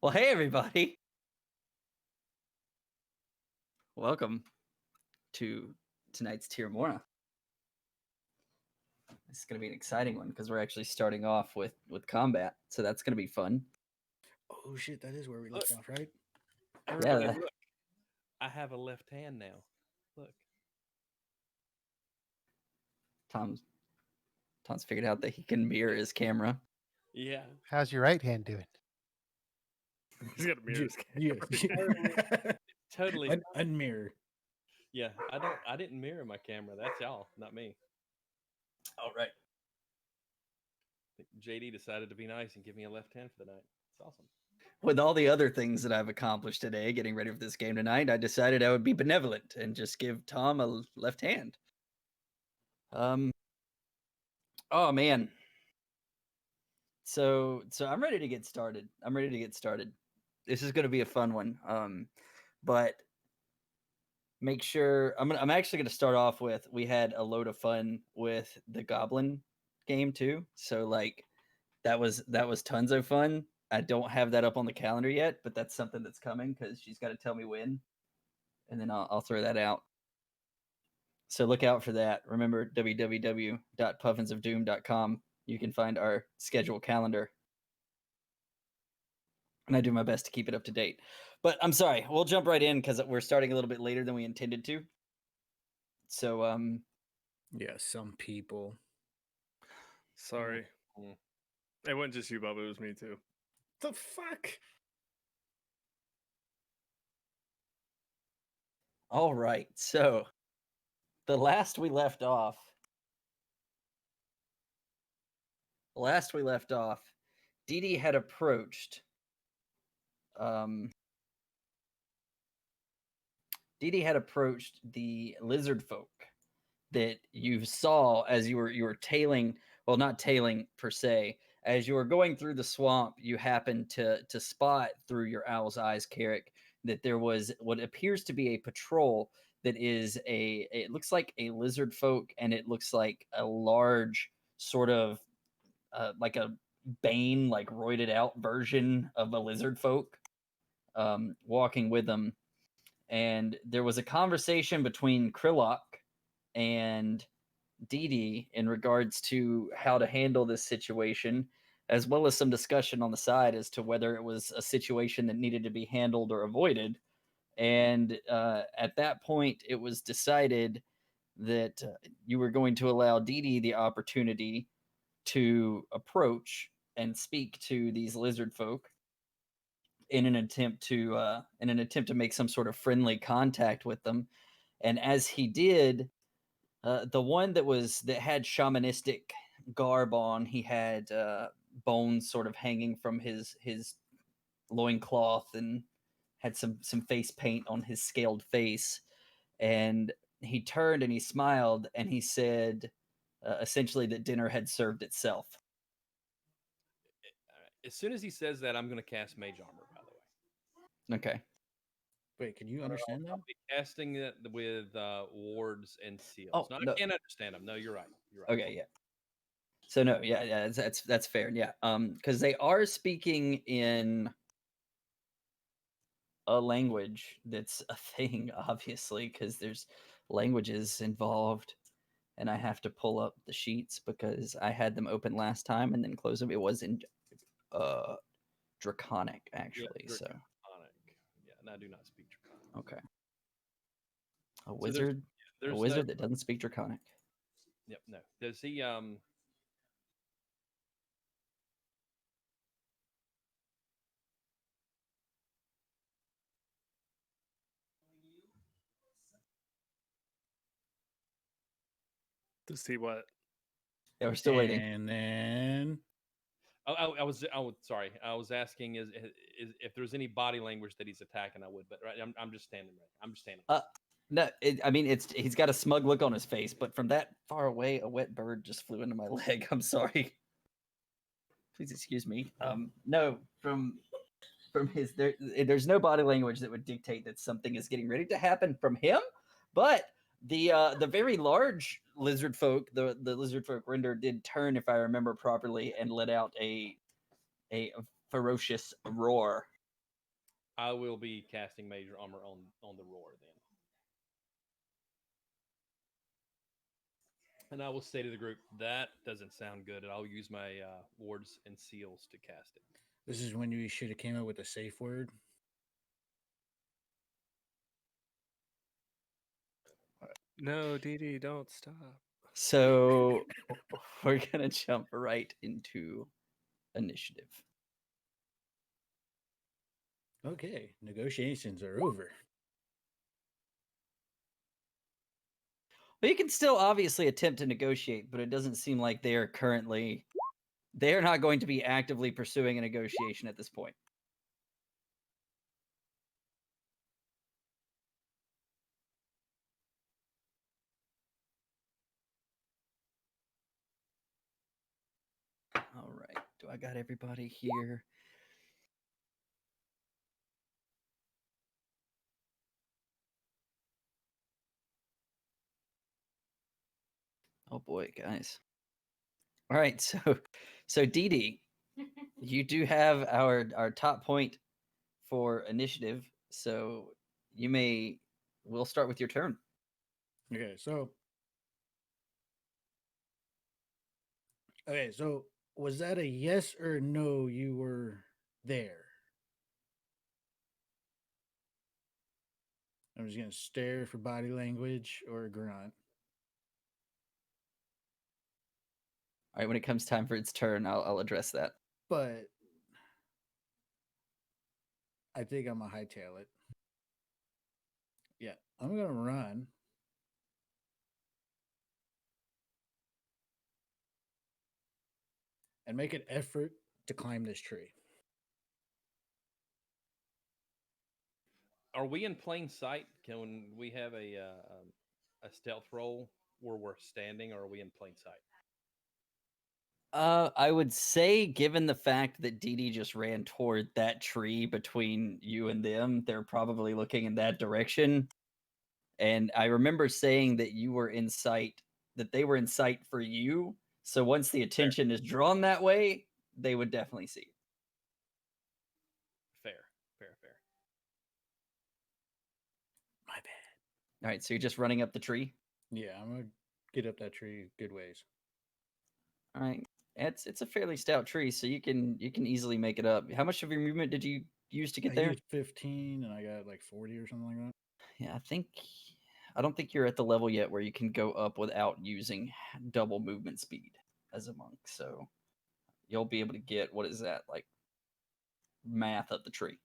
Well, hey everybody. Welcome to tonight's Tiermora. This is going to be an exciting one because we're actually starting off with combat, so that's going to be fun. Oh shit, that is where we left off, right? Everybody, Yeah. look. I have a left hand now. Look. Tom's figured out that he can mirror his camera. Yeah. How's your right hand doing? He's got a mirror. Yeah. Totally. Unmirror. Yeah. I didn't mirror my camera. That's y'all, not me. All right. JD decided to be nice and give me a left hand for the night. It's awesome. With all the other things that I've accomplished today, getting ready for this game tonight, I decided I would be benevolent and just give Tom a left hand. Oh man. So I'm ready to get started. This is going to be a fun one. But make sure I'm actually going to start off with, we had a load of fun with the Goblin game too. So like that was tons of fun. I don't have that up on the calendar yet, but that's something that's coming because she's got to tell me when, and then I'll throw that out. So look out for that. Remember, www.puffinsofdoom.com. You can find our schedule calendar. And I do my best to keep it up to date. But I'm sorry, we'll jump right in because we're starting a little bit later than we intended to. So, Yeah, some people. Sorry. It wasn't just you, Bubba. It was me too. The fuck? all right. So, the last we left off, Dee Dee had approached. Dee Dee had approached the lizard folk that you saw as you were tailing. Well, not tailing per se. As you were going through the swamp, you happened to spot through your owl's eyes, Carrick, that there was what appears to be a patrol that is it looks like a lizard folk, and it looks like a large sort of like a Bane, like roided out version of a lizard folk walking with them. And there was a conversation between Krillock and Dee Dee in regards to how to handle this situation, as well as some discussion on the side as to whether it was a situation that needed to be handled or avoided. And at that point, it was decided that you were going to allow Dee Dee the opportunity to approach and speak to these lizard folk in an attempt to make some sort of friendly contact with them. And as he did, the one that had shamanistic garb on, he had bones sort of hanging from his loincloth, and had some face paint on his scaled face. And he turned and he smiled and he said, essentially, that dinner had served itself. As soon as he says that, I'm going to cast Mage Armor, by the way. Okay. Wait, can you understand that? I'll be casting it with wards and seals. Oh, no, no. I can't understand them. No, you're right. Okay, yeah. So no, yeah, that's fair. Yeah, because they are speaking in a language that's a thing, obviously, because there's languages involved, and I have to pull up the sheets because I had them open last time and then close them. It was in Draconic, actually. Yeah, so Draconic. Yeah, and I do not speak Draconic. Okay. A wizard. There's a wizard that doesn't speak Draconic. Yep. No. Does he? To see what? Yeah, we're still waiting. And then I was sorry. I was asking is if there's any body language that he's attacking, I would. But right, I'm just standing right. I'm just standing. No, he's got a smug look on his face, but from that far away, a wet bird just flew into my leg. I'm sorry. Please excuse me. No, from his there's no body language that would dictate that something is getting ready to happen from him, but the very large lizard folk, the lizard folk render did turn, if I remember properly, and let out a ferocious roar I will be casting Major Armor on the roar then. And I will say to the group, that doesn't sound good, and I'll use my wards and seals to cast it. This is when you should have came up with a safe word. No, DD, don't stop. So we're gonna jump right into initiative. Okay, negotiations are over. Well, you can still obviously attempt to negotiate, but it doesn't seem like they are not going to be actively pursuing a negotiation at this point. All right. Do I got everybody here? Oh boy, guys. All right, so Dee Dee, you do have our top point for initiative, so we'll start with your turn. Okay, so was that a yes or no? You were there. I'm just gonna stare for body language or a grunt. All right, when it comes time for its turn, I'll address that. But I think I'm gonna hightail it. Yeah, I'm gonna run. And make an effort to climb this tree. Are we in plain sight? Can we have a stealth roll where we're standing, or are we in plain sight? I would say, given the fact that Dee Dee just ran toward that tree between you and them, they're probably looking in that direction. And I remember saying that you were in sight, that they were in sight for you. So once the attention is drawn that way, they would definitely see you. Fair. My bad. All right, so you're just running up the tree. Yeah, I'm gonna get up that tree good ways. All right, it's a fairly stout tree, so you can easily make it up. How much of your movement did you use to get I there? used 15 and I got like 40 or something like that. Yeah, I don't think you're at the level yet where you can go up without using double movement speed as a monk. So you'll be able to get, what is that, like math up the tree.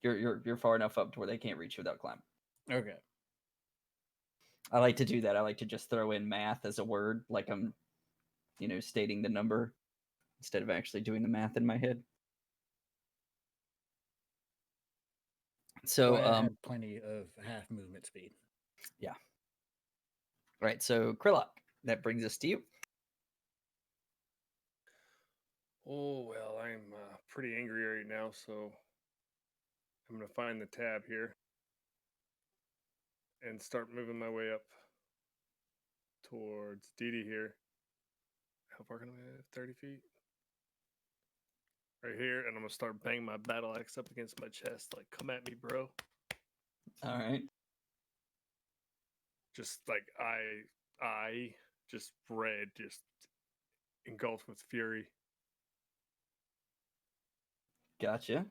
You're far enough up to where they can't reach you without climbing. Okay. I like to do that. I like to just throw in math as a word, like I'm, stating the number instead of actually doing the math in my head. So I have plenty of half movement speed. Yeah. Right. So Krillock, that brings us to you. Oh, well, I'm pretty angry right now, so I'm going to find the tab here and start moving my way up towards DD here. How far can I move? 30 feet? Right here, and I'm going to start banging my battle axe up against my chest, like, come at me, bro. All right. Just like I just red, just engulfed with fury. Gotcha.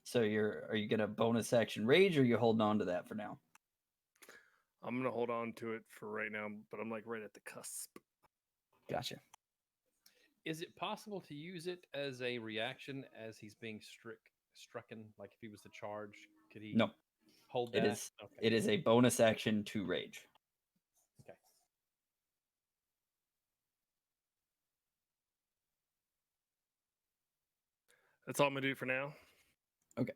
So are you gonna bonus action rage, or are you holding on to that for now? I'm gonna hold on to it for right now, but I'm like right at the cusp. Gotcha. Is it possible to use it as a reaction as he's being strucken? Like if he was to charge, could he No. hold that? It is a bonus action to rage. Okay. That's all I'm gonna do for now. Okay.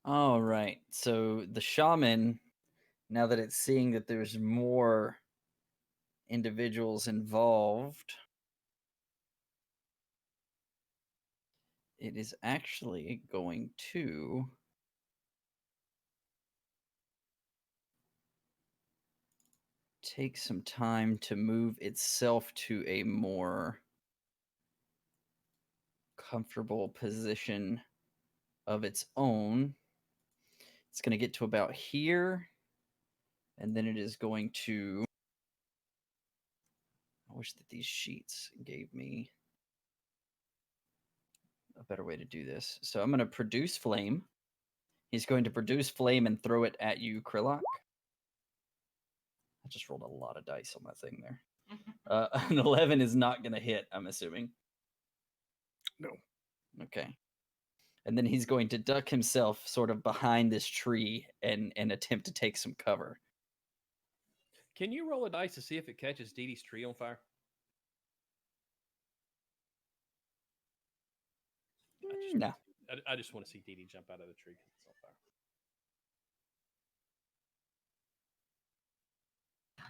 All right. So the shaman, now that it's seeing that there's more individuals involved, it is actually going to take some time to move itself to a more comfortable position of its own. It's going to get to about here, and then it is going to... I wish that these sheets gave me a better way to do this. So I'm going to produce flame. He's going to produce flame and throw it at you, Krillock. I just rolled a lot of dice on that thing there. An 11 is not going to hit, I'm assuming. No. Okay. And then he's going to duck himself sort of behind this tree and attempt to take some cover. Can you roll a dice to see if it catches Dee Dee's tree on fire? No. I just want to see Dee Dee jump out of the tree because it's on fire.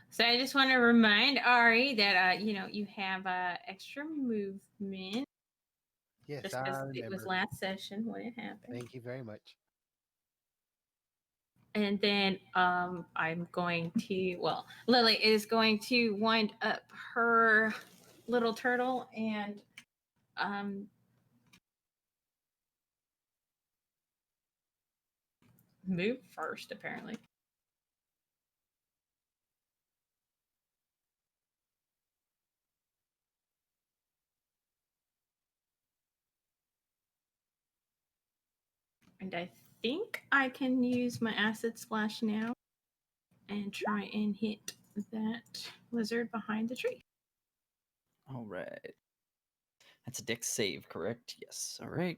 So I just want to remind Ari that you have extra movement. Yes, Just I because remember. it was last session when it happened. Thank you very much. And then I'm going to, Lily is going to wind up her little turtle and move first, apparently. And I think I can use my acid splash now and try and hit that lizard behind the tree. All right. That's a dex save, correct? Yes. All right.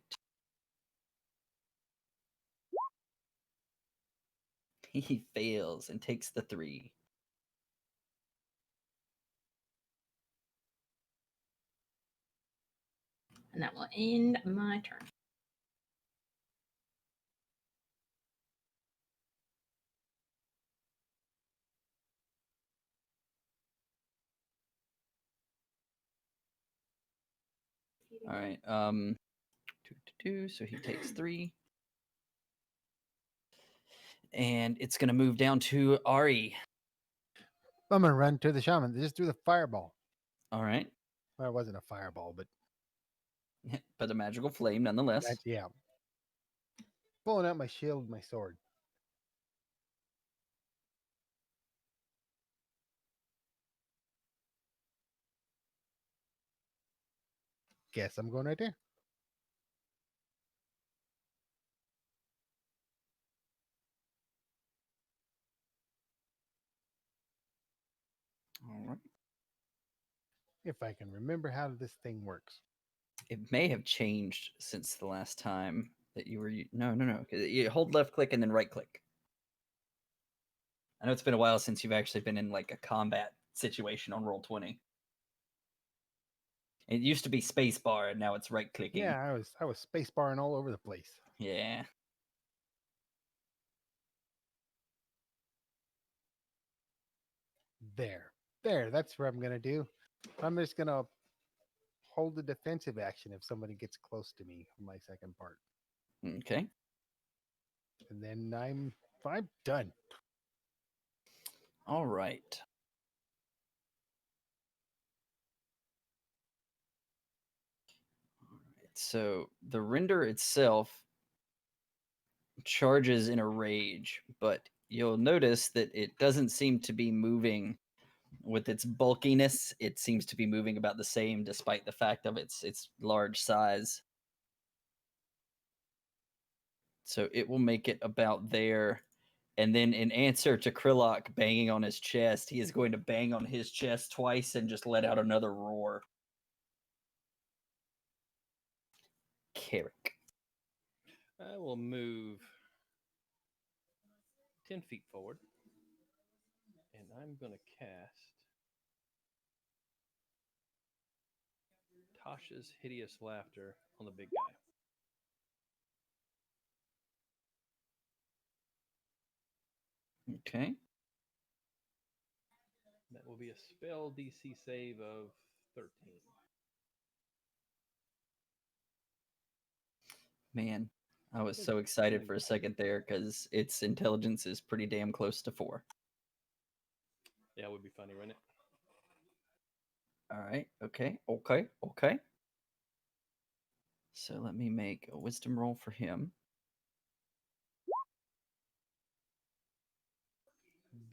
He fails and takes the 3. And that will end my turn. All right. 2, so he takes 3. And it's going to move down to Ari. I'm gonna run to the shaman. Just do the fireball. All right. Well, it wasn't a fireball, but But a magical flame nonetheless. yeah. Pulling out my shield, my sword. Guess I'm going right there. All right. If I can remember how this thing works. It may have changed since the last time that you were... No. You hold left click and then right click. I know it's been a while since you've actually been in like a combat situation on Roll20. It used to be space bar and now it's right clicking. Yeah, I was space barring all over the place. Yeah. There, that's what I'm gonna do. I'm just gonna hold the defensive action if somebody gets close to me on my second part. Okay. And then I'm done. All right. So the render itself charges in a rage, but you'll notice that it doesn't seem to be moving with its bulkiness. It seems to be moving about the same despite the fact of its large size. So it will make it about there. And then in answer to Krillock banging on his chest, he is going to bang on his chest twice and just let out another roar. Carrick. I will move 10 feet forward. And I'm going to cast Tasha's Hideous Laughter on the big guy. Okay. That will be a spell DC save of 13. Man, I was so excited for a second there because its intelligence is pretty damn close to 4. Yeah, it would be funny, wouldn't it? All right. Okay. So let me make a wisdom roll for him.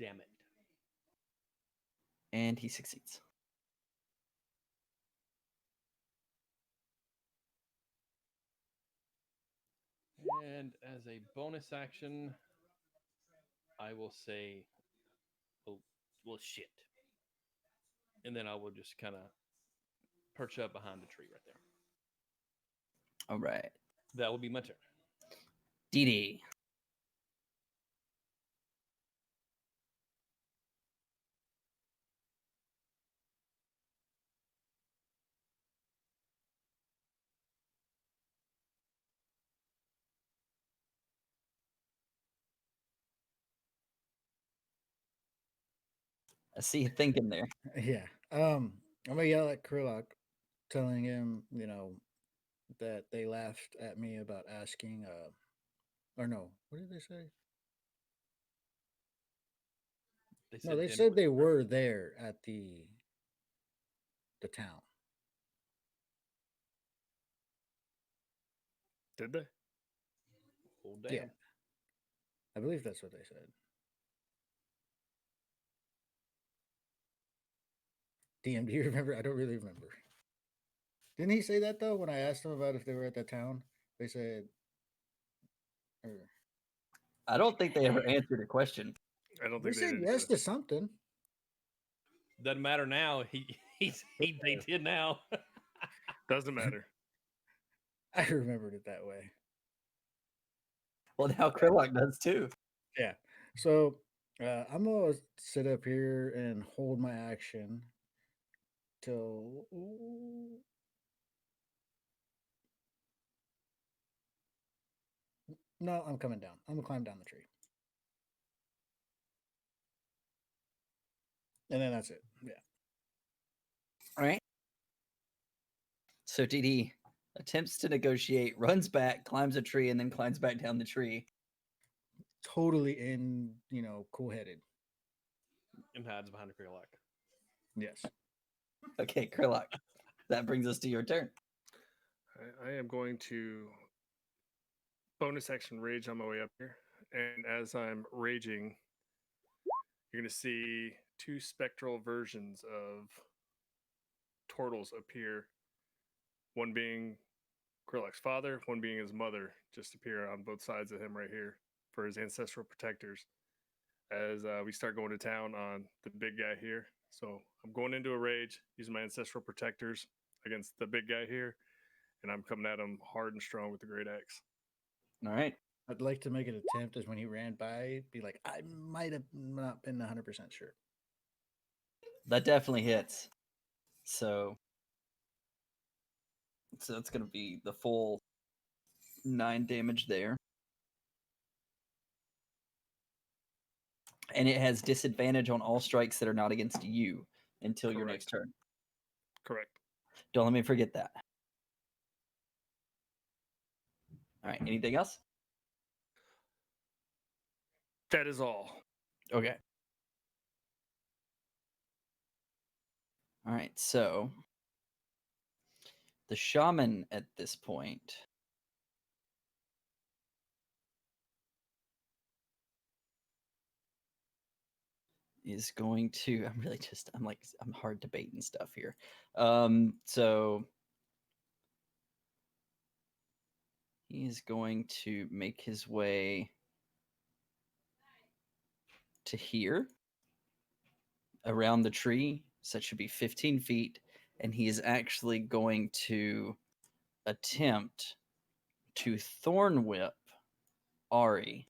Damn it. And he succeeds. And as a bonus action, I will say, well, shit. And then I will just kind of perch up behind the tree right there. All right. That will be my turn. Dee Dee. I see you thinking there. Yeah. I'm gonna yell at Kurlock, telling him, that they laughed at me about asking. Or no, what did they say? No, they dinner said was they served. were there at the town. Did they? Oh, damn. Yeah, I believe that's what they said. DM, do you remember? I don't really remember. Didn't he say that though? When I asked him about if they were at the town, they said, or I don't think they ever answered a question. I don't they think they said did. yes either. to something. Doesn't matter now. They did now. Doesn't matter. I remembered it that way. Well, now Krillock does too. Yeah. So I'm gonna sit up here and hold my action till. No, I'm coming down. I'm gonna climb down the tree, and then that's it. Yeah. All right. So Dee Dee attempts to negotiate, runs back, climbs a tree, and then climbs back down the tree. Totally cool headed. And hides behind a Krillok. Yes. Okay, Krillock. That brings us to your turn. I am going to bonus action rage on my way up here. And as I'm raging, you're going to see two spectral versions of turtles appear. One being Krillok's father, one being his mother, just appear on both sides of him right here for his ancestral protectors. As we start going to town on the big guy here. So I'm going into a rage, using my ancestral protectors against the big guy here. And I'm coming at him hard and strong with the great axe. All right. I'd like to make an attempt as when he ran by, be like, I might have not been 100% sure. That definitely hits. So it's going to be the full 9 damage there. And it has disadvantage on all strikes that are not against you until your next turn. Correct. Don't let me forget that. All right. Anything else? That is all. Okay. All right. So the shaman at this point is going to. I'm hard debating stuff here. So he is going to make his way to here around the tree. So that should be 15 feet. And he is actually going to attempt to thorn whip Ari.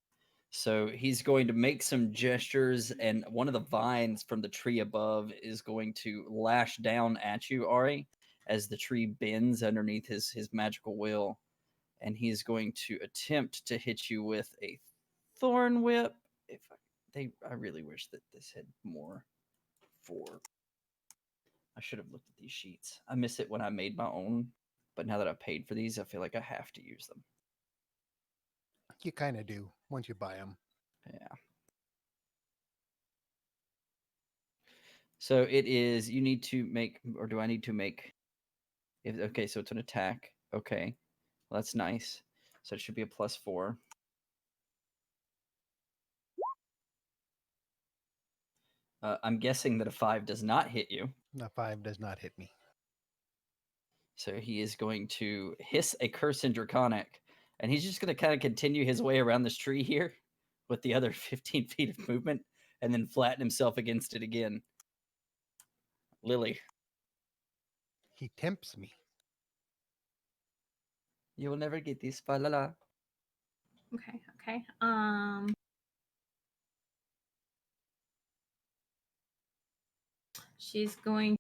So he's going to make some gestures, and one of the vines from the tree above is going to lash down at you, Ari, as the tree bends underneath his magical will. And he's going to attempt to hit you with a thorn whip. I really wish that this had more for. I should have looked at these sheets. I miss it when I made my own, but now that I've paid for these, I feel like I have to use them. You kind of do once you buy them. Yeah. So it is, you need to make, or do I need to make, okay, so it's an attack. Okay. Well, that's nice. So it should be a +4. I'm guessing that a 5 does not hit you. A 5 does not hit me. So he is going to hiss a curse in Draconic, and he's just going to kind of continue his way around this tree here with the other 15 feet of movement, and then flatten himself against it again. Lily. He tempts me. You will never get this. Fa la la. Okay, okay. She's going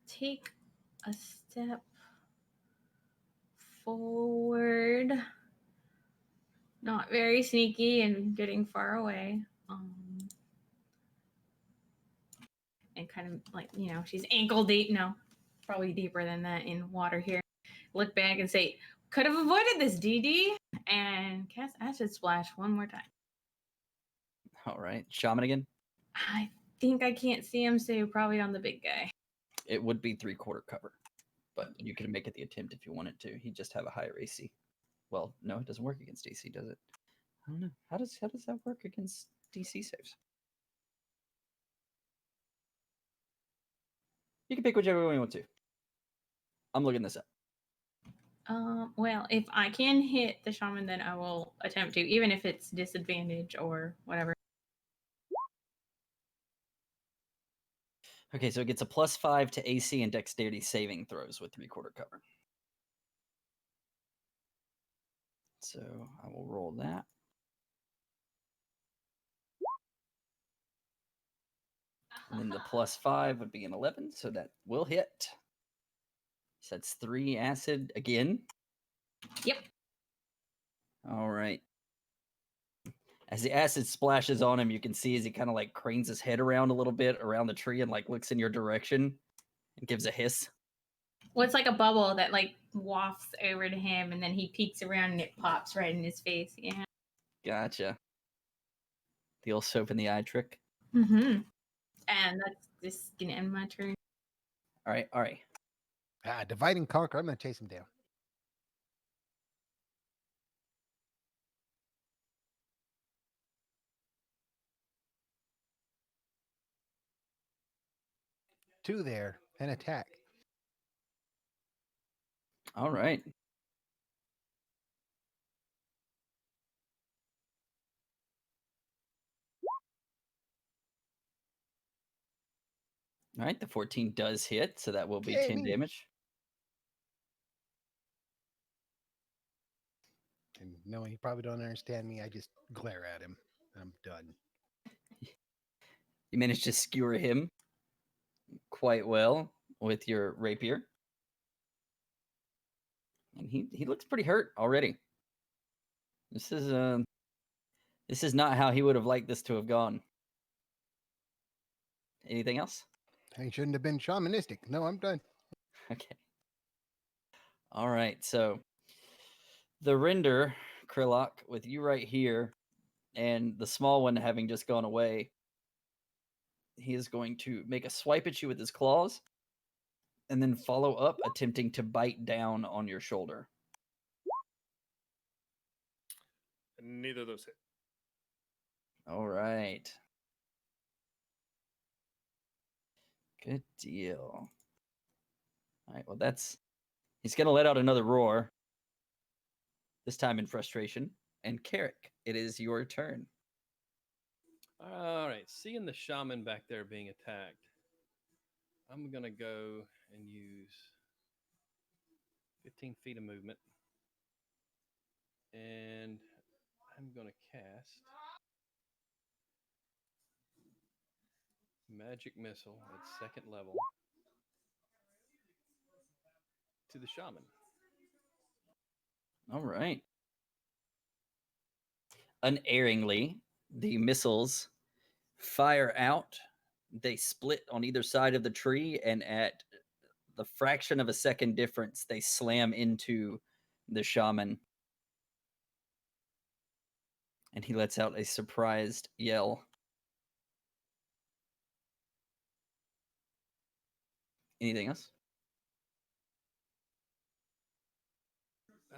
to take a step forward. Not very sneaky and getting far away. And kind of like, she's ankle deep. No, probably deeper than that in water here. Look back and say, could have avoided this, DD. And cast Acid Splash one more time. All right. Shaman again. I think I can't see him, so probably on the big guy. It would be 3/4 cover, but you could make it the attempt if you wanted to. He'd just have a higher AC. Well, no, it doesn't work against AC, does it? I don't know. How does that work against DC saves? You can pick whichever one you want to. I'm looking this up. Well, if I can hit the shaman, then I will attempt to, even if it's disadvantage or whatever. Okay, so it gets a +5 to AC and dexterity saving throws with 3/4 cover. So I will roll that. And then the +5 would be an 11, so that will hit. So that's 3 acid again. Yep. All right. As the acid splashes on him, you can see as he kind of like cranes his head around a little bit around the tree and like looks in your direction and gives a hiss. Well, it's like a bubble that like wafts over to him, and then he peeks around and it pops right in his face. Yeah. Gotcha. The old soap in the eye trick. Mm-hmm. And that's just gonna end my turn. All right, all right. Divide and conquer. I'm going to chase him down. Two there and attack. All right. All right, the 14 does hit, so that will be 10 damage. And knowing he probably don't understand me, I just glare at him. I'm done. You managed to skewer him quite well with your rapier. And he looks pretty hurt already. This is not how he would have liked this to have gone. Anything else? I shouldn't have been shamanistic. No, I'm done. Okay. All right. So the render, Krillock, with you right here, and the small one having just gone away, he is going to make a swipe at you with his claws, and then follow up, attempting to bite down on your shoulder. Neither of those hit. All right. Good deal. All right. Well, he's going to let out another roar, this time in frustration. And Carrick, it is your turn. All right. Seeing the shaman back there being attacked, I'm going to go and use 15 feet of movement. And I'm going to cast Magic Missile at 2nd level to the shaman. All right. Unerringly, the missiles fire out. They split on either side of the tree, and at the fraction of a second difference, they slam into the shaman. And he lets out a surprised yell. Anything else?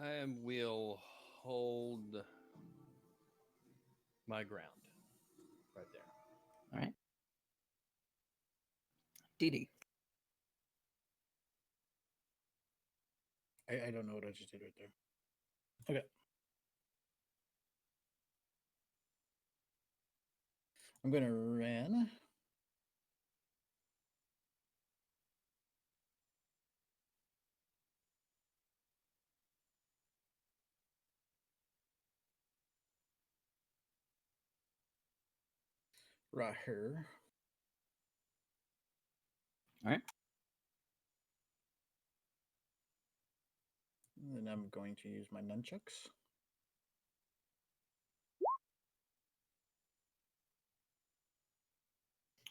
I will hold my ground. Right there. All right. Dee. I don't know what I just did right there. Okay. I'm gonna run. Right here. All right. And then I'm going to use my nunchucks.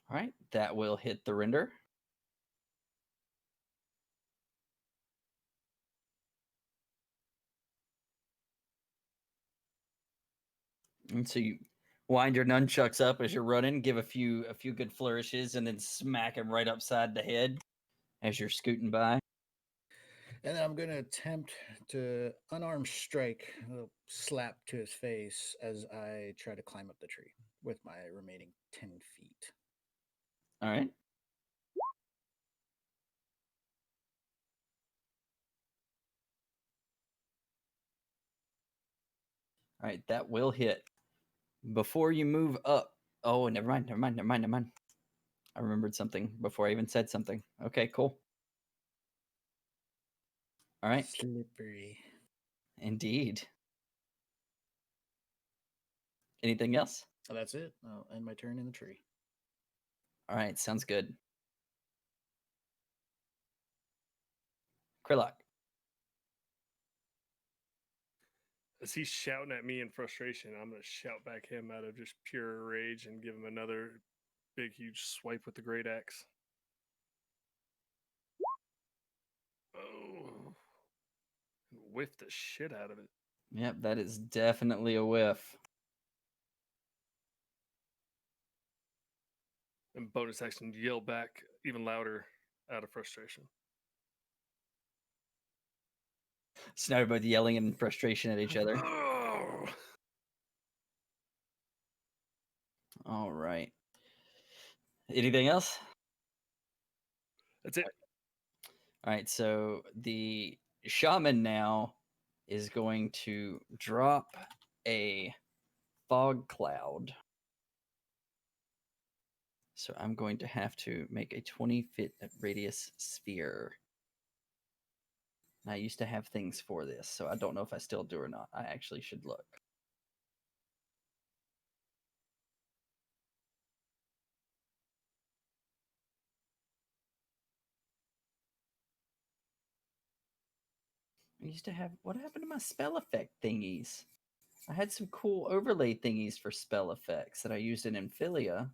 All right. That will hit the render. And so you wind your nunchucks up as you're running, give a few good flourishes, and then smack him right upside the head as you're scooting by. And then I'm going to attempt to unarmed strike, a slap to his face as I try to climb up the tree with my remaining 10 feet. All right. All right, that will hit. Before you move up. Oh, never mind. I remembered something before I even said something. Okay, cool. All right. Slippery. Indeed. Anything else? So that's it. I'll end my turn in the tree. All right, sounds good. Krillock. As he's shouting at me in frustration, I'm going to shout back him out of just pure rage and give him another big, huge swipe with the great axe. Oh, whiff the shit out of it. Yep, that is definitely a whiff. And bonus action, yell back even louder out of frustration. So now we're both yelling in frustration at each other. Oh! All right. Anything else? That's it. All right, so the shaman now is going to drop a fog cloud. So I'm going to have to make a 20-foot radius sphere. And I used to have things for this, so I don't know if I still do or not. I actually should look. I used to have, what happened to my spell effect thingies? I had some cool overlay thingies for spell effects that I used in Amphilia.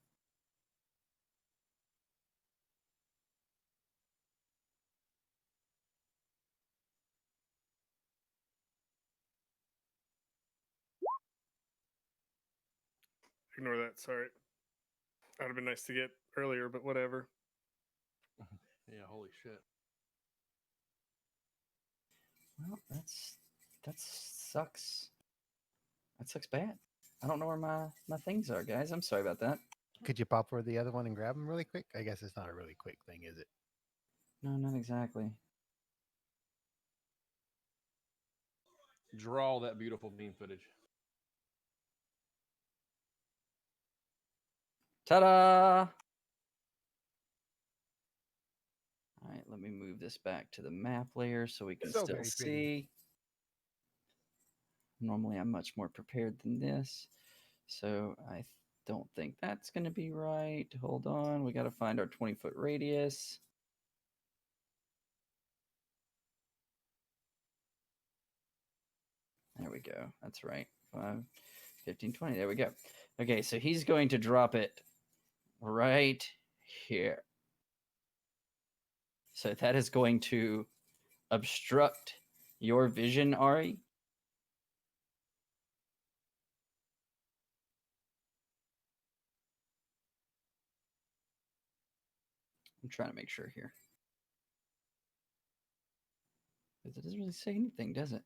Ignore that. Sorry. That would have been nice to get earlier, but whatever. Yeah, holy shit. Well, that sucks. That sucks bad. I don't know where my things are, guys. I'm sorry about that. Could you pop over the other one and grab them really quick? I guess it's not a really quick thing, is it? No, not exactly. Draw that beautiful meme footage. Ta-da! All right, let me move this back to the map layer so we can So still very pretty. see. Normally, I'm much more prepared than this, so I don't think that's going to be right. Hold on, we got to find our 20-foot radius. There we go. That's right. 5, 15, 20. There we go. Okay, so he's going to drop it right here. So that is going to obstruct your vision, Ari. I'm trying to make sure here. Because it doesn't really say anything, does it?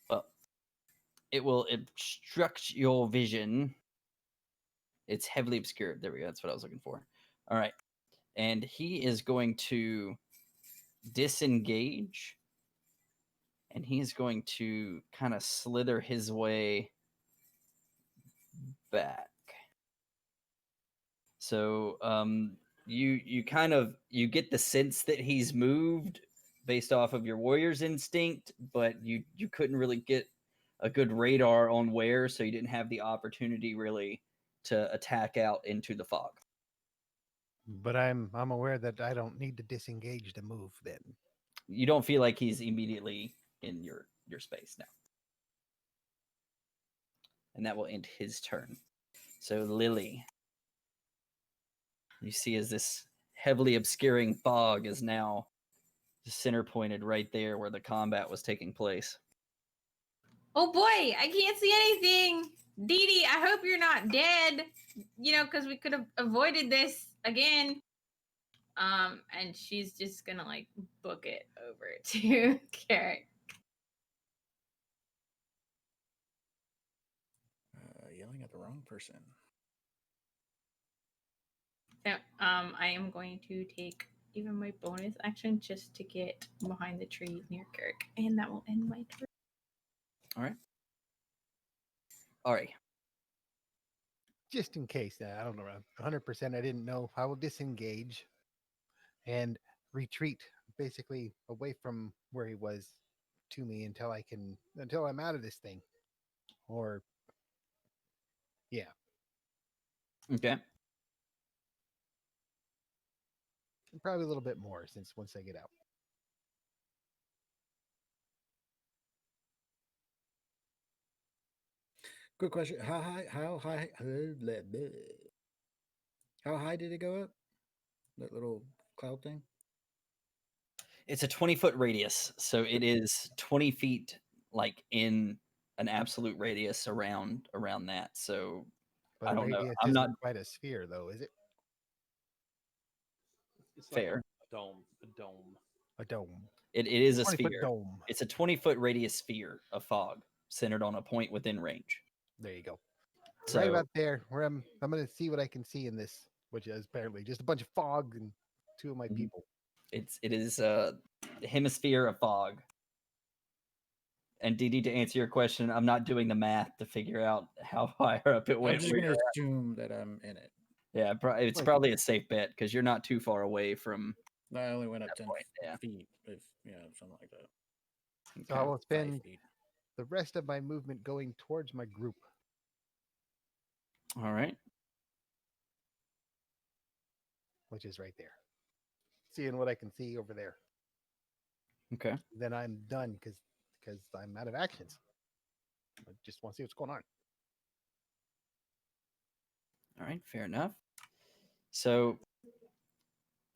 Well, it will obstruct your vision. It's heavily obscured. There we go. That's what I was looking for. All right. And he is going to disengage. And he's going to kind of slither his way back. So you kind of you get the sense that he's moved based off of your warrior's instinct, but you couldn't really get a good radar on where, so you didn't have the opportunity really to attack out into the fog. But I'm aware that I don't need to disengage to move then. You don't feel like he's immediately in your space now. And that will end his turn. So Lily, you see as this heavily obscuring fog is now center pointed right there where the combat was taking place. Oh boy, I can't see anything. Dee Dee, I hope you're not dead. Because we could have avoided this again. And she's just gonna like book it over to Carrick. Yelling at the wrong person. So, I am going to take even my bonus action just to get behind the tree near Carrick, and that will end my turn. All right. Ari. Just in case, I don't know, 100% I didn't know. I will disengage and retreat basically away from where he was to me until I'm out of this thing. Or, yeah. Okay. Probably a little bit more since once I get out. Good question. How high? How high did it go up? That little cloud thing? It's a 20-foot radius, so it is 20 feet like in an absolute radius around that. So But I a don't know. radius I'm isn't not quite a sphere, though, is it? It's like fair. a dome. A dome. A dome. It is a 20-foot sphere. dome. It's a 20-foot radius sphere of fog centered on a point within range. There you go. So Right about there, where I'm going to see what I can see in this, which is apparently just a bunch of fog and two of my Mhm. people. it is a hemisphere of fog. And DD, to answer your question, I'm not doing the math to figure out how high up it I'm went. just going to assume that I'm in it. Yeah, it's Like- probably a safe bet because you're not too far away from. I only went up That 10 point, yeah. feet, if something like that. So I will 5 spend feet. the rest of my movement going towards my group, All right. which is right there. Seeing what I can see over there. Okay. Then I'm done because I'm out of actions. I just want to see what's going on. All right. Fair enough. So,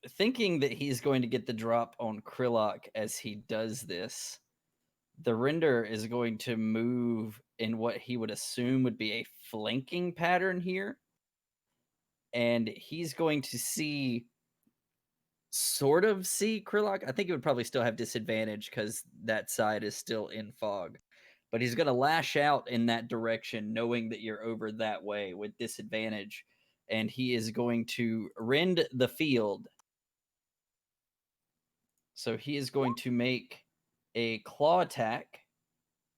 thinking that he's going to get the drop on Krillock as he does this, the render is going to move in what he would assume would be a flanking pattern here. And he's going to see Krillock. I think it would probably still have disadvantage because that side is still in fog. But he's going to lash out in that direction, knowing that you're over that way with disadvantage. And he is going to rend the field. So he is going to make a claw attack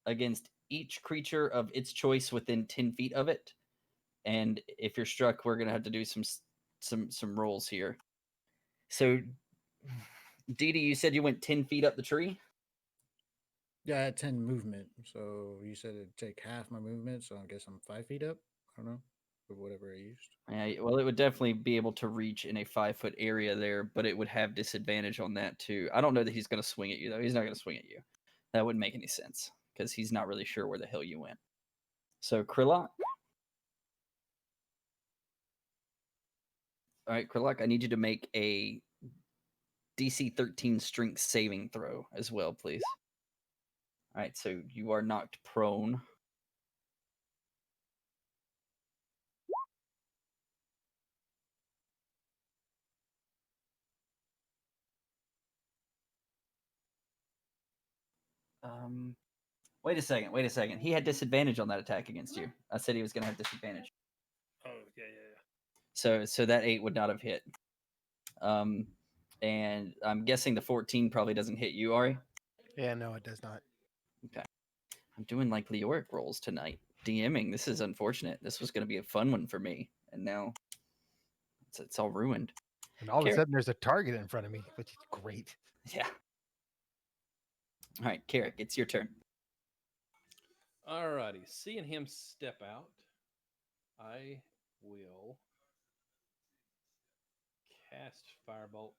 against each creature of its choice within 10 feet of it. And if you're struck, we're going to have to do some rolls here. So, Didi, you said you went 10 feet up the tree? Yeah, I had 10 movement. So you said it'd take half my movement. So I guess I'm 5 feet up. I don't know. Or whatever I used. Yeah, well, it would definitely be able to reach in a 5-foot area there, but it would have disadvantage on that too. I don't know that he's going to swing at you, though. He's not going to swing at you. That wouldn't make any sense because he's not really sure where the hell you went. So, Krillock. All right, Krillock, I need you to make a DC 13 strength saving throw as well, please. All right, so you are knocked prone. Wait a second. Wait a second. He had disadvantage on that attack against you. I said he was going to have disadvantage. Oh, yeah, yeah, yeah. So that 8 would not have hit. And I'm guessing the 14 probably doesn't hit you, Ari. Yeah, no, it does not. Okay. I'm doing like Leoric rolls tonight. DMing. This is unfortunate. This was going to be a fun one for me, and now it's all ruined. And all of a Carrot. sudden, there's a target in front of me, which is great. Yeah. All right, Carrick, it's your turn. Alrighty, seeing him step out, I will cast Firebolt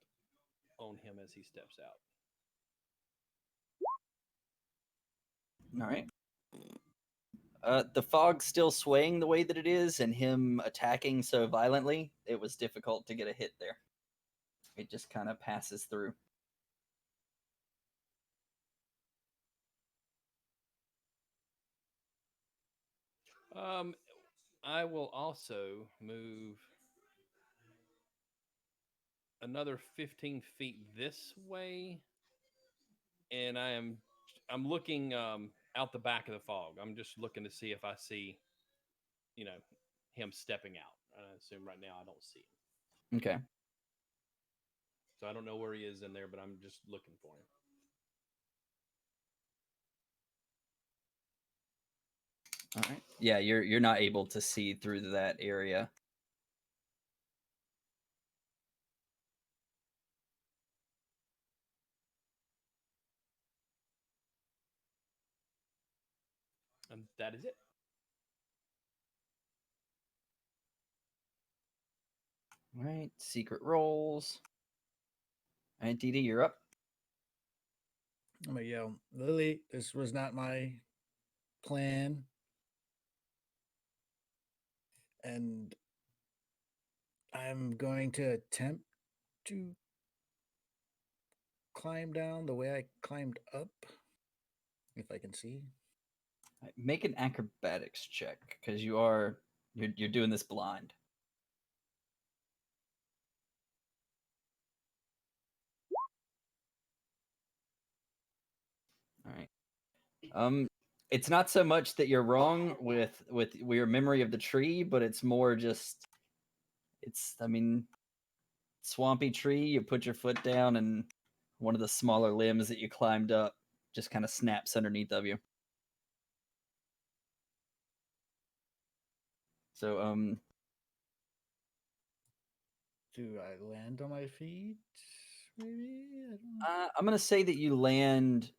on him as he steps out. All right. The fog's still swaying the way that it is, and him attacking so violently, it was difficult to get a hit there. It just kind of passes through. I will also move another 15 feet this way, and I'm looking out the back of the fog. I'm just looking to see if I see, him stepping out. I assume right now I don't see him, Okay. so I don't know where he is in there, but I'm just looking for him. All right. Yeah, you're not able to see through that area. And that is it. All right. Secret rolls. All right, DD, you're up. I'm gonna yell, Lily, this was not my plan. And I'm going to attempt to climb down the way I climbed up, if I can see. All right, make an acrobatics check because you're doing this blind. All right. It's not so much that you're wrong with your memory of the tree, but it's more just swampy tree. You put your foot down, and one of the smaller limbs that you climbed up just kind of snaps underneath of you. So Do I land on my feet? Maybe I don't know. I'm gonna say that you land.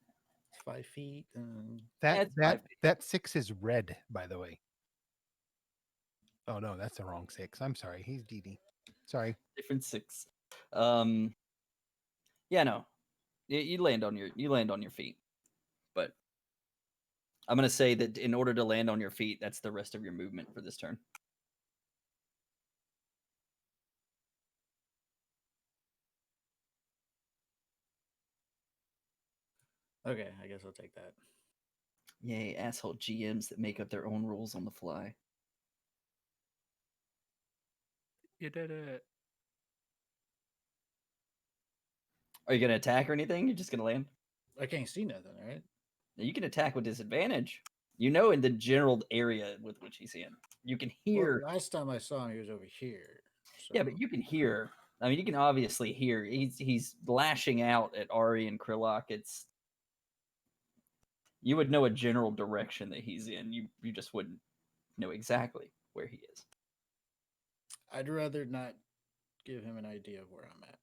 It's 5 feet. It's 5 feet. That 6 is red, by the way. Oh no, that's the wrong 6. I'm sorry. He's DD. Sorry. Different 6. Yeah, no. You land on your feet. But I'm gonna say that in order to land on your feet, that's the rest of your movement for this turn. Okay, I guess I'll take that. Yay, asshole GMs that make up their own rules on the fly. You did it. Are you gonna attack or anything? You're just gonna land? I can't see nothing, right? You can attack with disadvantage. You know, in the general area with which he's in. You can hear. Well, last time I saw him, he was over here. So. Yeah, but you can hear. I mean, you can obviously hear. He's lashing out at Ari and Krillock. You would know a general direction that he's in. You just wouldn't know exactly where he is. I'd rather not give him an idea of where I'm at.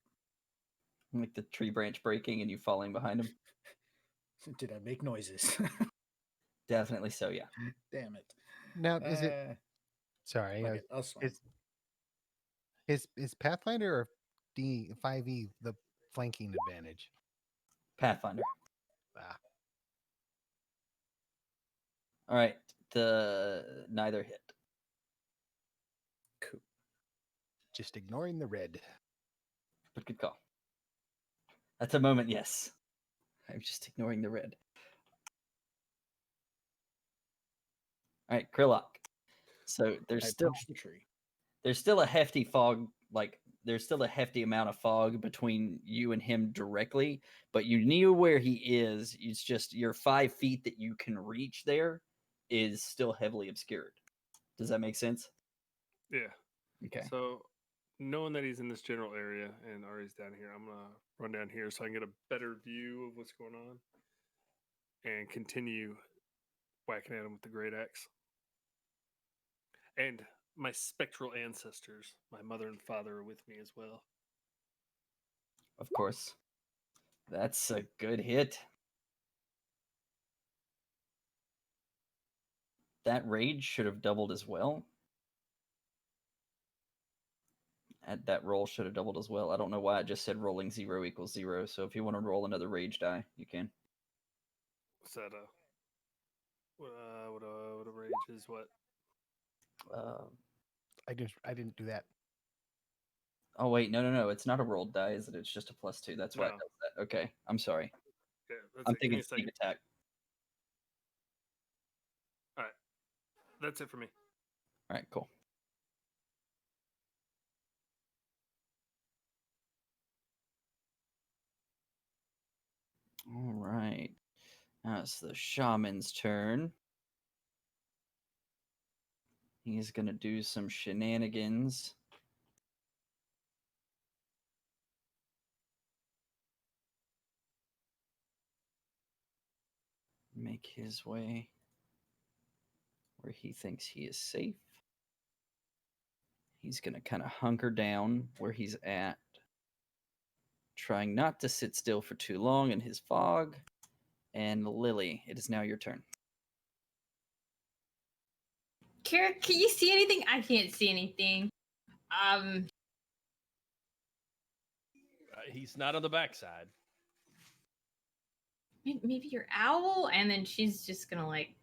Like the tree branch breaking and you falling behind him. Did I make noises? Definitely so, yeah. Damn it. Now is it? Sorry, Okay, I'll swing. is Pathfinder or D5e the flanking advantage? Pathfinder. Ah, All right. The neither hit. Cool. just ignoring the red. But good call. At the moment, yes. I'm just ignoring the red. All right, Krillock. So I punched the tree. there's still a hefty fog like there's still a hefty amount of fog between you and him directly, but you knew where he is. It's just your 5 feet that you can reach there is still heavily obscured. Does that make sense? Yeah. Okay. So, knowing that he's in this general area and Ari's down here, I'm gonna run down here so I can get a better view of what's going on, and continue whacking at him with the great axe. And my spectral ancestors, my mother and father, are with me as well. Of course. That's a good hit. That rage should have doubled as well. That roll should have doubled as well. I don't know why it just said rolling 0 equals 0. So if you want to roll another rage die, you can. What's that? What a rage is what? I didn't do that. Oh wait, no. It's not a rolled die, is it? It's just a +2. That's why it No. does that. Okay, I'm sorry. Yeah, that's I'm it. Give me thinking a sneak second. attack. All right, that's it for me. All right, cool. All right. Now it's the shaman's turn. He's going to do some shenanigans. Make his way where he thinks he is safe. He's going to kind of hunker down where he's at, trying not to sit still for too long in his fog. And Lily, it is now your turn. Kara, can you see anything? I can't see anything. He's not on the backside. Maybe your owl, and then she's just gonna like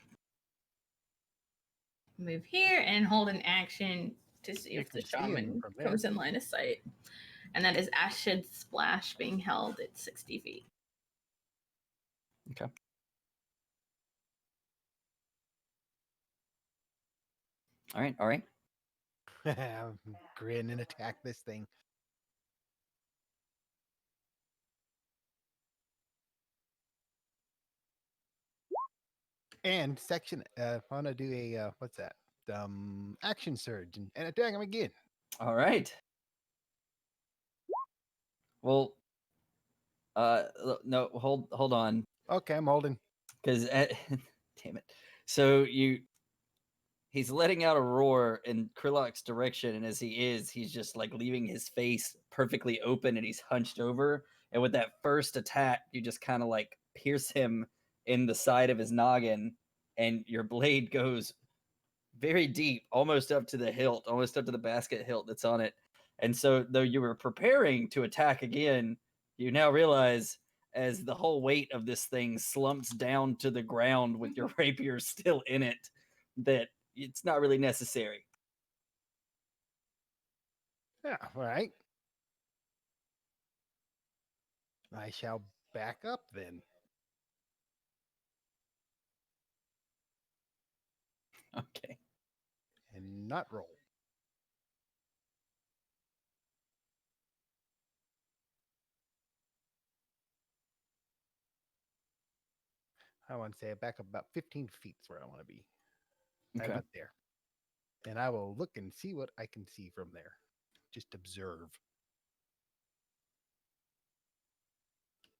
move here and hold an action to see You if the can see him shaman from there. comes in line of sight. And that is Acid Splash being held at 60 feet. Okay. All right. Grin and attack this thing. And section, I want to do a what's that? Action surge and attack him again. All right. Well, no, hold on, Okay, I'm holding. because damn it. So he's letting out a roar in Krillok's direction, and as he's just like leaving his face perfectly open, and he's hunched over. And with that first attack, you just kind of like pierce him in the side of his noggin, and your blade goes very deep, almost up to the hilt, almost up to the basket hilt that's on it. And so, though you were preparing to attack again, you now realize as the whole weight of this thing slumps down to the ground with your rapier still in it, that it's not really necessary. Yeah, all right. I shall back up then. Okay. And not roll. I want to say I back up about 15 feet is where I want to be. I'm Okay. not there. And I will look and see what I can see from there. Just observe.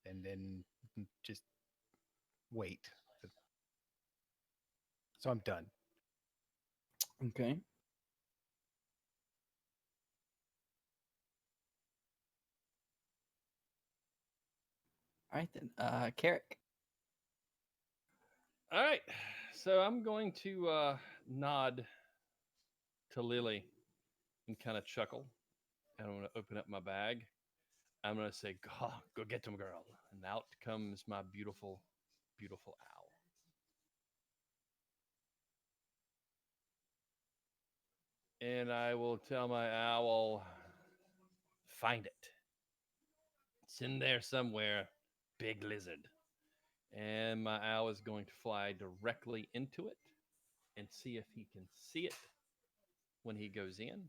And then just wait. So I'm done. Okay. All right then. Carrick. All right. So I'm going to nod to Lily and kind of chuckle. And I'm going to open up my bag. I'm going to say, go get them, girl. And out comes my beautiful, beautiful owl. And I will tell my owl, find it. It's in there somewhere, big lizard. And my owl is going to fly directly into it and see if he can see it when he goes in.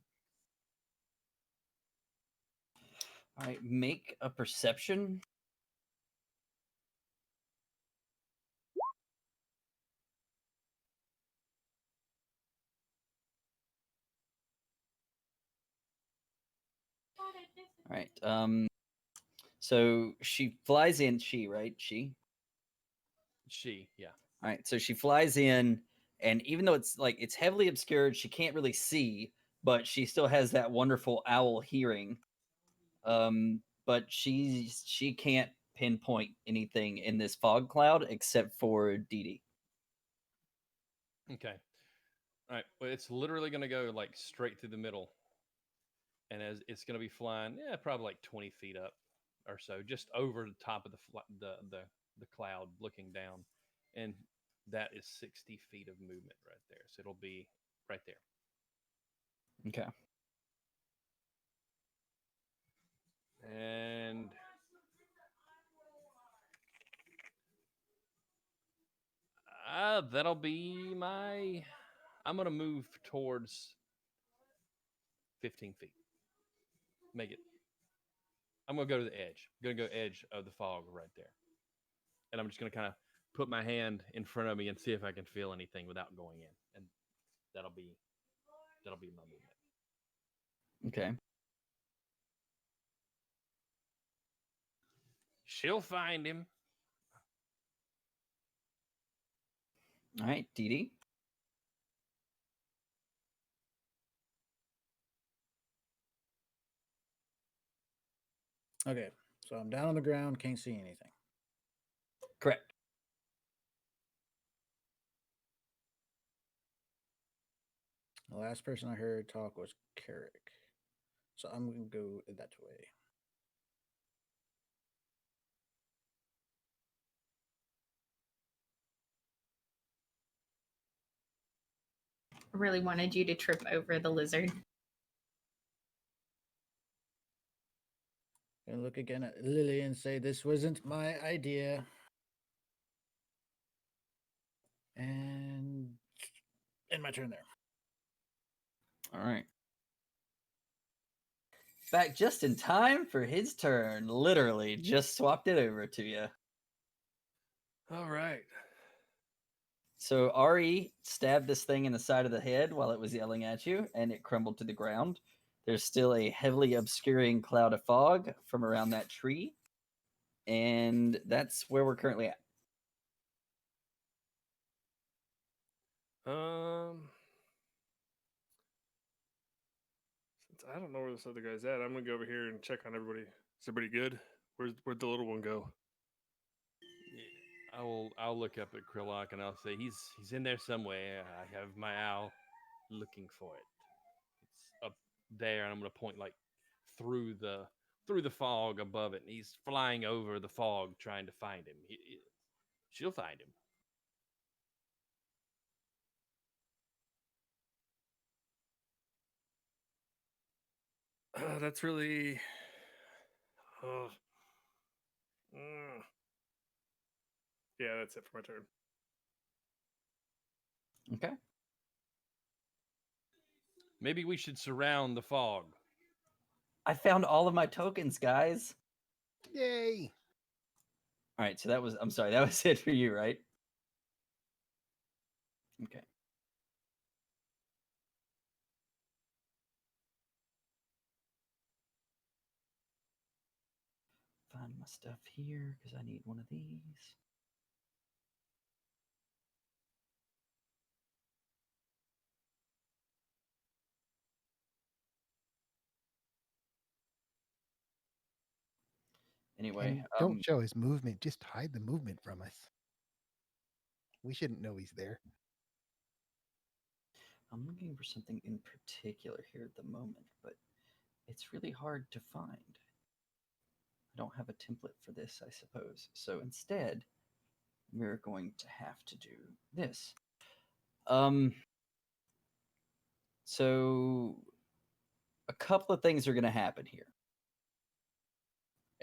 All right, make a perception. All right. So she flies in. Right? She. Yeah. All right. So she flies in, and even though it's heavily obscured, she can't really see, but she still has that wonderful owl hearing. But she can't pinpoint anything in this fog cloud except for Dee Dee. Okay. All right. Well, it's literally going to go like straight through the middle, and as it's going to be flying, yeah, probably like 20 feet up or so, just over the top of the cloud, looking down, and that is 60 feet of movement right there. So it'll be right there. Okay. And that'll be my. I'm gonna move towards 15 feet. Make it. I'm gonna go to the edge. I'm gonna go edge of the fog right there, and I'm just gonna kind of put my hand in front of me and see if I can feel anything without going in, and that'll be my movement. Okay. She'll find him. All right, Dee Dee. Okay, so I'm down on the ground, can't see anything. Correct. The last person I heard talk was Carrick. So I'm going to go that way. I really wanted you to trip over the lizard. And look again at Lily and say, this wasn't my idea. And end my turn there. All right. Back just in time for his turn. Literally just swapped it over to you. All right. So Ari stabbed this thing in the side of the head while it was yelling at you, and it crumbled to the ground. There's still a heavily obscuring cloud of fog from around that tree, and that's where we're currently at. Since I don't know where this other guy's at, I'm gonna go over here and check on everybody. Is everybody good? Where'd the little one go? I'll look up at Krillock and I'll say he's in there somewhere. I have my owl looking for it. It's up there, and I'm gonna point like through the fog above it, and he's flying over the fog trying to find him. She'll find him. That's really. Oh. Mm. Yeah, that's it for my turn. Okay. Maybe we should surround the fog. I found all of my tokens, guys. Yay! All right, so that was, I'm sorry, that was it for you, right? Okay. Find my stuff here because I need one of these. Anyway, And don't show his movement. Just hide the movement from us. We shouldn't know he's there. I'm looking for something in particular here at the moment, but it's really hard to find. I don't have a template for this, I suppose. So instead, we're going to have to do this. So a couple of things are going to happen here.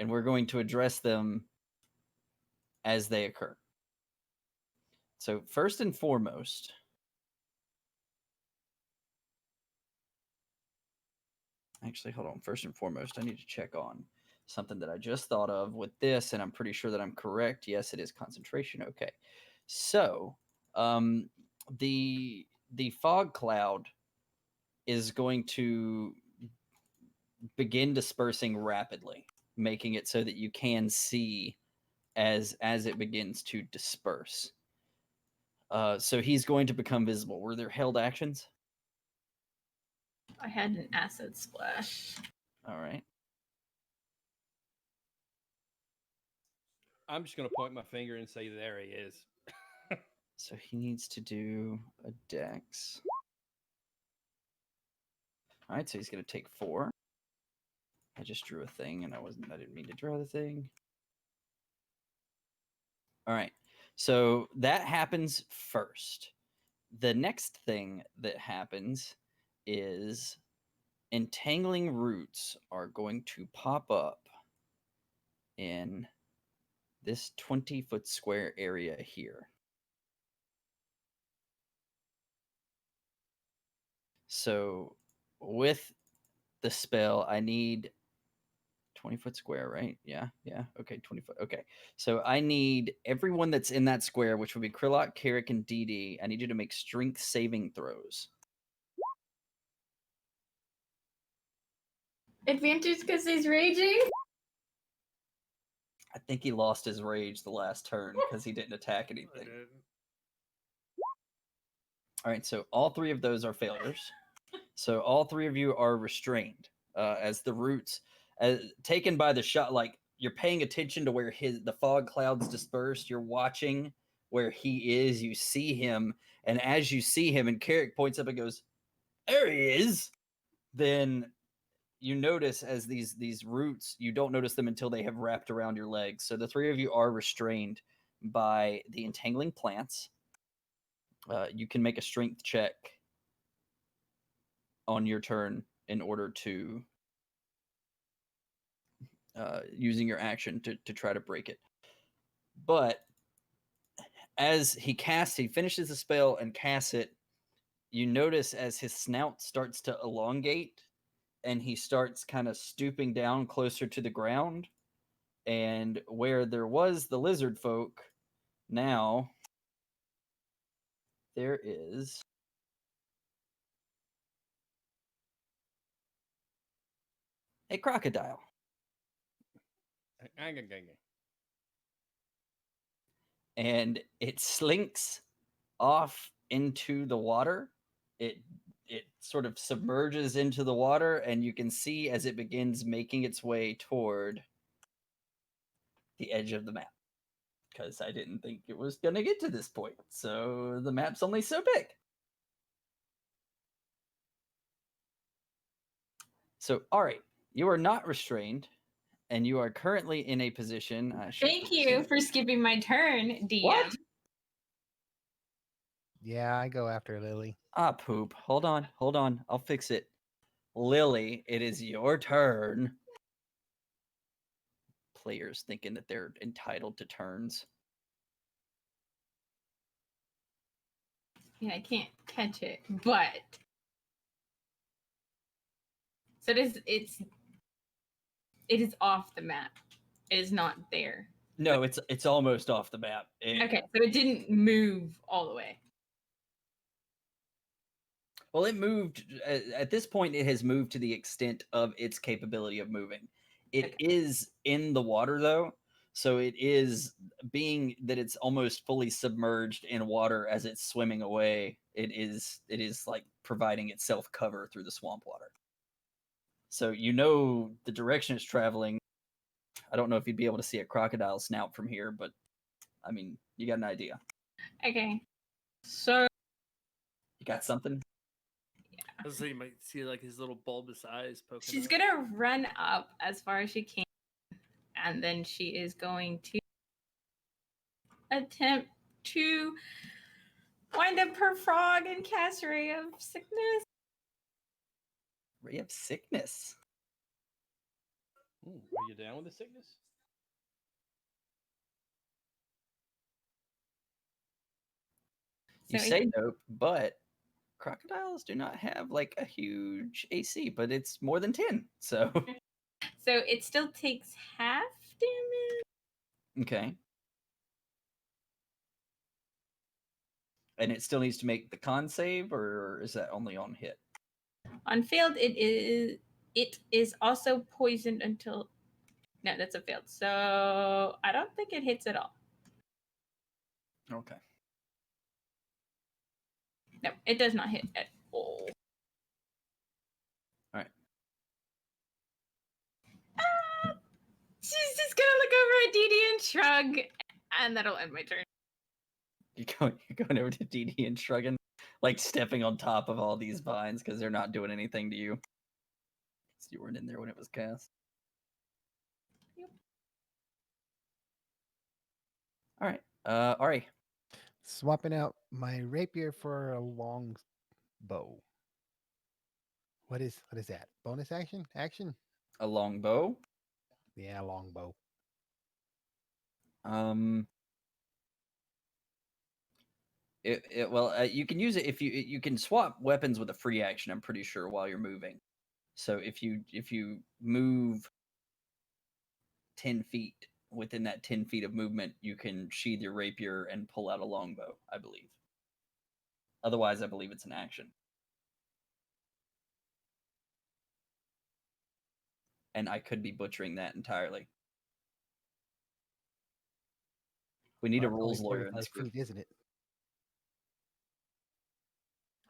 And we're going to address them as they occur. So first and foremost, actually, hold on. First and foremost, I need to check on something that I just thought of with this, and I'm pretty sure that I'm correct. Yes, it is concentration. Okay. So, the fog cloud is going to begin dispersing rapidly, making it so that you can see as it begins to disperse. So he's going to become visible. Were there held actions? I had an acid splash. All right. I'm just going to point my finger and say, there he is. So he needs to do a dex. All right, so he's going to take 4. I just drew a thing, and I didn't mean to draw the thing. All right, so that happens first. The next thing that happens is entangling roots are going to pop up in this 20-foot square area here. So with the spell, I need 20-foot square, right? Yeah. Okay, 20 foot. Okay. So I need everyone that's in that square, which would be Krilok, Carrick, and DD. I need you to make strength saving throws. Advantage because he's raging? I think he lost his rage the last turn because he didn't attack I anything. did. All right, so all 3 of those are failures. So all 3 of you are restrained as the roots, taken by the shot. Like you're paying attention to where the fog clouds dispersed. You're watching where he is. You see him, and as you see him, and Carrick points up and goes, "There he is." Then you notice as these roots, you don't notice them until they have wrapped around your legs. So the 3 of you are restrained by the entangling plants. You can make a strength check on your turn in order to using your action to try to break it. But as he finishes the spell and casts it, you notice as his snout starts to elongate and he starts kind of stooping down closer to the ground. And where there was the lizard folk, now there is a crocodile. And it slinks off into the water. It sort of submerges into the water, and you can see as it begins making its way toward the edge of the map. Because I didn't think it was going to get to this point. So the map's only so big. So, all right, you are not restrained, and you are currently in a position. Thank you for skipping my turn, DM. What? Yeah, I go after Lily. Poop. Hold on. I'll fix it. Lily, it is your turn. Players thinking that they're entitled to turns. Yeah, I can't catch it, but so it is off the map. It is not there. No, it's almost off the map. Okay, so it didn't move all the way. Well, it moved. At this point, it has moved to the extent of its capability of moving. It is in the water, though. So it is being that it's almost fully submerged in water as it's swimming away. It is like providing itself cover through the swamp water. So you know the direction it's traveling. I don't know if you'd be able to see a crocodile snout from here, but I mean, you got an idea. Okay, so You got something? So you might see like his little bulbous eyes poking. she's out. gonna run up as far as she can, and then she is going to attempt to wind up her frog and cast Ray of Sickness. Ray of Sickness. Are you down with the sickness? You So say nope, but crocodiles do not have like a huge AC, but it's more than 10. So So it still takes half damage. Okay. And it still needs to make the con save, or is that only on hit? On failed, it is also poisoned until. No, that's a failed. So I don't think it hits at all. Okay. No, it does not hit at all. All right. She's just gonna look over at Dee Dee and shrug, and that'll end my turn. You're going over to DD and shrugging, like stepping on top of all these vines because they're not doing anything to you. So you weren't in there when it was cast. Yep. All right. Ari. Swapping out my rapier for a long bow. What is that? Bonus action? Action? A long bow. Yeah, long bow. You can use it if you can swap weapons with a free action. I'm pretty sure while you're moving. So if you move 10 feet within that 10 feet of movement, you can sheathe your rapier and pull out a longbow, I believe. Otherwise, I believe it's an action. And I could be butchering that entirely. We need a Well, rules only lawyer in 45 this group. feet, isn't it?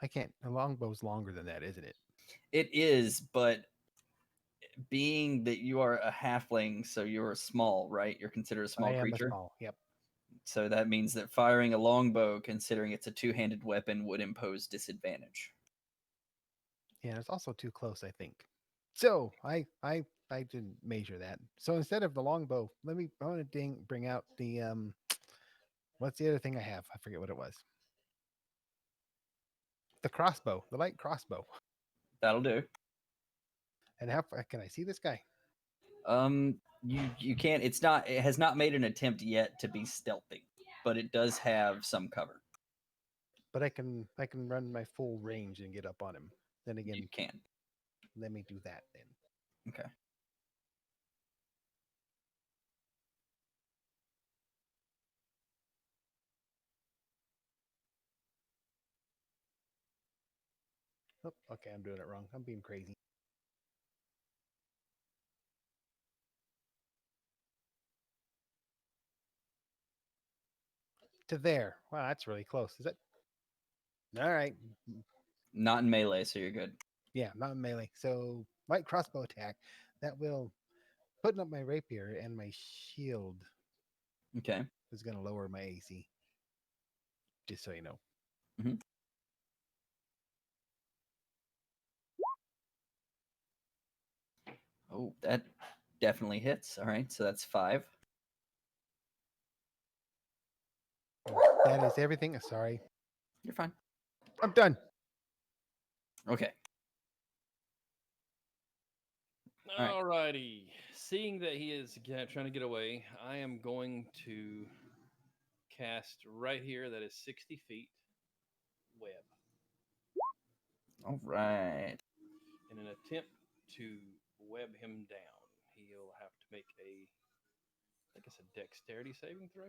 I can't. A longbow's longer than that, isn't it? It is, but being that you are a halfling, so you're small, right? You're considered a small I am creature. a small. Yep. So that means that firing a longbow, considering it's a two-handed weapon, would impose disadvantage. Yeah, it's also too close, I think. So I didn't measure that. So instead of the longbow, I want to bring out the what's the other thing I have? I forget what it was. The crossbow, the light crossbow. That'll do. And how can I see this guy? You can't. It has not made an attempt yet to be stealthy, but it does have some cover. But I can run my full range and get up on him. Then again, You can. let me do that then. Okay. Oh, okay, I'm doing it wrong. I'm being crazy. To there. Wow, that's really close. Is that all right? Not in melee, so you're good. Yeah, not in melee. So light crossbow attack. That will putting up my rapier and my shield Okay. is going to lower my AC. Just so you know. Mm-hmm. Oh, that definitely hits. All right, so that's 5. That is everything. Sorry. You're fine. I'm done. Okay. All right. Alrighty. Seeing that he is trying to get away, I am going to cast right here. That is 60 feet web. All right. In an attempt to web him down, he'll have to make I think it's a dexterity saving throw.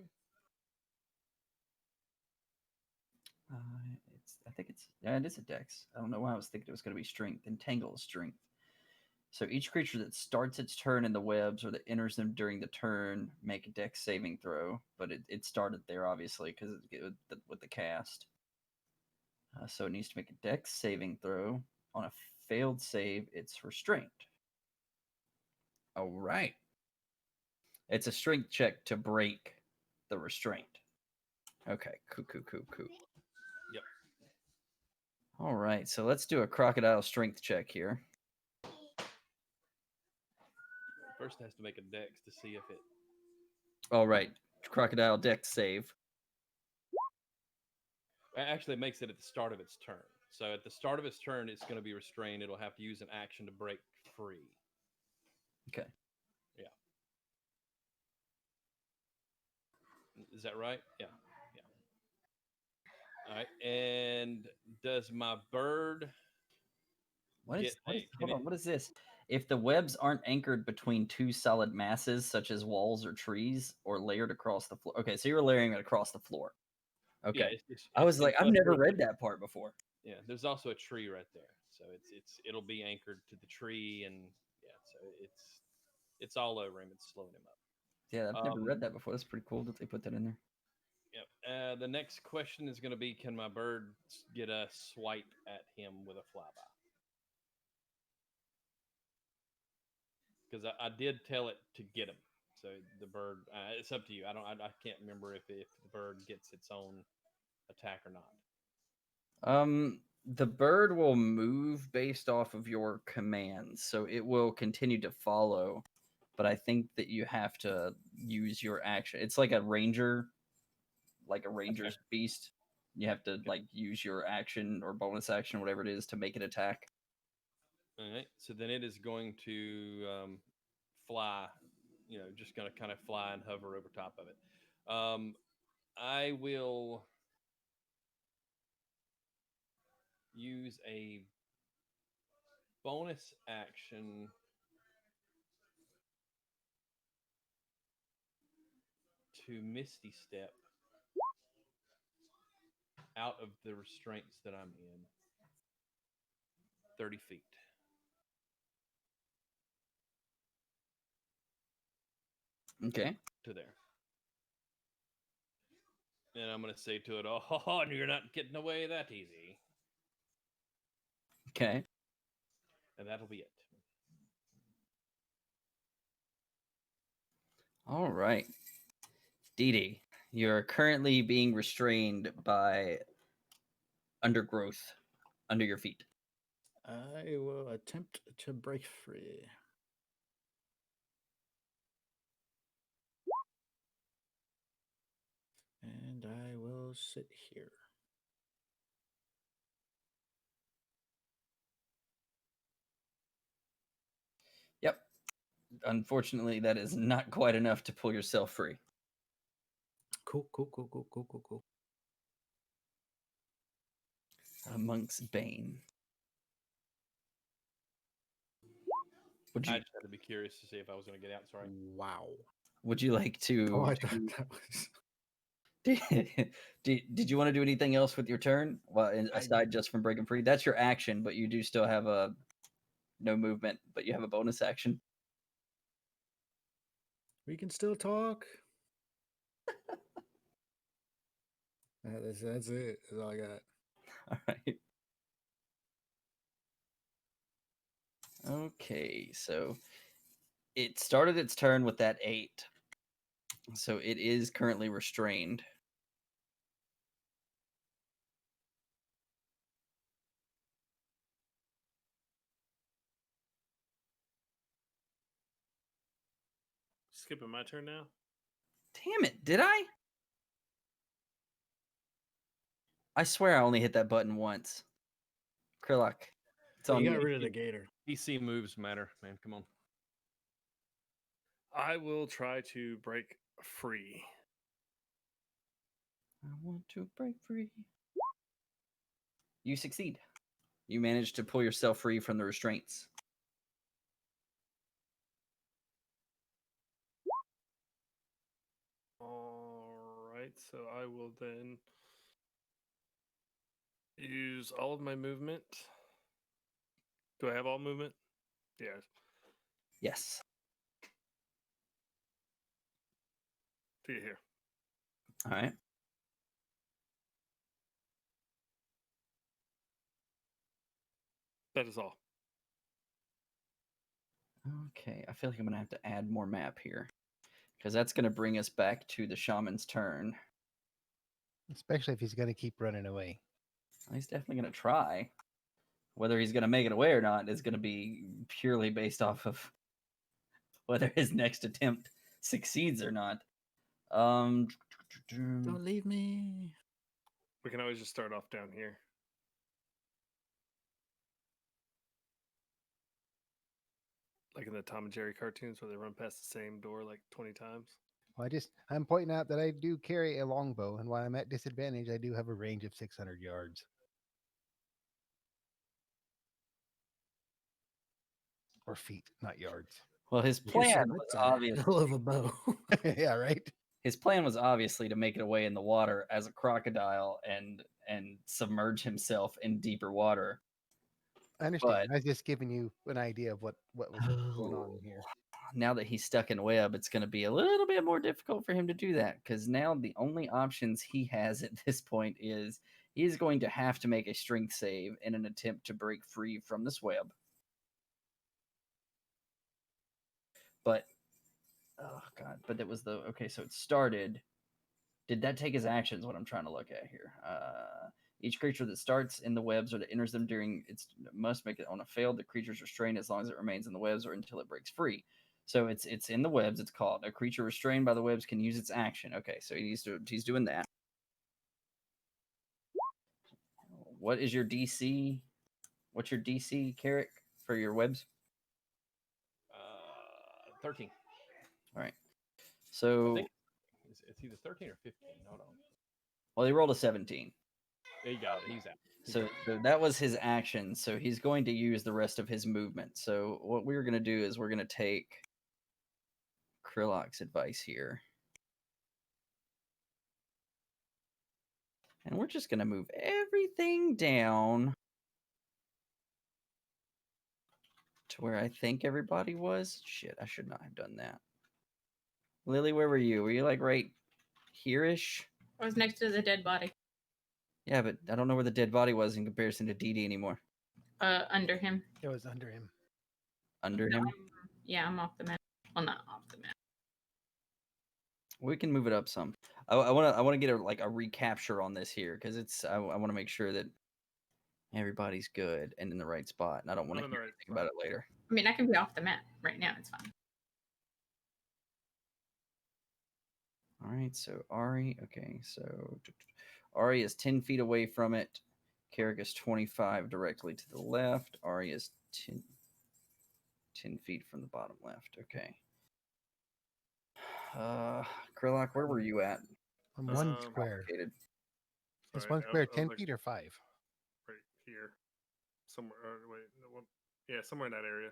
It is a dex. I don't know why I was thinking it was going to be strength. Entangle is strength. So each creature that starts its turn in the webs or that enters them during the turn make a dex saving throw. But it started there, obviously, because with the cast. So it needs to make a dex saving throw. On a failed save, it's restrained. All right. It's a strength check to break the restraint. Okay, cool. Yep. All right, so let's do a crocodile strength check here. First has to make a dex to see if it. All right, crocodile dex save. Actually, it makes it at the start of its turn. So at the start of its turn, it's going to be restrained. It'll have to use an action to break free. Okay. Yeah. Is that right? Yeah. All right. And does my bird What is? Hold on. What is this? If the webs aren't anchored between two solid masses, such as walls or trees, or layered across the floor. Okay, so you're layering it across the floor. Okay. Yeah, I was like, I've plus never there's read that part before. yeah, there's also a tree right there, so it'll be anchored to the tree, and yeah, so it's all over him. It's slowing him up. Yeah, I've never Um, read that before. That's pretty cool that they put that in there. Yep. The next question is going to be: can my bird get a swipe at him with a flyby? Because I did tell it to get him. So the bird, it's up to you. I can't remember if the bird gets its own attack or not. The bird will move based off of your commands, so it will continue to follow. But I think that you have to use your action. It's like a ranger, like a ranger's beast. You have to like use your action or bonus action, whatever it is, to make it attack. All right. So then it is going to fly. Just going to kind of fly and hover over top of it. I will use a bonus action to Misty Step out of the restraints that I'm in 30 feet. Okay. To there. And I'm going to say to it, oh, you're not getting away that easy. Okay. And that'll be it. All right. Dee Dee, you're currently being restrained by undergrowth under your feet. I will attempt to break free. And I will sit here. Yep. Unfortunately, that is not quite enough to pull yourself free. Cool. A monk's bane. Would I you just had to be curious to see if I was going to get out. Sorry. Wow. would you like to? Oh, I thought that was. Did you want to do anything else with your turn? Well, I- aside just from breaking free, that's your action, but you do still have a no movement, but you have a bonus action. We can still talk. That's it. That's all I got. All right. Okay, so it started its turn with that 8. So it is currently restrained. Skipping my turn now. Damn it, did I? I swear I only hit that button once. Krillock, it's on You you. got rid of the gator. PC moves matter, man. Come on. I will try to break free. I want to break free. You succeed. You manage to pull yourself free from the restraints. All right, so I will then use all of my movement. Do I have all movement? Yes. Yes. To get here. All right. That is all. Okay, I feel like I'm going to have to add more map here because that's going to bring us back to the shaman's turn. Especially if he's going to keep running away. He's definitely going to try. Whether he's going to make it away or not is going to be purely based off of whether his next attempt succeeds or not. Don't leave me. We can always just start off down here. Like in the Tom and Jerry cartoons where they run past the same door like 20 times. Well, I'm pointing out that I do carry a longbow, and while I'm at disadvantage, I do have a range of 600 yards. or feet, not yards. Well, his You plan said was that's a obvious. hell of a bow. Yeah, right. His plan was obviously to make it away in the water as a crocodile and submerge himself in deeper water. I understand. I was just giving you an idea of what was going on here. Now that he's stuck in web, it's going to be a little bit more difficult for him to do that, because now the only options he has at this point is he's going to have to make a strength save in an attempt to break free from this web. But oh god, but that was the okay, so it started. Did that take his actions? What I'm trying to look at here. Each creature that starts in the webs or that enters them during its must make it on a failed. The creature's restrained as long as it remains in the webs or until it breaks free. So it's in the webs. It's called a creature restrained by the webs can use its action. Okay, so he's doing that. What is your DC? What's your DC, Carrick, for your webs? 13. All right. I So think it's either 13 or 15. Hold on. well, he rolled a 17. There you go. He's out. So that was his action. So he's going to use the rest of his movement. So what we're going to do is we're going to take Krillok's advice here. And we're just going to move everything down to where I think everybody was. Shit, I should not have done that. Lily, where were you? Were you like right here-ish? I was next to the dead body. Yeah, but I don't know where the dead body was in comparison to DD anymore. Under him. It was under him. Under him? Yeah, I'm off the map. Well, not off the map. We can move it up some. I want to get a recapture on this here, because it's I want to make sure that everybody's good and in the right spot, and I don't want to hear anything about it later. I mean, I can be off the map right now. It's fine. All right, so Ari. Okay, so Ari is 10 feet away from it. Carrick is 25 directly to the left. Ari is 10 feet from the bottom left. Okay. Krillok, where were you at? On one square. Complicated. Is Sorry, one square I 10 was feet or 5? right here, somewhere. Wait, no, well, yeah, somewhere in that area.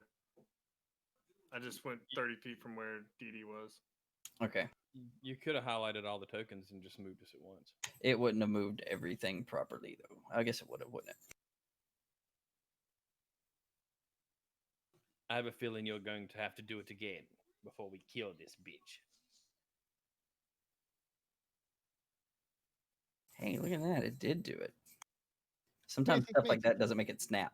I just went 30 feet from where DD was. Okay. You could have highlighted all the tokens and just moved us at once. It wouldn't have moved everything properly, though. I guess it would have, wouldn't it? I have a feeling you're going to have to do it again before we kill this bitch. Hey, look at that. It did do it. Sometimes think stuff we- like that doesn't make it snap.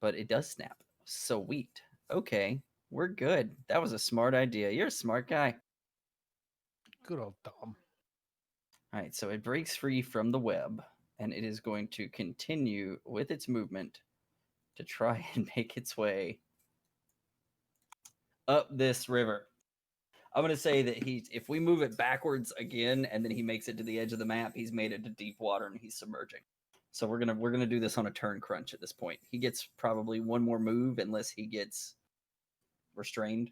But it does snap. Sweet. Okay. We're good. That was a smart idea. You're a smart guy. Good old Dom. All right, so it breaks free from the web, and it is going to continue with its movement to try and make its way up this river. I'm going to say that if we move it backwards again, and then he makes it to the edge of the map, he's made it to deep water and he's submerging. So we're gonna do this on a turn crunch at this point. He gets probably one more move unless he gets restrained.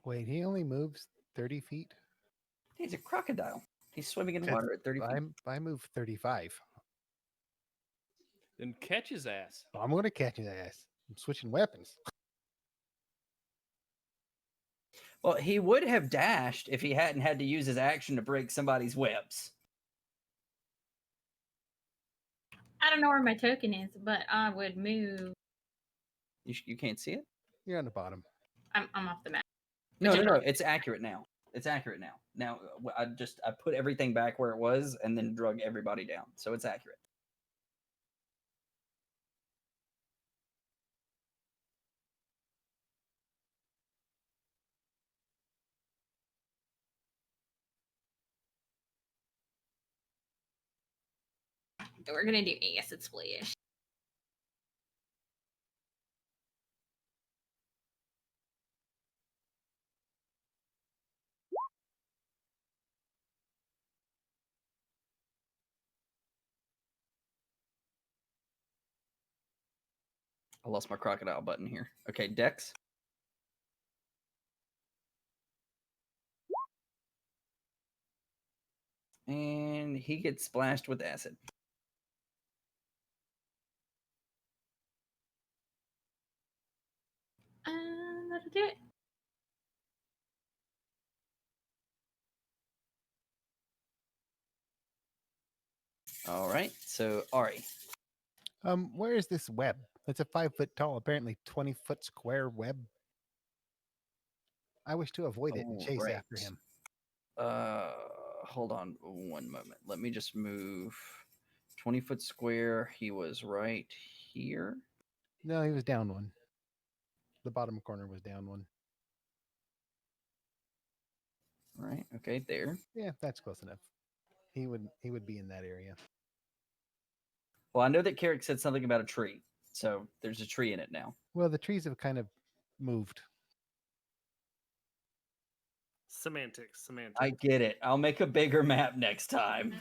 Wait, he only moves 30 feet? He's a crocodile. He's swimming in That's- water at 30 feet. I move 35. Then catch his ass. I'm going to catch his ass. I'm switching weapons. Well, he would have dashed if he hadn't had to use his action to break somebody's webs. I don't know where my token is, but I would move. You can't see it? You're on the bottom. I'm off the map. No. It's accurate now. It's accurate now. Now I put everything back where it was and then drug everybody down, so it's accurate. We're gonna do acid splash. I lost my crocodile button here. Okay, Dex. And he gets splashed with acid. All right. So Ari, Where is this web? It's a 5 foot tall, apparently 20-foot square web. I wish to avoid it and All chase right. after him. Hold on one moment. Let me just move 20-foot square. He was right here. No, he was down one. The bottom corner was down one. Right. Okay, there. Yeah, that's close enough. He would be in that area. Well, I know that Carrick said something about a tree. So there's a tree in it now. Well, the trees have kind of moved. Semantics. I get it. I'll make a bigger map next time.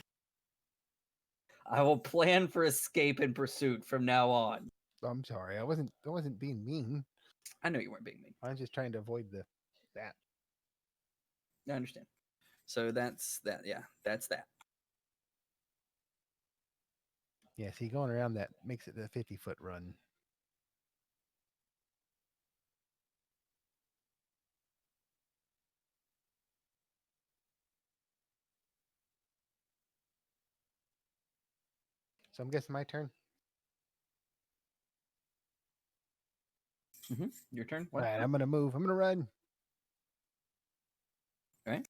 I will plan for escape and pursuit from now on. I'm sorry. I wasn't being mean. I know you weren't being mean. I was just trying to avoid that. I understand. So that's that. Yeah, that's that. Yeah, see, going around that makes it a 50-foot run. So I'm guessing my turn. Your turn. All What? right, I'm gonna move. I'm gonna run. All right.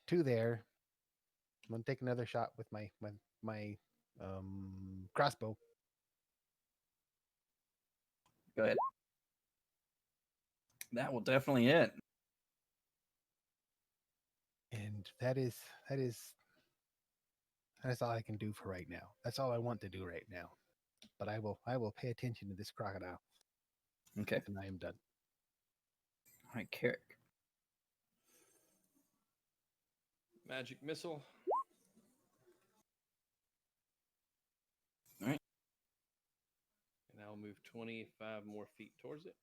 To there. I'm gonna take another shot with my crossbow. Go ahead. That will definitely hit. And that is all I can do for right now. That's all I want to do right now. But I will pay attention to this crocodile. Okay. And I am done. All right, Carrick. Magic missile. All right. And I'll move 25 more feet towards it.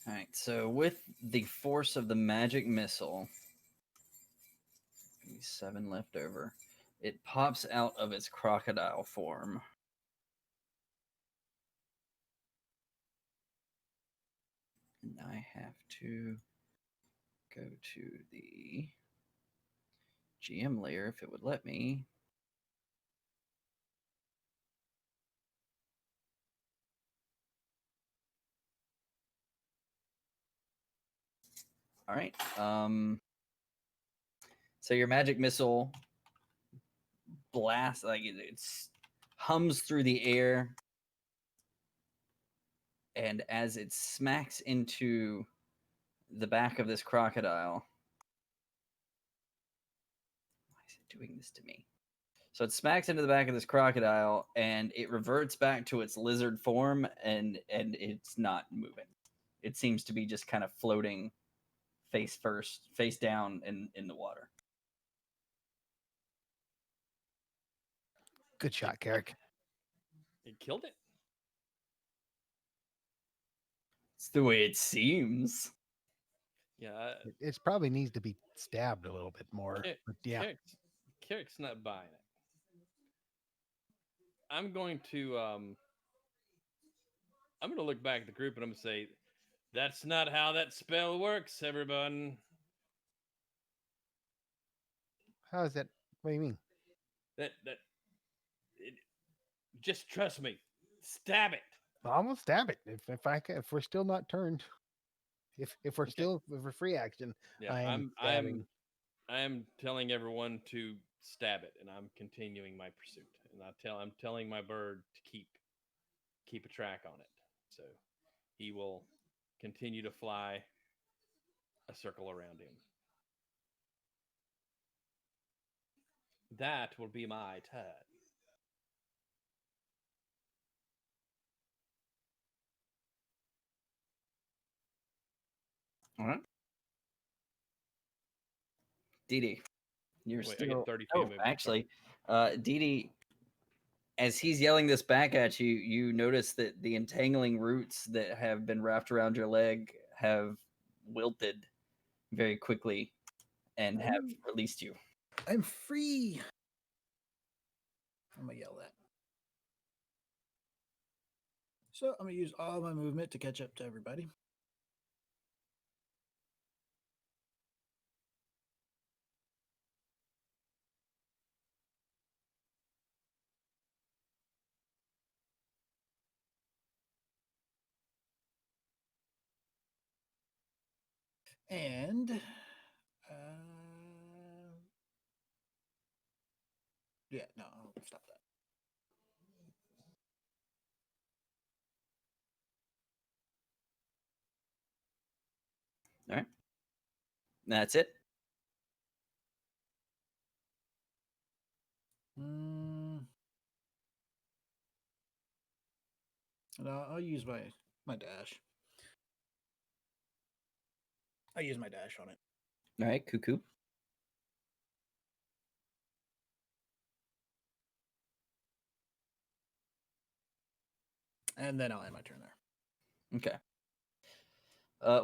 All right. So with the force of the magic missile, 7 left over. It pops out of its crocodile form. And I have to go to the GM layer if it would let me. All right. So your magic missile blasts, like it's hums through the air, and as it smacks into the back of this crocodile, why is it doing this to me? So it smacks into the back of this crocodile, and it reverts back to its lizard form, and it's not moving. It seems to be just kind of floating face down in the water. Good shot, Carrick. It killed it. It's the way it seems. Yeah. It probably needs to be stabbed a little bit more. But yeah. Carrick's not buying it. I'm going to look back at the group and I'm going to say, that's not how that spell works, everyone. How is that? What do you mean? Just trust me. Stab it. I will stab it if we're still not turned. If we're still if we're free action, yeah, I'm telling everyone to stab it, and I'm continuing my pursuit. And I'm telling my bird to keep a track on it. So he will continue to fly a circle around him. That will be my turn. All right. Dee, you're Wait, still. I get 30 feet Oh, of movement. actually, Dee, as he's yelling this back at you, you notice that the entangling roots that have been wrapped around your leg have wilted very quickly and have released you. I'm free. I'm gonna yell that. So I'm gonna use all my movement to catch up to everybody. And yeah, no, I'll stop that. All right. That's it. No, I'll use my dash. I use my dash on it. All right, cuckoo. And then I'll end my turn there. Okay.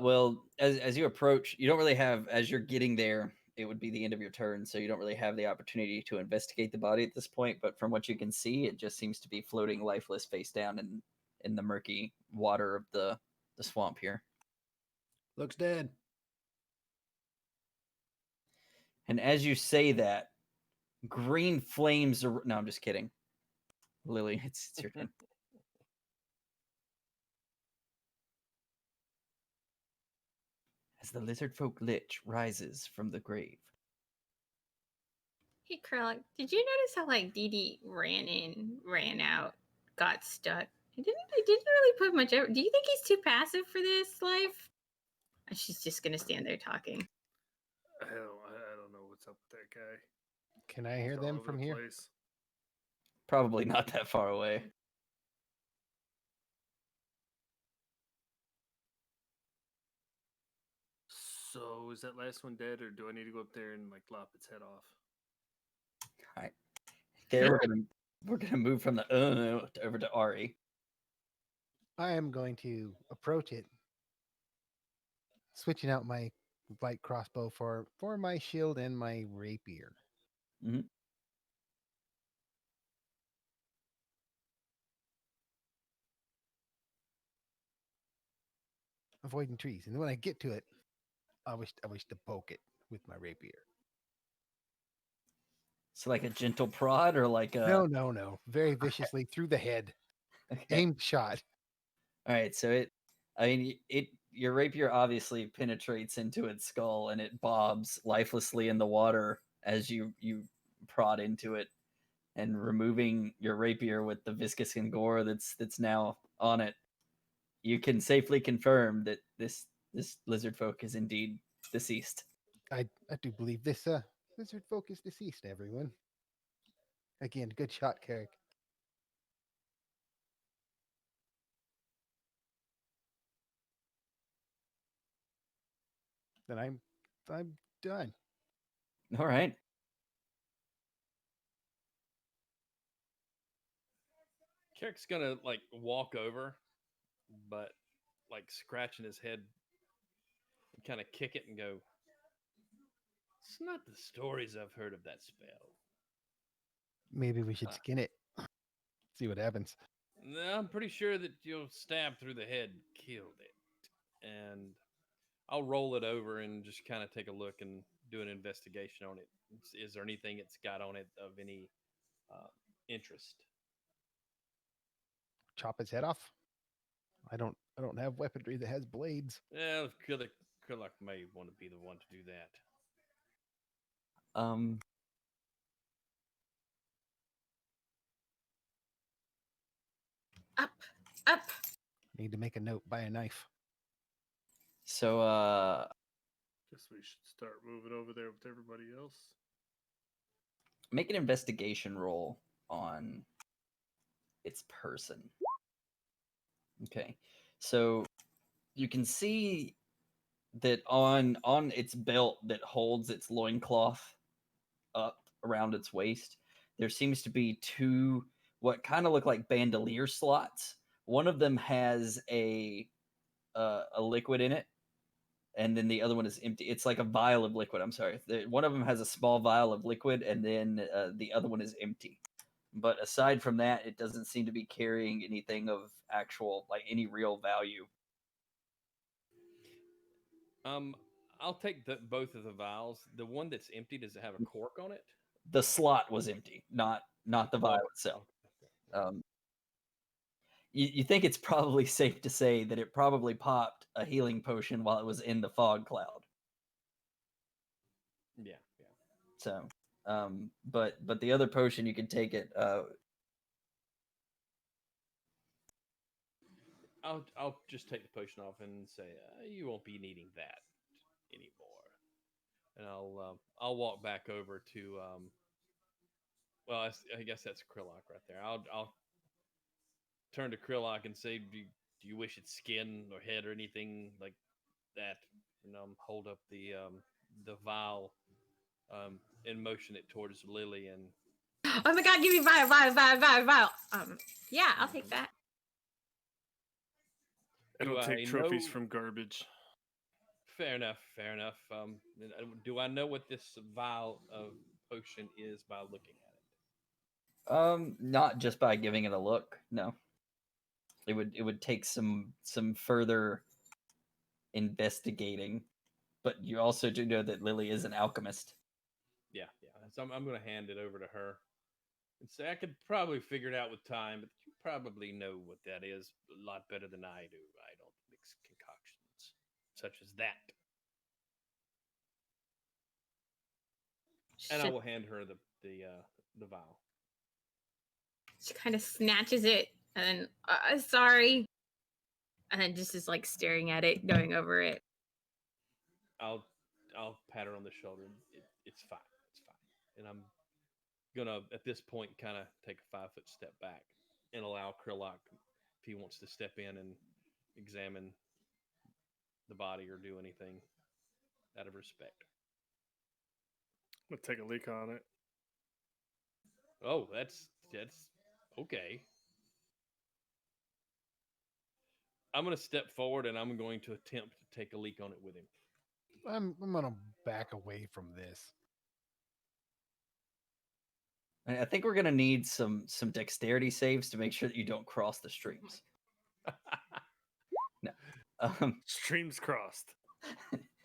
Well, as you approach, you don't really have, as you're getting there, it would be the end of your turn, so you don't really have the opportunity to investigate the body at this point. But from what you can see, it just seems to be floating lifeless face down in the murky water of the swamp here. Looks dead. And as you say that, green flames are... No, I'm just kidding. Lily, it's your turn. As the lizard folk lich rises from the grave. Hey, Krell, did you notice how like Dee Dee ran in, ran out, got stuck? It didn't really put much effort. Do you think he's too passive for this life? She's just gonna stand there talking. I don't know what's up with that guy. Can I hear He's all them over from the here? place. Probably not that far away. So is that last one dead, or do I need to go up there and like lop its head off? All right. There we're gonna move from the over to Ari. I am going to approach it, switching out my light crossbow for my shield and my rapier. Mhm. Avoiding trees, and when I get to it, I wish to poke it with my rapier. So like a gentle prod or like a... No, very viciously through the head, Okay. aimed shot. All right, so your rapier obviously penetrates into its skull and it bobs lifelessly in the water as you prod into it, and removing your rapier with the viscous and gore that's now on it, you can safely confirm that this lizard folk is indeed deceased. I do believe this lizard folk is deceased. Everyone. Again, good shot, Carrick. Then I'm done. All right. Carrick's gonna like walk over, but like scratching his head and kind of kick it and go, "It's not the stories I've heard of that spell." Maybe we should skin it. See what happens. No, I'm pretty sure that you'll stab through the head killed it. And I'll roll it over and just kind of take a look and do an investigation on it. Is there anything it's got on it of any interest? Chop his head off. I don't have weaponry that has blades. Yeah, Kurluk may want to be the one to do that. Up. Need to make a note. Buy a knife. So Guess we should start moving over there with everybody else. make an investigation roll on its person. Okay. So you can see that on its belt that holds its loincloth up around its waist, there seems to be two what kind of look like bandolier slots. One of them has a liquid in it, and then the other one is empty. It's like a vial of liquid. I'm sorry. One of them has a small vial of liquid, and then the other one is empty. But aside from that, it doesn't seem to be carrying anything of actual, like any real value. I'll take both of the vials. The one that's empty, does it have a cork on it? The slot was empty, not the vial Oh, itself. okay. You think it's probably safe to say that it probably popped a healing potion while it was in the fog cloud. Yeah. So, but the other potion you can take it. I'll just take the potion off and say you won't be needing that anymore, and I'll walk back over to well, I guess that's Krillock right there. I'll turn to Krillock and say, do you wish its skin or head or anything like that? And hold up the vial and motion it towards Lily. And Oh my god, give me vial. Yeah, I'll take that. I Do don't take I trophies know- from garbage. Fair enough. Do I know what this vial of potion is by looking at it? Not just by giving it a look. No, it would take some further investigating. But you also do know that Lily is an alchemist. Yeah. So I'm going to hand it over to her and say I could probably figure it out with time, but you probably know what that is a lot better than I do. I don't mix concoctions such as that. And I will hand her the vial. She kind of snatches it and then, sorry. And then just is like staring at it, going over it. I'll pat her on the shoulder. It's fine. And I'm gonna at this point kind of take a 5-foot step back and allow Krillock if he wants to step in and examine the body or do anything out of respect. I'm gonna take a leak on it. Oh, that's okay. I'm gonna step forward and I'm going to attempt to take a leak on it with him. I'm gonna back away from this. I think we're gonna need some dexterity saves to make sure that you don't cross the streams. No, Streams crossed.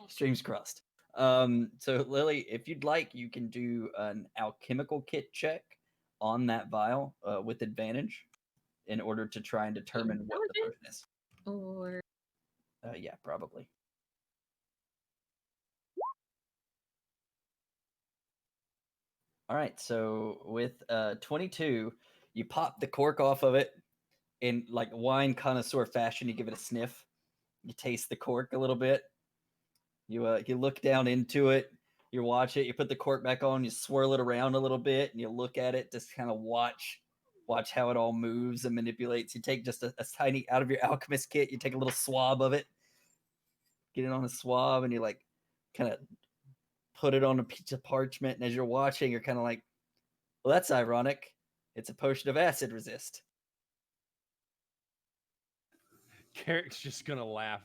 streams crossed. So Lily, if you'd like, you can do an alchemical kit check on that vial with advantage in order to try and determine what the potion is. Or Yeah, probably. All right, so with 22, you pop the cork off of it in like wine connoisseur fashion. You give it a sniff. You taste the cork a little bit. You look down into it. You watch it. You put the cork back on. You swirl it around a little bit, and you look at it. Just kind of watch how it all moves and manipulates. You take just a tiny out of your alchemist kit. You take a little swab of it. Get it on a swab, and you like kind of put it on a piece of parchment. And as you're watching, you're kind of like, well, that's ironic. It's a potion of acid resist. Carrick's just gonna laugh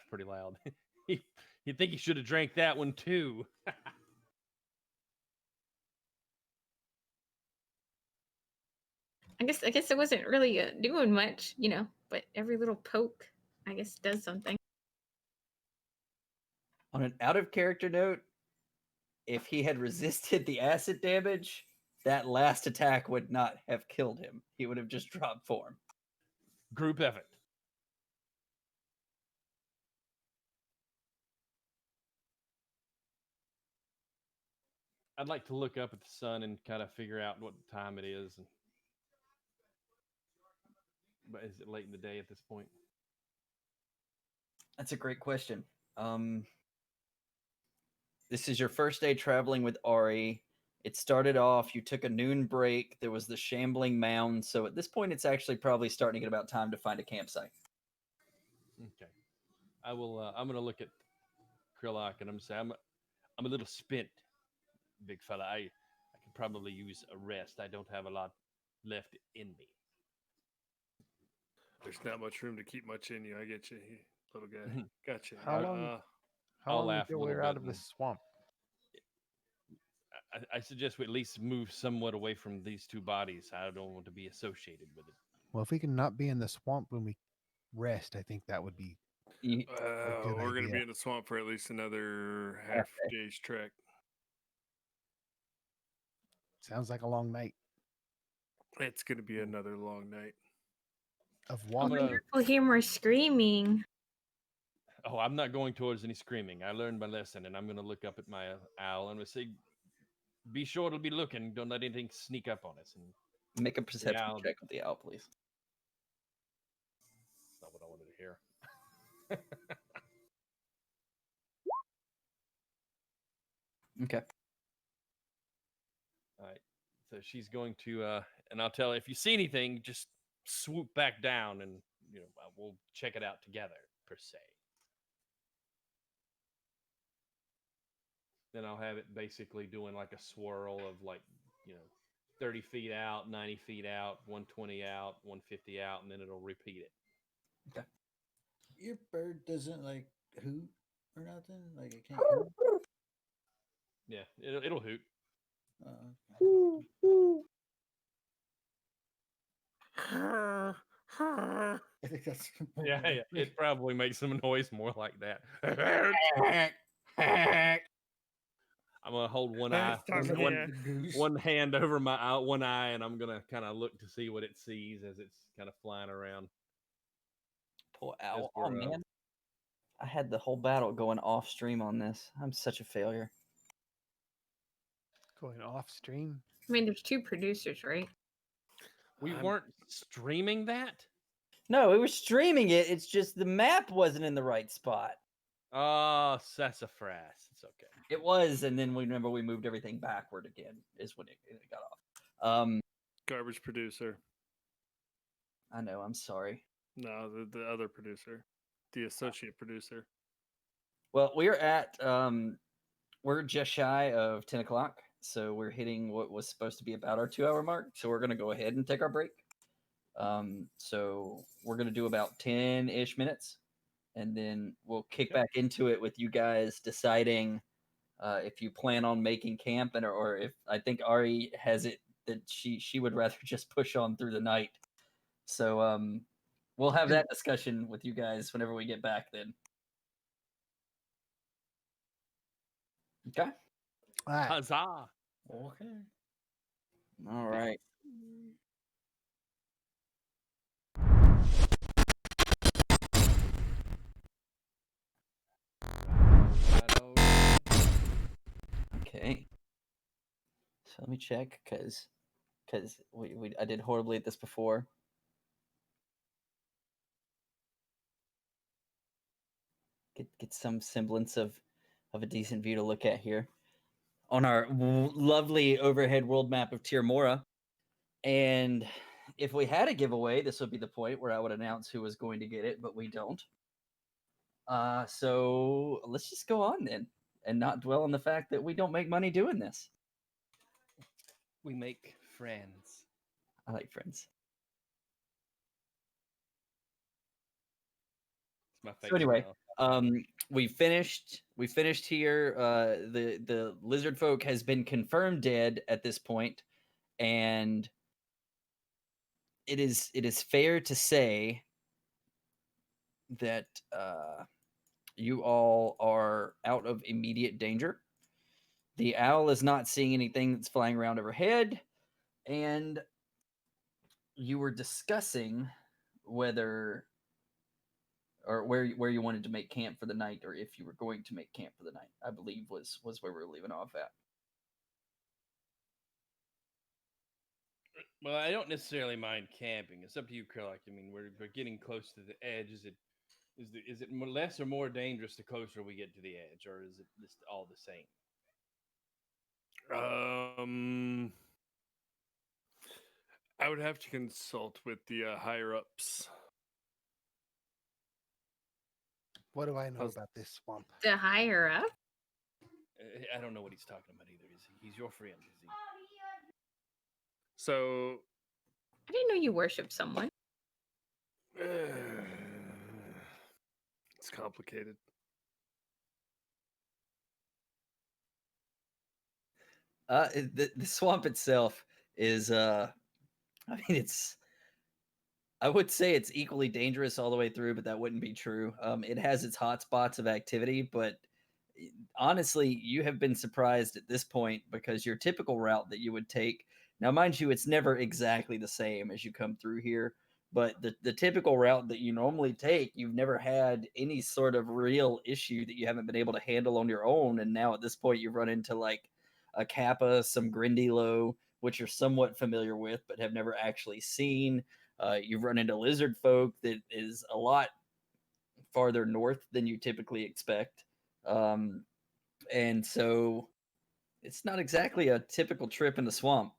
pretty loud. You think he should have drank that one too. I guess it wasn't really doing much, but every little poke, I guess, does something. On an out of character note, if he had resisted the acid damage, that last attack would not have killed him. He would have just dropped form. Group effort. I'd like to look up at the sun and kind of figure out what time it is. But is it late in the day at this point? That's a great question. This is your first day traveling with Ari. It started off, you took a noon break. There was the shambling mound. So at this point, it's actually probably starting to get about time to find a campsite. Okay. I will. I'm going to look at Krillock and I'm going to say, I'm a little spent, big fella. I could probably use a rest. I don't have a lot left in me. There's not much room to keep much in you. I get you. little guy. Gotcha. How long? How I'll long laugh a until little we're bit out of the and- swamp? I suggest we at least move somewhat away from these two bodies. I don't want to be associated with it. Well, if we can not be in the swamp when we rest, I think that would be You- a good We're going to be idea. in the swamp for at least another half day's trek. Sounds like a long night It's going to be another long night. of I'm walking. gonna- We'll hear more screaming. Oh, I'm not going towards any screaming. I learned my lesson, and I'm going to look up at my owl and say, "Be sure to be looking. Don't let anything sneak up on us." And Make a perception I'll- check with the owl, please. that's not what I wanted to hear. Okay. All right. So she's going to, and I'll tell her, if you see anything, just swoop back down, and we'll check it out together, per se. Then I'll have it basically doing like a swirl of 30 feet out, 90 feet out, 120 out, 150 out, and then it'll repeat it. Your bird doesn't like hoot or nothing. Like it can't hoot. Yeah, it'll hoot. I think that's Yeah, it probably makes some noise more like that. I'm gonna hold one eye, Time Sounds to like yeah. a goose. one hand over my one eye, and I'm gonna kind of look to see what it sees as it's kind of flying around. Poor owl. As Oh we're, man, I had the whole battle going off stream on this. I'm such a failure. Going off stream. I mean, there's two producers, right? We I'm- weren't streaming that. No, we were streaming it. It's just the map wasn't in the right spot. Oh, sassafras. It's okay. It was, and then we moved everything backward again. Is when it got off. Garbage producer. I know. I'm sorry. No, the other producer. The associate producer. Well, we're at we're just shy of 10 o'clock, so we're hitting what was supposed to be about our 2-hour mark. So we're gonna go ahead and take our break. So we're gonna do about 10-ish minutes, and then we'll kick Okay. back into it with you guys deciding if you plan on making camp, or if I think Ari has it that she would rather just push on through the night. So we'll have that discussion with you guys whenever we get back then. Okay. All right. Huzzah! Okay. All right. Okay. So let me check because I did horribly at this before. Get some semblance of a decent view to look at here on our lovely overhead world map of Tiermora. And if we had a giveaway, this would be the point where I would announce who was going to get it, but we don't. So let's just go on then and not dwell on the fact that we don't make money doing this. We make friends. I like friends. It's my So favorite. anyway, now. we finished here. The lizard folk has been confirmed dead at this point, and it is fair to say that you all are out of immediate danger. The owl is not seeing anything that's flying around overhead, and you were discussing whether or where you wanted to make camp for the night, or if you were going to make camp for the night. I believe was where we were leaving off at. Well, I don't necessarily mind camping. It's up to you, Krillak. I mean, we're getting close to the edge. Is it less or more dangerous the closer we get to the edge, or is it just all the same? I would have to consult with the higher ups. What do I know How's- about this swamp? The higher up? I don't know what he's talking about either. He's your friend? Is he? So I didn't know you worship someone. It's complicated. The swamp itself is I mean it's I would say it's equally dangerous all the way through, but that wouldn't be true. It has its hot spots of activity, but honestly, you have been surprised at this point because your typical route that you would take, now, mind you, it's never exactly the same as you come through here, but the typical route that you normally take, you've never had any sort of real issue that you haven't been able to handle on your own. And now at this point, you've run into like a Kappa, some Grindilo, which you're somewhat familiar with, but have never actually seen. You've run into lizard folk that is a lot farther north than you typically expect. Um, and so it's not exactly a typical trip in the swamp.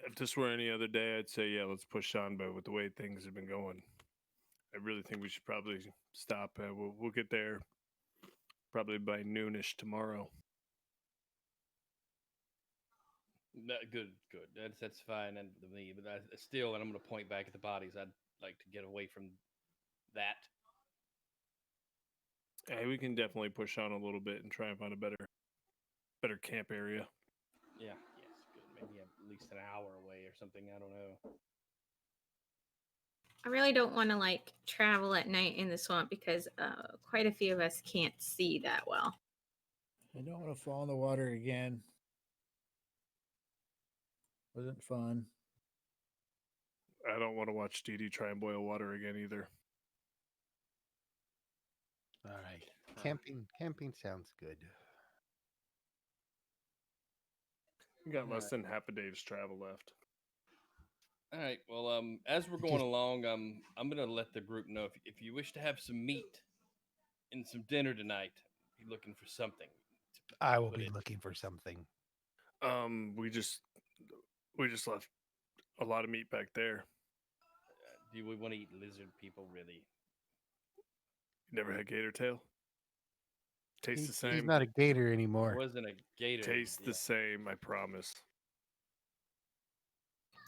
If this were any other day, I'd say, yeah, let's push on. But with the way things have been going, I really think we should probably stop. We'll get there probably by noonish tomorrow. No, good. That's fine and to me. But still, and I'm going to point back at the bodies. I'd like to get away from that. Hey, we can definitely push on a little bit and try and find a better camp area. Yeah. Yes. Good. Maybe at least an hour away or something. I don't know. I really don't want to like travel at night in the swamp because quite a few of us can't see that well. I don't want to fall in the water again. Wasn't fun. I don't want to watch Dee Dee try and boil water again either. All right. Camping sounds good. We got less than half a day's travel left. All right. Well, as we're going along, I'm gonna let the group know if you wish to have some meat and some dinner tonight, be looking for something. I will be looking for something. We just left a lot of meat back there. Do we want to eat lizard people? Really? You never had gator tail? Tastes the same. He's not a gator It anymore. wasn't a gator. Tastes the same, I promise.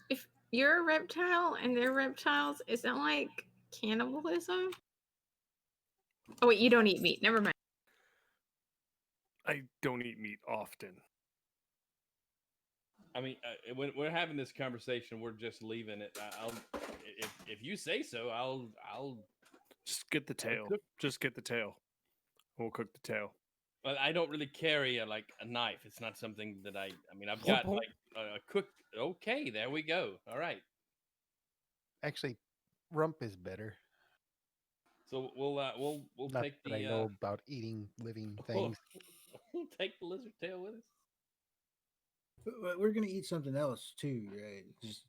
If you're a reptile and they're reptiles, is that like cannibalism? Oh wait, you don't eat meat. Never mind. I don't eat meat often. I mean, when we're having this conversation, we're just leaving it. If you say so, I'll just get the tail. Just get the tail. We'll cook the tail. But I don't really carry a knife. It's not something that I mean, I've got like a cook. Okay, there we go. All right. Actually, rump is better. So we'll Not take that the. I know about eating living things. We'll take the lizard tail with us. But we're gonna eat something else too, right? It's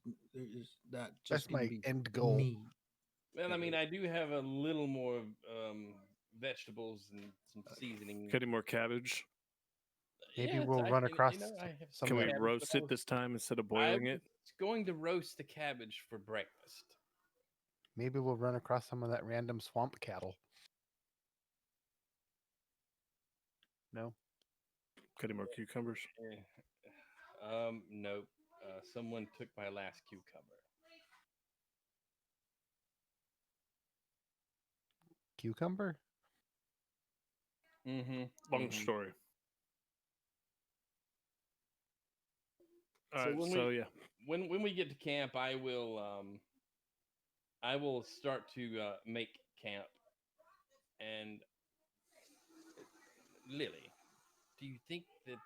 not just That's my be end goal. meat. Well, I mean, I do have a little more vegetables and some seasoning. Get any more cabbage? Maybe we'll run across. Can we roast it this time instead of boiling it? It's going to roast the cabbage for breakfast. Maybe we'll run across some of that random swamp cattle. No. Got any more cucumbers? Nope. Someone took my last cucumber. Cucumber? Mm-hmm. Long story. So when we get to camp, I will start to make camp. And Lily, do you think that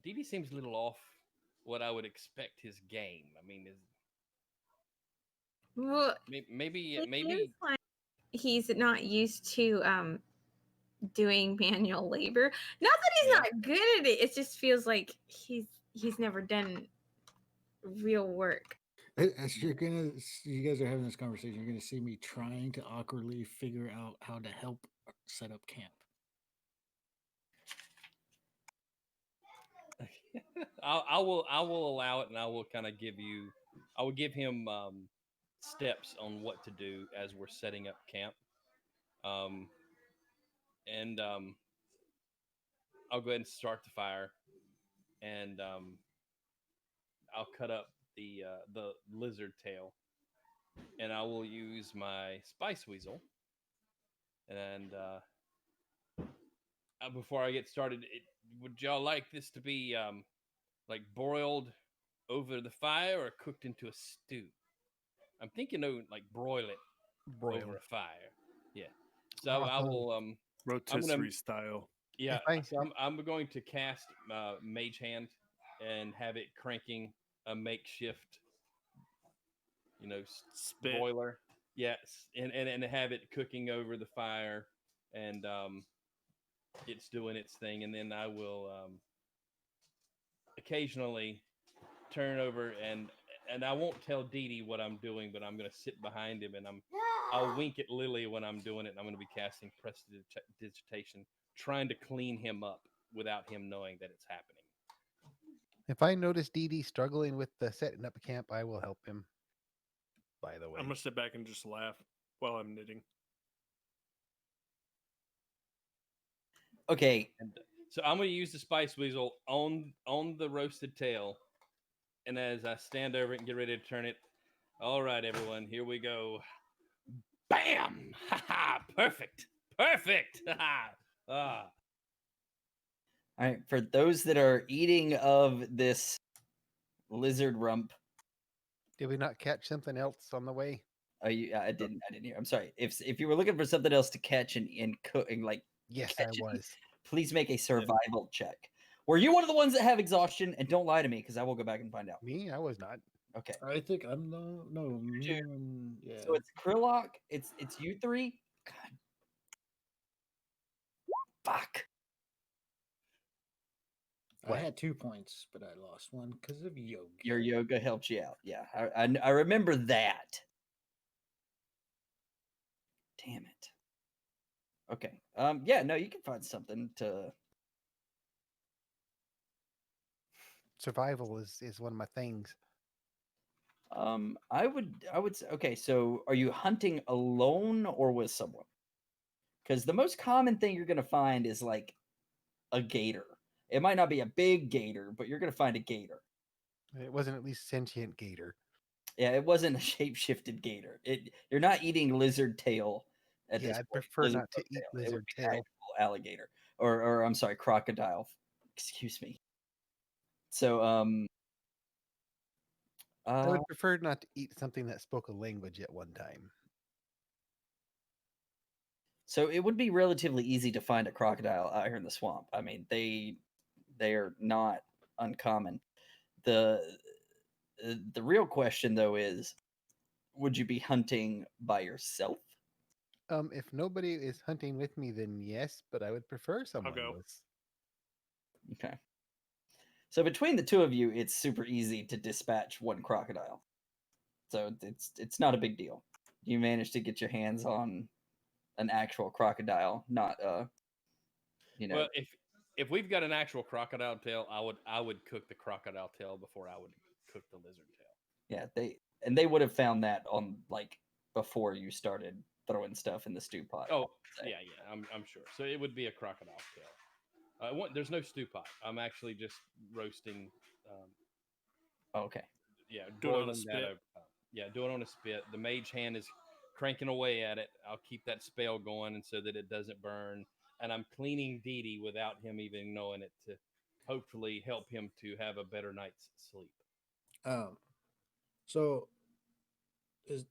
Dee Dee seems a little off what I would expect his game? I mean, Well, maybe seems like he's not used to doing manual labor. Not that he's not good at it. It just feels like he's never done real work. As you guys are having this conversation, you're gonna see me trying to awkwardly figure out how to help set up camp. I will allow it, and I will kind of I will give him steps on what to do as we're setting up camp. And I'll go ahead and start the fire, and I'll cut up the lizard tail, and I will use my spice weasel. And before I get started, would y'all like this to be like broiled over the fire or cooked into a stew? I'm thinking of like broil it over Broil. a fire. Yeah. So I will. I'm gonna. Rotisserie style. Yeah. If I So I'm going to cast Mage Hand and have it cranking a makeshift, Spit. broiler. Yes, and have it cooking over the fire, and it's doing its thing, and then I will occasionally turn over and I won't tell Dee Dee what I'm doing, but I'm gonna sit behind him and I'll wink at Lily when I'm doing it, and I'm gonna be casting prestidigitation, trying to clean him up without him knowing that it's happening. if I notice Dee Dee struggling with the setting up camp, I will help him. By the way, I'm gonna sit back and just laugh while I'm knitting. Okay, And so I'm gonna use the spice weasel on the roasted tail, and as I stand over it and get ready to turn it, all right, everyone, here we go. Bam! Ha ha! Perfect! Perfect! Ha ha! Ah. all right. For those that are eating of this lizard rump, did we not catch something else on the way? I didn't hear. I'm sorry. If you were looking for something else to catch and cook and like Yes, catch I it, was. please make a survival check. Were you one of the ones that have exhaustion? And don't lie to me because I will go back and find out. Me, I was not. Okay. I think I'm no me Two. and yeah. So it's Krillock. It's you three. God. Fuck. I What? had 2 points, but I lost one because of yoga. Your yoga helped you out. Yeah, I remember that. Damn it. Okay. Yeah, no, you can find something to. Survival is one of my things. I would say, okay, so are you hunting alone or with someone? Because the most common thing you're gonna find is like a gator. It might not be a big gator, but you're gonna find a gator. It wasn't at least sentient gator. Yeah, it wasn't a shape-shifted gator. You're not eating lizard tail at Yeah, this I'd point. prefer Lizard not to folk eat tail. It would lizard be tail. actual alligator, or I'm sorry, crocodile. Excuse me. So I uh, would prefer not to eat something that spoke a language at one time. so it would be relatively easy to find a crocodile out here in the swamp. I mean, they are not uncommon. The the real question though is, would you be hunting by yourself? If nobody is hunting with me, then yes, but I would prefer someone go. was. Okay. So between the two of you, it's super easy to dispatch one crocodile. So it's not a big deal. You managed to get your hands on an actual crocodile, not Well, if we've got an actual crocodile tail, I would cook the crocodile tail before I would cook the lizard tail. yeah, they would have found that on like before you started throwing stuff in the stew pot. Oh yeah, I'm sure. So it would be a crocodile tail. There's no stew pot. I'm actually just roasting. Okay. Yeah, Do it on a boiling that spit. over. Yeah, do it on a spit. The mage hand is cranking away at it. I'll keep that spell going, and so that it doesn't burn. And I'm cleaning Dee Dee without him even knowing it to hopefully help him to have a better night's sleep. So is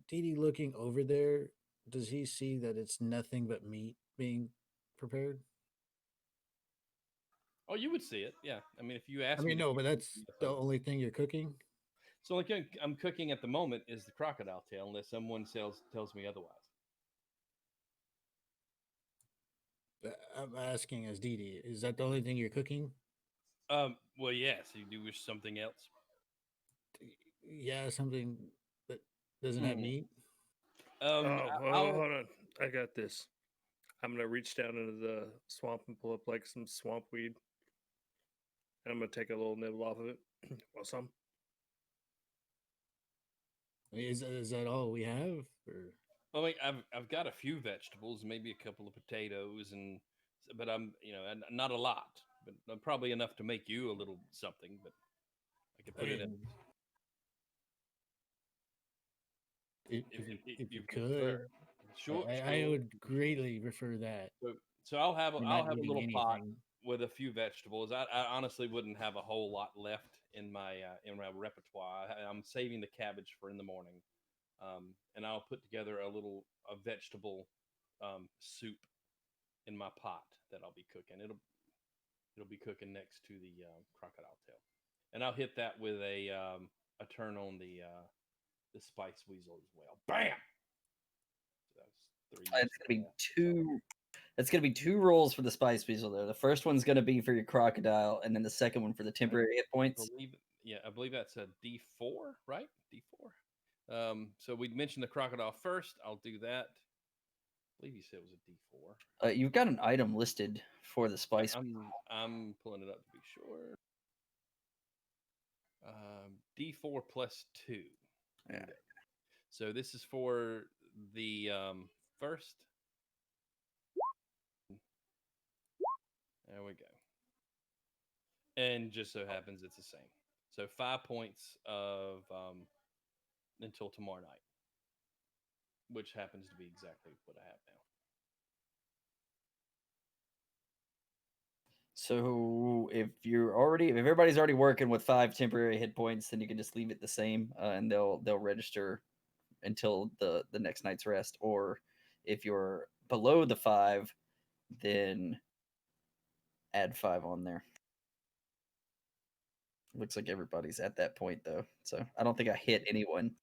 Didi looking over there? Does he see that it's nothing but meat being prepared? Oh, you would see it, yeah. I mean, if you ask I me, mean, to no, cook but it, that's the only thing you're cooking. so like I'm cooking at the moment is the crocodile tail, unless someone tells me otherwise. I'm asking as Didi, is that the only thing you're cooking? Well, yes, you do wish something else. Yeah, something that doesn't have Hmm. meat. Oh, I'll- hold on. I got this. I'm gonna reach down into the swamp and pull up like some swamp weed. And I'm gonna take a little nibble off of it. Want some? I mean, is that all we have? Or I mean, I've got a few vegetables, maybe a couple of potatoes, but I'm and not a lot, but probably enough to make you a little something. But I could I put it in. mean, If you prefer. could, Sure, I sure. would greatly prefer that. So I'll have You're I'll not have a getting little pot anything. with a few vegetables. I honestly wouldn't have a whole lot left in my repertoire. I'm saving the cabbage for in the morning, and I'll put together a vegetable soup in my pot that I'll be cooking. It'll be cooking next to the crocodile tail, and I'll hit that with a turn on the spice weasel as well. Bam. So that's 3. It's gonna be two. It's gonna be 2 rolls for the spice weasel though. The first one's gonna be for your crocodile, and then the second one for the temporary hit points. I believe that's a D4, right? D4. So we mentioned the crocodile first. I'll do that. I believe you said it was a D4. You've got an item listed for the spice. I'm pulling it up to be sure. D4 plus 2. Yeah. Okay. So this is for the first. There we go. And just so happens it's the same. So 5 points of until tomorrow night, which happens to be exactly what I have now. So if everybody's already working with 5 temporary hit points, then you can just leave it the same, and they'll register until the next night's rest. Or if you're below the 5, then add 5 on there. Looks like everybody's at that point though, so I don't think I hit anyone.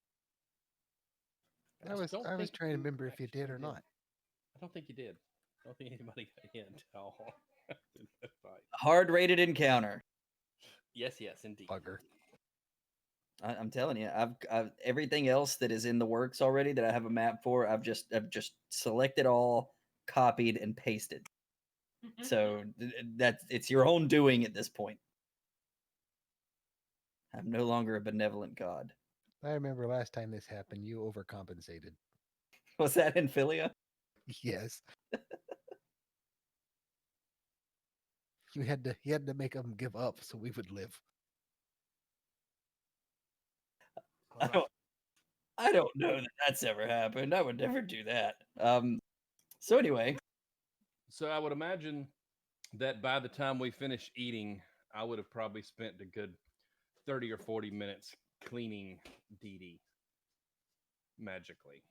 I was trying to remember if you did or not. I don't think you did. I don't think anybody got hit at all. Hard rated encounter. Yes, indeed. Bugger. I'm telling you, I've everything else that is in the works already that I have a map for. I've just selected all, copied, and pasted. So it's your own doing at this point. I'm no longer a benevolent god. I remember last time this happened, you overcompensated. Was that in Philia? Yes. You had to make them give up so we would live. I don't know that that's ever happened. I would never do that. So anyway. So I would imagine that by the time we finish eating, I would have probably spent a good 30 or 40 minutes cleaning Dee Dee magically.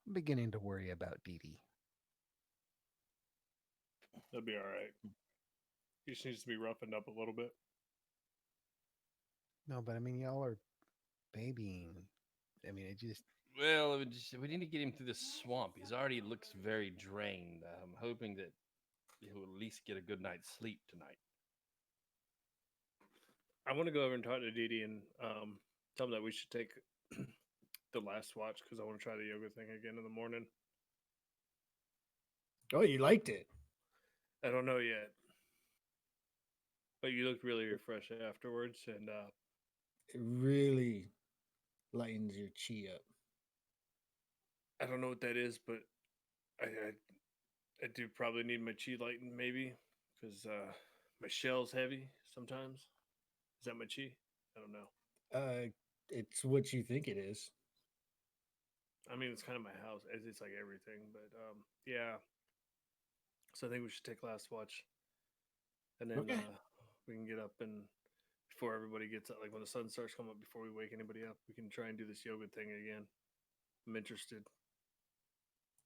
I'm beginning to worry about Dee Dee. That'd be all right. He just needs to be roughened up a little bit. No, but I mean, y'all are babying. I mean, it just. Well, we need to get him through this swamp. He's already looks very drained. I'm hoping that he'll at least get a good night's sleep tonight. I want to go over and talk to Dee Dee and tell him that we should take the last watch because I want to try the yoga thing again in the morning. Oh, you liked it? I don't know yet. But you looked really refreshed afterwards, and It really lightens your chi up. I don't know what that is, but I do probably need my chi lightened maybe because my shell's heavy sometimes. Is that my chi? I don't know. It's what you think it is. I mean, it's kind of my house. It's like everything, but yeah. So I think we should take last watch, and then Okay. we can get up and before everybody gets up, like when the sun starts coming up, before we wake anybody up, we can try and do this yoga thing again. I'm interested.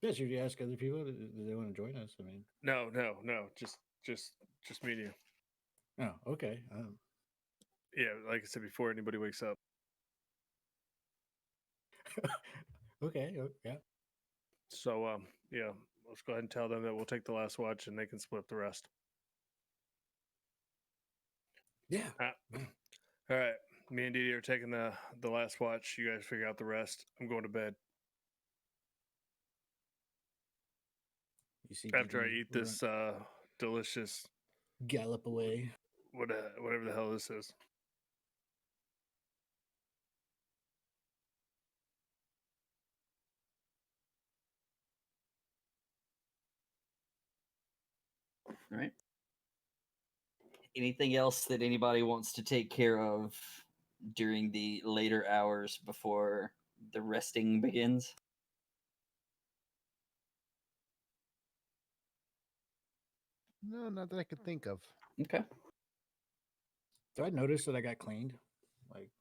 Yeah, should you ask other people? Do they want to join us? I mean, No, just me and you. oh, okay. Yeah, like I said before, anybody wakes up. Okay. Yeah. So yeah, let's go ahead and tell them that we'll take the last watch and they can split up the rest. Yeah. All right, me and Dee Dee are taking the last watch. You guys figure out the rest. I'm going to bed. You see, After I Dee Dee, eat we're this delicious gonna gallop away. whatever the hell this is. All right. Anything else that anybody wants to take care of during the later hours before the resting begins? No, not that I could think of. Okay. Do I notice that I got cleaned? Like,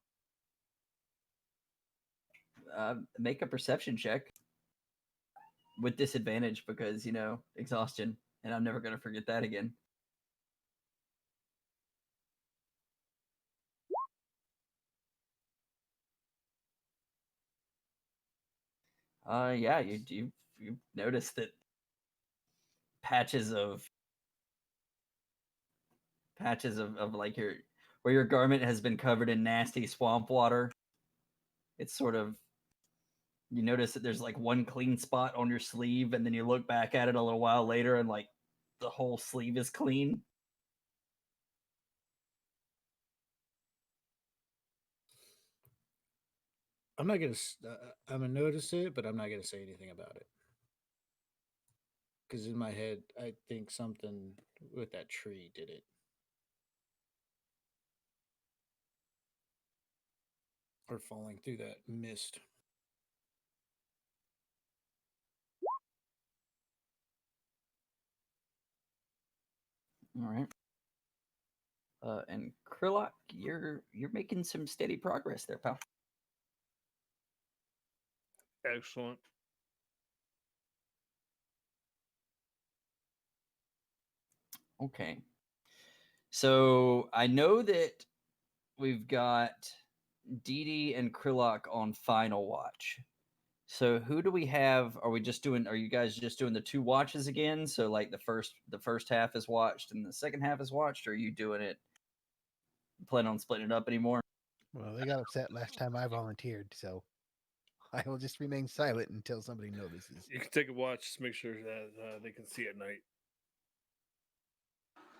Make a perception check with disadvantage because, exhaustion. And I'm never going to forget that again. Yeah, you notice that patches of like where your garment has been covered in nasty swamp water. It's sort of, you notice that there's like one clean spot on your sleeve, and then you look back at it a little while later, and like the whole sleeve is clean. I'm not gonna. I'm gonna notice it, but I'm not gonna say anything about it. Because in my head, I think something with that tree did it, or falling through that mist. All right. And Krillock, you're making some steady progress there, pal. Excellent. Okay. So I know that we've got Dee Dee and Krillock on final watch. So who do we have? Are you guys just doing the two watches again? So like the first half is watched and the second half is watched, or are you doing it plan on splitting it up anymore? Well, they got upset last time I volunteered, so I will just remain silent until somebody notices. You can take a watch, just make sure that they can see at night.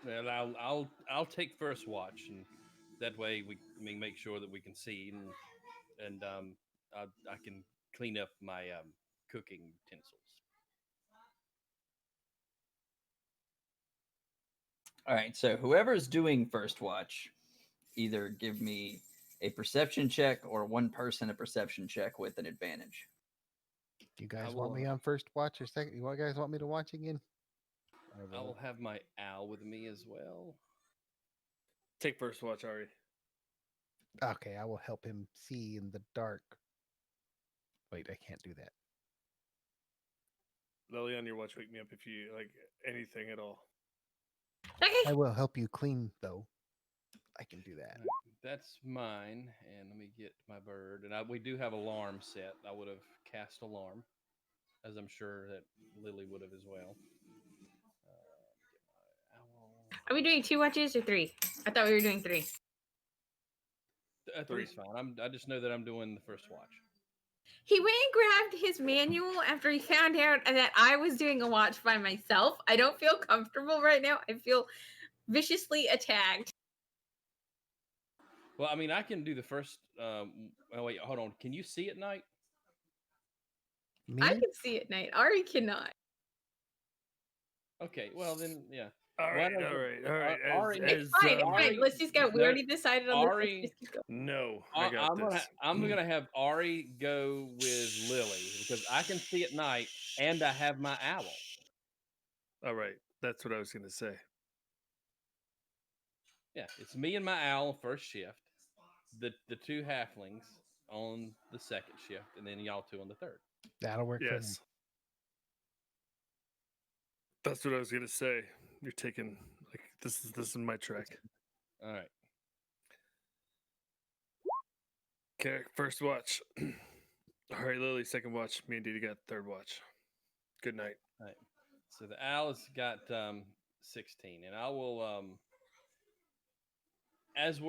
And I'll take first watch, and that way we make sure that we can see, and I can clean up my cooking utensils. All right. So whoever's doing first watch, either give me a perception check or one person a perception check with an advantage. Do you guys will- want me on first watch or second? You guys want me to watch again? I will have my owl with me as well. Take first watch, Ari. Okay, I will help him see in the dark. Wait, I can't do that. Lily, on your watch, wake me up if you like anything at all. Okay. I will help you clean, though. I can do that. All right, that's mine, and let me get my bird. And we do have alarm set. I would have cast alarm, as I'm sure that Lily would have as well. Get my owl. Are we doing 2 watches or 3? I thought we were doing 3. Three's fine. I just know that I'm doing the first watch. He went and grabbed his manual after he found out that I was doing a watch by myself. I don't feel comfortable right now. I feel viciously attacked. Well, I mean, I can do the first. Oh wait, hold on. Can you see at night? Me? I can see at night. Ari cannot. Okay, well then, yeah. All Why right, don't all we- right, all right. Ari- It's fine. It's Ari- fine. Let's just go. We no, already decided on Ari- this. Let's just keep going. No, I got this. I'm gonna have Ari go with Lily because I can see at night and I have my owl. All right, that's what I was gonna say. Yeah, it's me and my owl first shift. The two halflings on the second shift, and then y'all two on the third. That'll work for me. Yes, that's what I was gonna say. You're taking like this is my track. All right. Okay, first watch. All right, Lily, second watch. Me and Didi got third watch. Good night. All right. So the owl has got 16, and I will as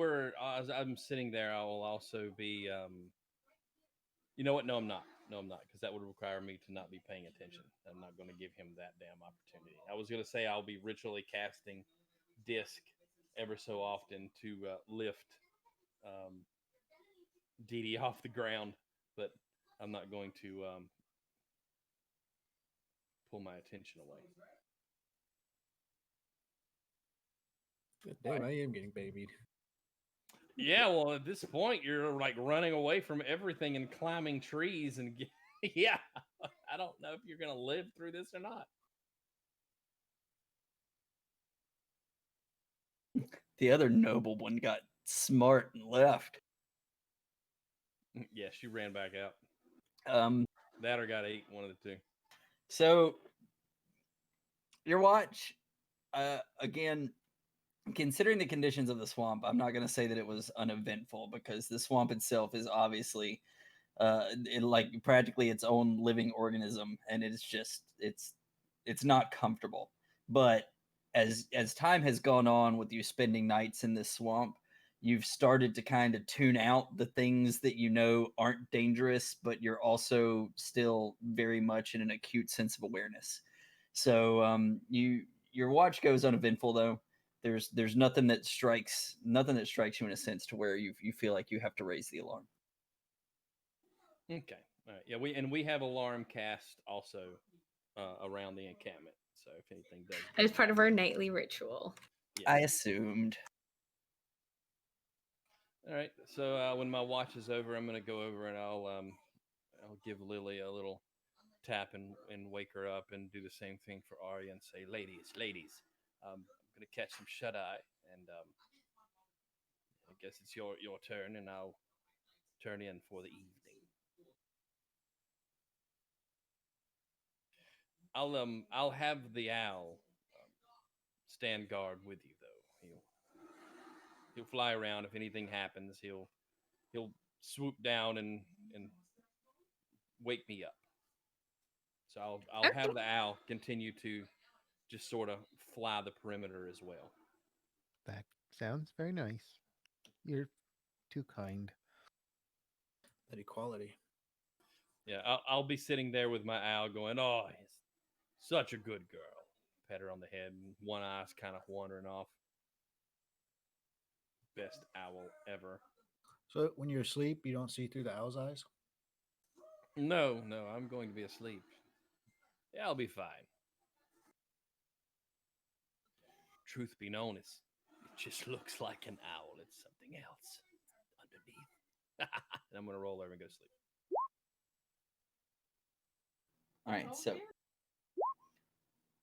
I'm sitting there, I will also be you know what? No, I'm not. No, I'm not, because that would require me to not be paying attention. I'm not going to give him that damn opportunity. I was going to say I'll be ritually casting disc ever so often to lift Dee Dee off the ground, but I'm not going to pull my attention away. Good damn, I am getting babied. Yeah, well, at this point, you're like running away from everything and climbing trees, and yeah, I don't know if you're gonna live through this or not. The other noble one got smart and left. Yeah, she ran back out. Um, That or got ate, one of the two. so your watch, again, considering the conditions of the swamp, I'm not going to say that it was uneventful because the swamp itself is obviously like practically its own living organism, and it's not comfortable. But as time has gone on with you spending nights in this swamp, you've started to kind of tune out the things that you know aren't dangerous, but you're also still very much in an acute sense of awareness. So your watch goes uneventful though. There's nothing that strikes you in a sense to where you feel like you have to raise the alarm. Okay, all right. Yeah, we have alarm cast also around the encampment. So if anything does, As part of our nightly ritual. yeah. I assumed. All right. So when my watch is over, I'm gonna go over and I'll give Lily a little tap and wake her up and do the same thing for Arya and say, ladies, I'm gonna catch some shut eye and I guess it's your turn and I'll turn in for the evening. I'll have the owl stand guard with you though. He'll fly around if anything happens. He'll swoop down and wake me up. So I'll Okay. have the owl continue to just sort of fly the perimeter as well. That sounds very nice. You're too kind. That equality. Yeah, I'll be sitting there with my owl going, "Oh, he's such a good girl." Pet her on the head, and one eye's kind of wandering off. Best owl ever. So when you're asleep, you don't see through the owl's eyes? No, I'm going to be asleep. Yeah, I'll be fine. Truth be known, it just looks like an owl. It's something else underneath. And I'm gonna roll over and go to sleep. All right, so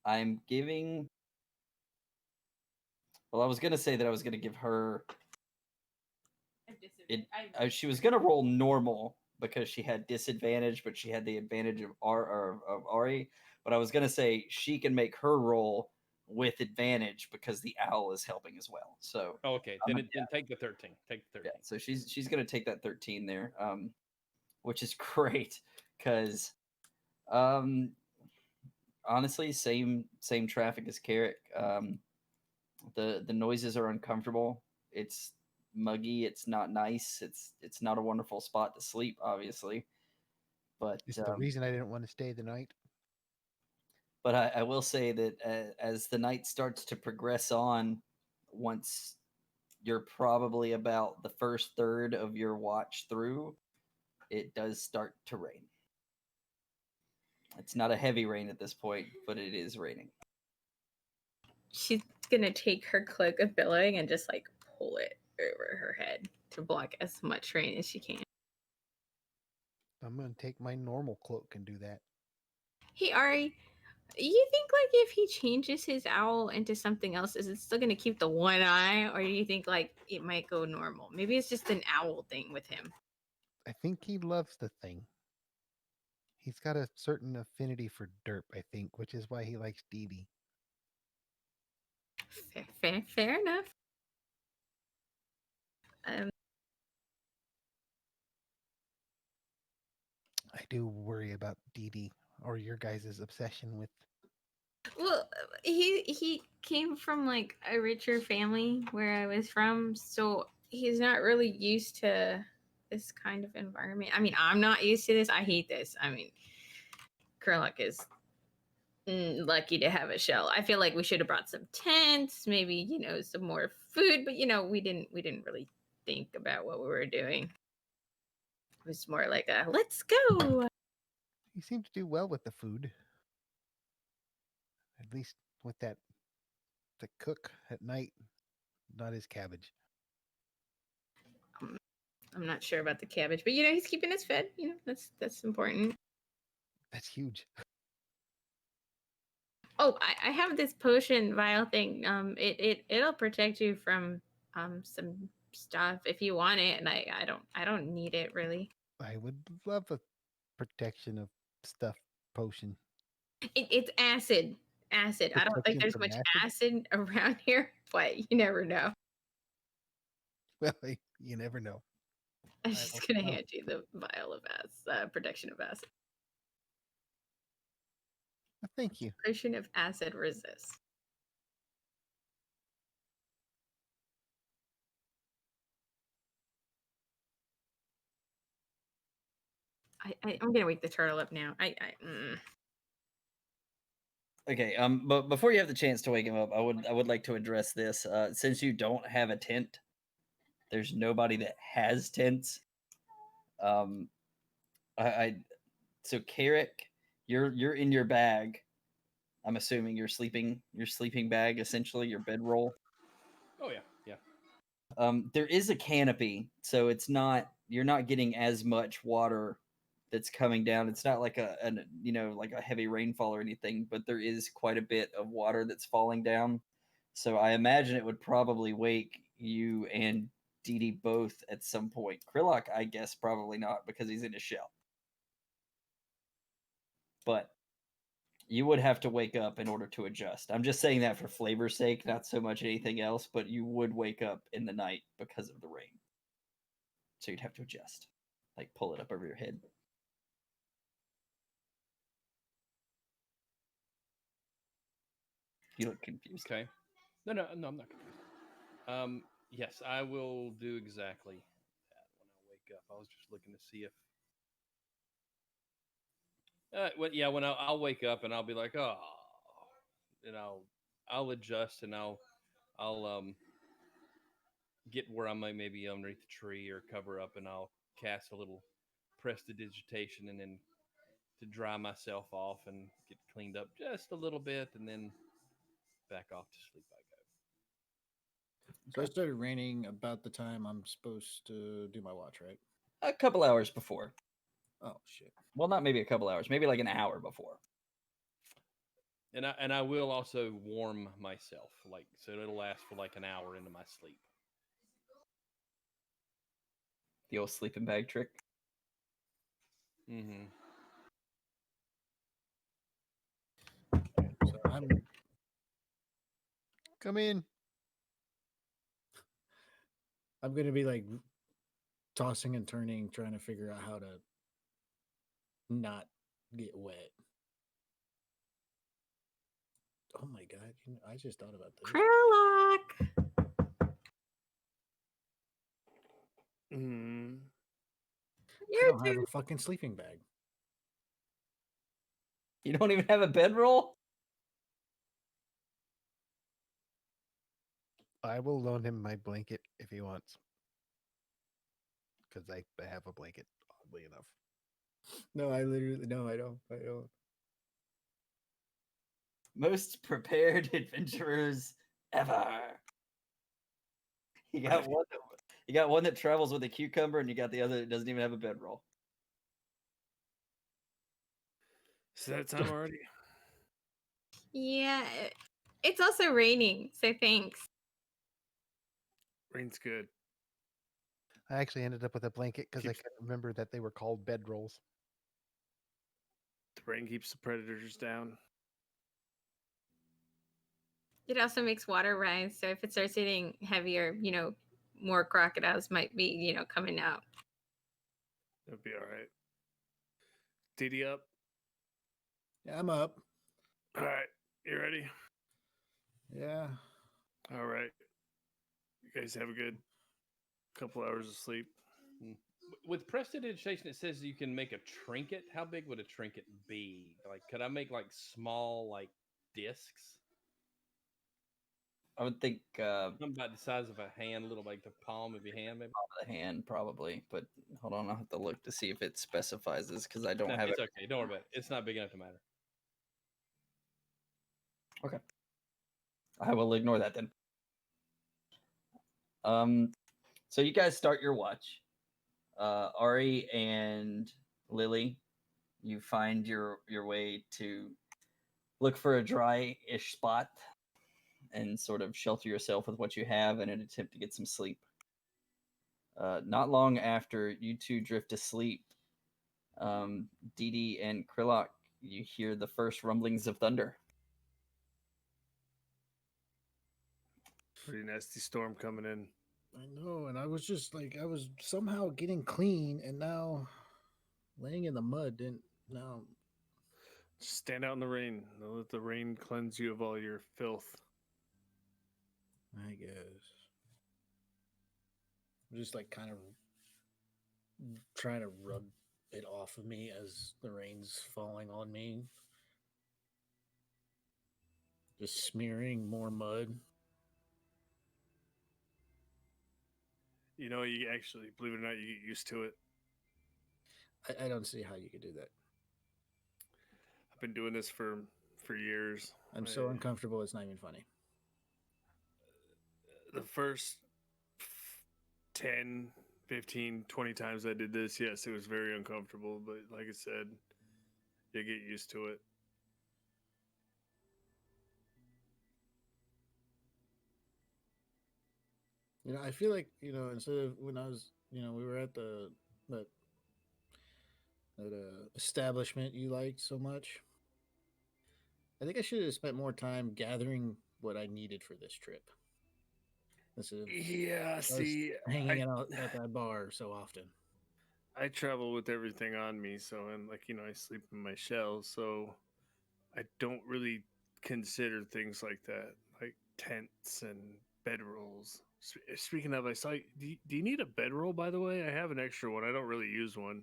I'm giving. Well, I was gonna say that I was gonna give her. She was gonna roll normal because she had disadvantage, but she had the advantage of Ari. But I was gonna say she can make her roll with advantage because the owl is helping as well. So Oh, okay, then take the 13. Take the 13. yeah, so she's gonna take that 13 there, which is great because um, honestly, same traffic as Carrick. The noises are uncomfortable. It's muggy. It's not nice. It's not a wonderful spot to sleep, obviously. But It's the reason I didn't want to stay the night. but I will say that as the night starts to progress on, once you're probably about the first third of your watch through, it does start to rain. It's not a heavy rain at this point, but it is raining. She's gonna take her cloak of billowing and just like pull it over her head to block as much rain as she can. I'm going to take my normal cloak and do that. Hey Ari, you think like if he changes his owl into something else, is it still gonna keep the one eye, or do you think like it might go normal? Maybe it's just an owl thing with him. I think he loves the thing. He's got a certain affinity for derp, I think, which is why he likes Dee Dee. Fair enough. Um, I do worry about Dee Dee or your guys' obsession with. well, he came from like a richer family where I was from, so he's not really used to this kind of environment. I mean, I'm not used to this. I hate this. I mean, Kerlock is lucky to have a shell. I feel like we should have brought some tents, maybe some more food, but we didn't really think about what we were doing. It was more like a let's go. He seemed to do well with the food. At least with the cook at night. not his cabbage. I'm not sure about the cabbage, but he's keeping us fed. That's important. That's huge. Oh, I have this potion vial thing. It'll protect you from some stuff if you want it, and I don't need it really. I would love a protection of stuff potion. It's acid. Acid. I don't think Protection there's from much acid? acid around here, but you never know. Well, you never know. I'm I just don't gonna know. hand you the vial of acid, protection of acid. Thank you. Potion of acid resist. I'm gonna wake the turtle up now. Okay, but before you have the chance to wake him up, I would like to address this. Since you don't have a tent, there's nobody that has tents. Um, so Carrick, you're in your bag. I'm assuming your sleeping bag, essentially your bedroll. Oh yeah, yeah. There is a canopy, so you're not getting as much water that's coming down. It's not like like a heavy rainfall or anything, but there is quite a bit of water that's falling down. So I imagine it would probably wake you and Dee Dee both at some point. Krillock, I guess probably not because he's in his shell. But you would have to wake up in order to adjust. I'm just saying that for flavor's sake, not so much anything else, but you would wake up in the night because of the rain. So you'd have to adjust. Like pull it up over your head. You look confused. Okay. No, I'm not confused. Yes, I will do exactly that when I wake up. I was just looking to see if. When I'll wake up and I'll be like, oh, and I'll adjust and I'll get where I might maybe underneath the tree or cover up, and I'll cast a little prestidigitation and then to dry myself off and get cleaned up just a little bit, and then back off to sleep I go. So it started raining about the time I'm supposed to do my watch, right? A couple hours before. Oh shit. Well, not maybe a couple hours, maybe like an hour before. And I will also warm myself, like, so it'll last for like an hour into my sleep. The old sleeping bag trick. Mm-hmm. So Come in. I'm gonna be like tossing and turning, trying to figure out how to not get wet. Oh my god! I just thought about this. Krillock! Mm. I Your don't have turn. a fucking sleeping bag. You don't even have a bedroll? I will loan him my blanket if he wants. Because I have a blanket, oddly enough. No, I don't. I don't. Most prepared adventurers ever. You got one that travels with a cucumber, and you got the other that doesn't even have a bedroll. Is that time already? Yeah, it's also raining, so thanks. Rain's good. I actually ended up with a blanket because I couldn't remember that they were called bedrolls. The rain keeps the predators down. It also makes water rise, so if it starts getting heavier, more crocodiles might be, coming out. It'll be all right. DD up. Yeah, I'm up. All right. You ready? Yeah. All right. You guys have a good couple hours of sleep. With prestidigitation, it says you can make a trinket. How big would a trinket be? Like, could I make like small, like discs? I would think Something about the size of a hand, little like the palm of your hand, maybe. the hand probably, but hold on, I'll have to look to see if it specifies this because I don't No, have it's it. okay. Don't worry about it. It's not big enough to matter. Okay. I will ignore that then. So you guys start your watch. Ari and Lily, you find your way to look for a dry-ish spot and sort of shelter yourself with what you have in an attempt to get some sleep. Not long after you two drift to sleep, Dee Dee and Krilok, you hear the first rumblings of thunder. Pretty nasty storm coming in. I know, and I was just like, I was somehow getting clean, and now laying in the mud didn't. Now, Stand out in the rain. Don't let the rain cleanse you of all your filth. I guess. I'm just like kind of trying to rub it off of me as the rain's falling on me. Just smearing more mud. You know, you actually, believe it or not, you get used to it. I don't see how you could do that. I've been doing this for years. I'm so uncomfortable, it's not even funny. The first 10, 15, 20 times I did this, yes, it was very uncomfortable. But like I said, you get used to it. You know, I feel like, instead of when I was, we were at that establishment you liked so much. I think I should have spent more time gathering what I needed for this trip. Instead of Yeah, see, hanging out at that bar so often. I travel with everything on me, so and like I sleep in my shell, so I don't really consider things like that, like tents and bedrolls. Speaking of, I saw. Do you need a bedroll? By the way, I have an extra one. I don't really use one.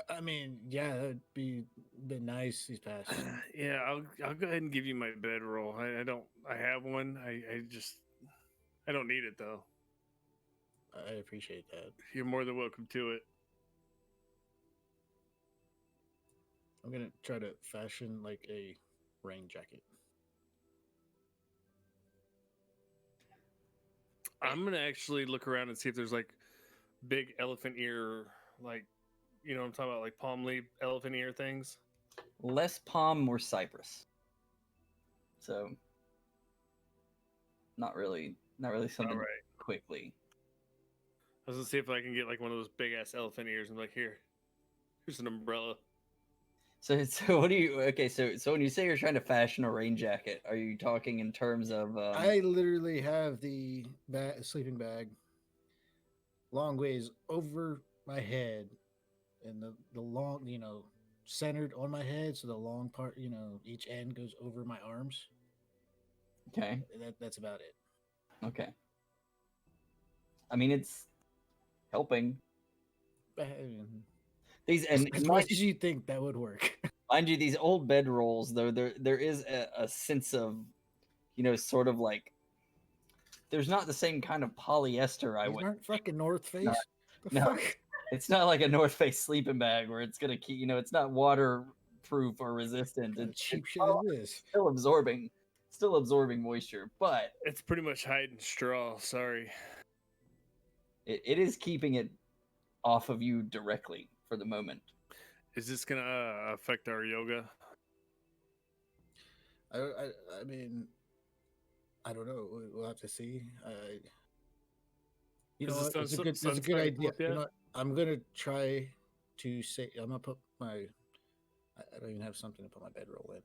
I mean, yeah, that'd been nice these past. Yeah, I'll go ahead and give you my bedroll. I don't. I have one. I don't need it though. I appreciate that. You're more than welcome to it. I'm gonna try to fashion like a rain jacket. I'm gonna actually look around and see if there's like big elephant ear, like what I'm talking about, like palm leaf elephant ear things. Less palm, more cypress. So, not really something All right. quickly. I was gonna see if I can get like one of those big ass elephant ears and be like, here's an umbrella. So what do you? Okay, so when you say you're trying to fashion a rain jacket, are you talking in terms of? I literally have the sleeping bag long ways over my head, and the long, centered on my head, so the long part, each end goes over my arms. Okay. That's about it. Okay. I mean, it's helping. These and as much as you think that would work. Mind you, these old bed rolls, though, there is a sense of, sort of like there's not the same kind of polyester. These aren't fucking North Face. No, Fuck? It's not like a North Face sleeping bag where it's gonna keep. It's not waterproof or resistant. What It's cheap shit is this? still absorbing moisture, but It's pretty much hiding straw. Sorry. it is keeping it off of you directly for the moment. Is this gonna affect our yoga? I mean, I don't know. We'll have to see. It's a good idea. I'm gonna try to say. I'm gonna put my. I don't even have something to put my bedroll in.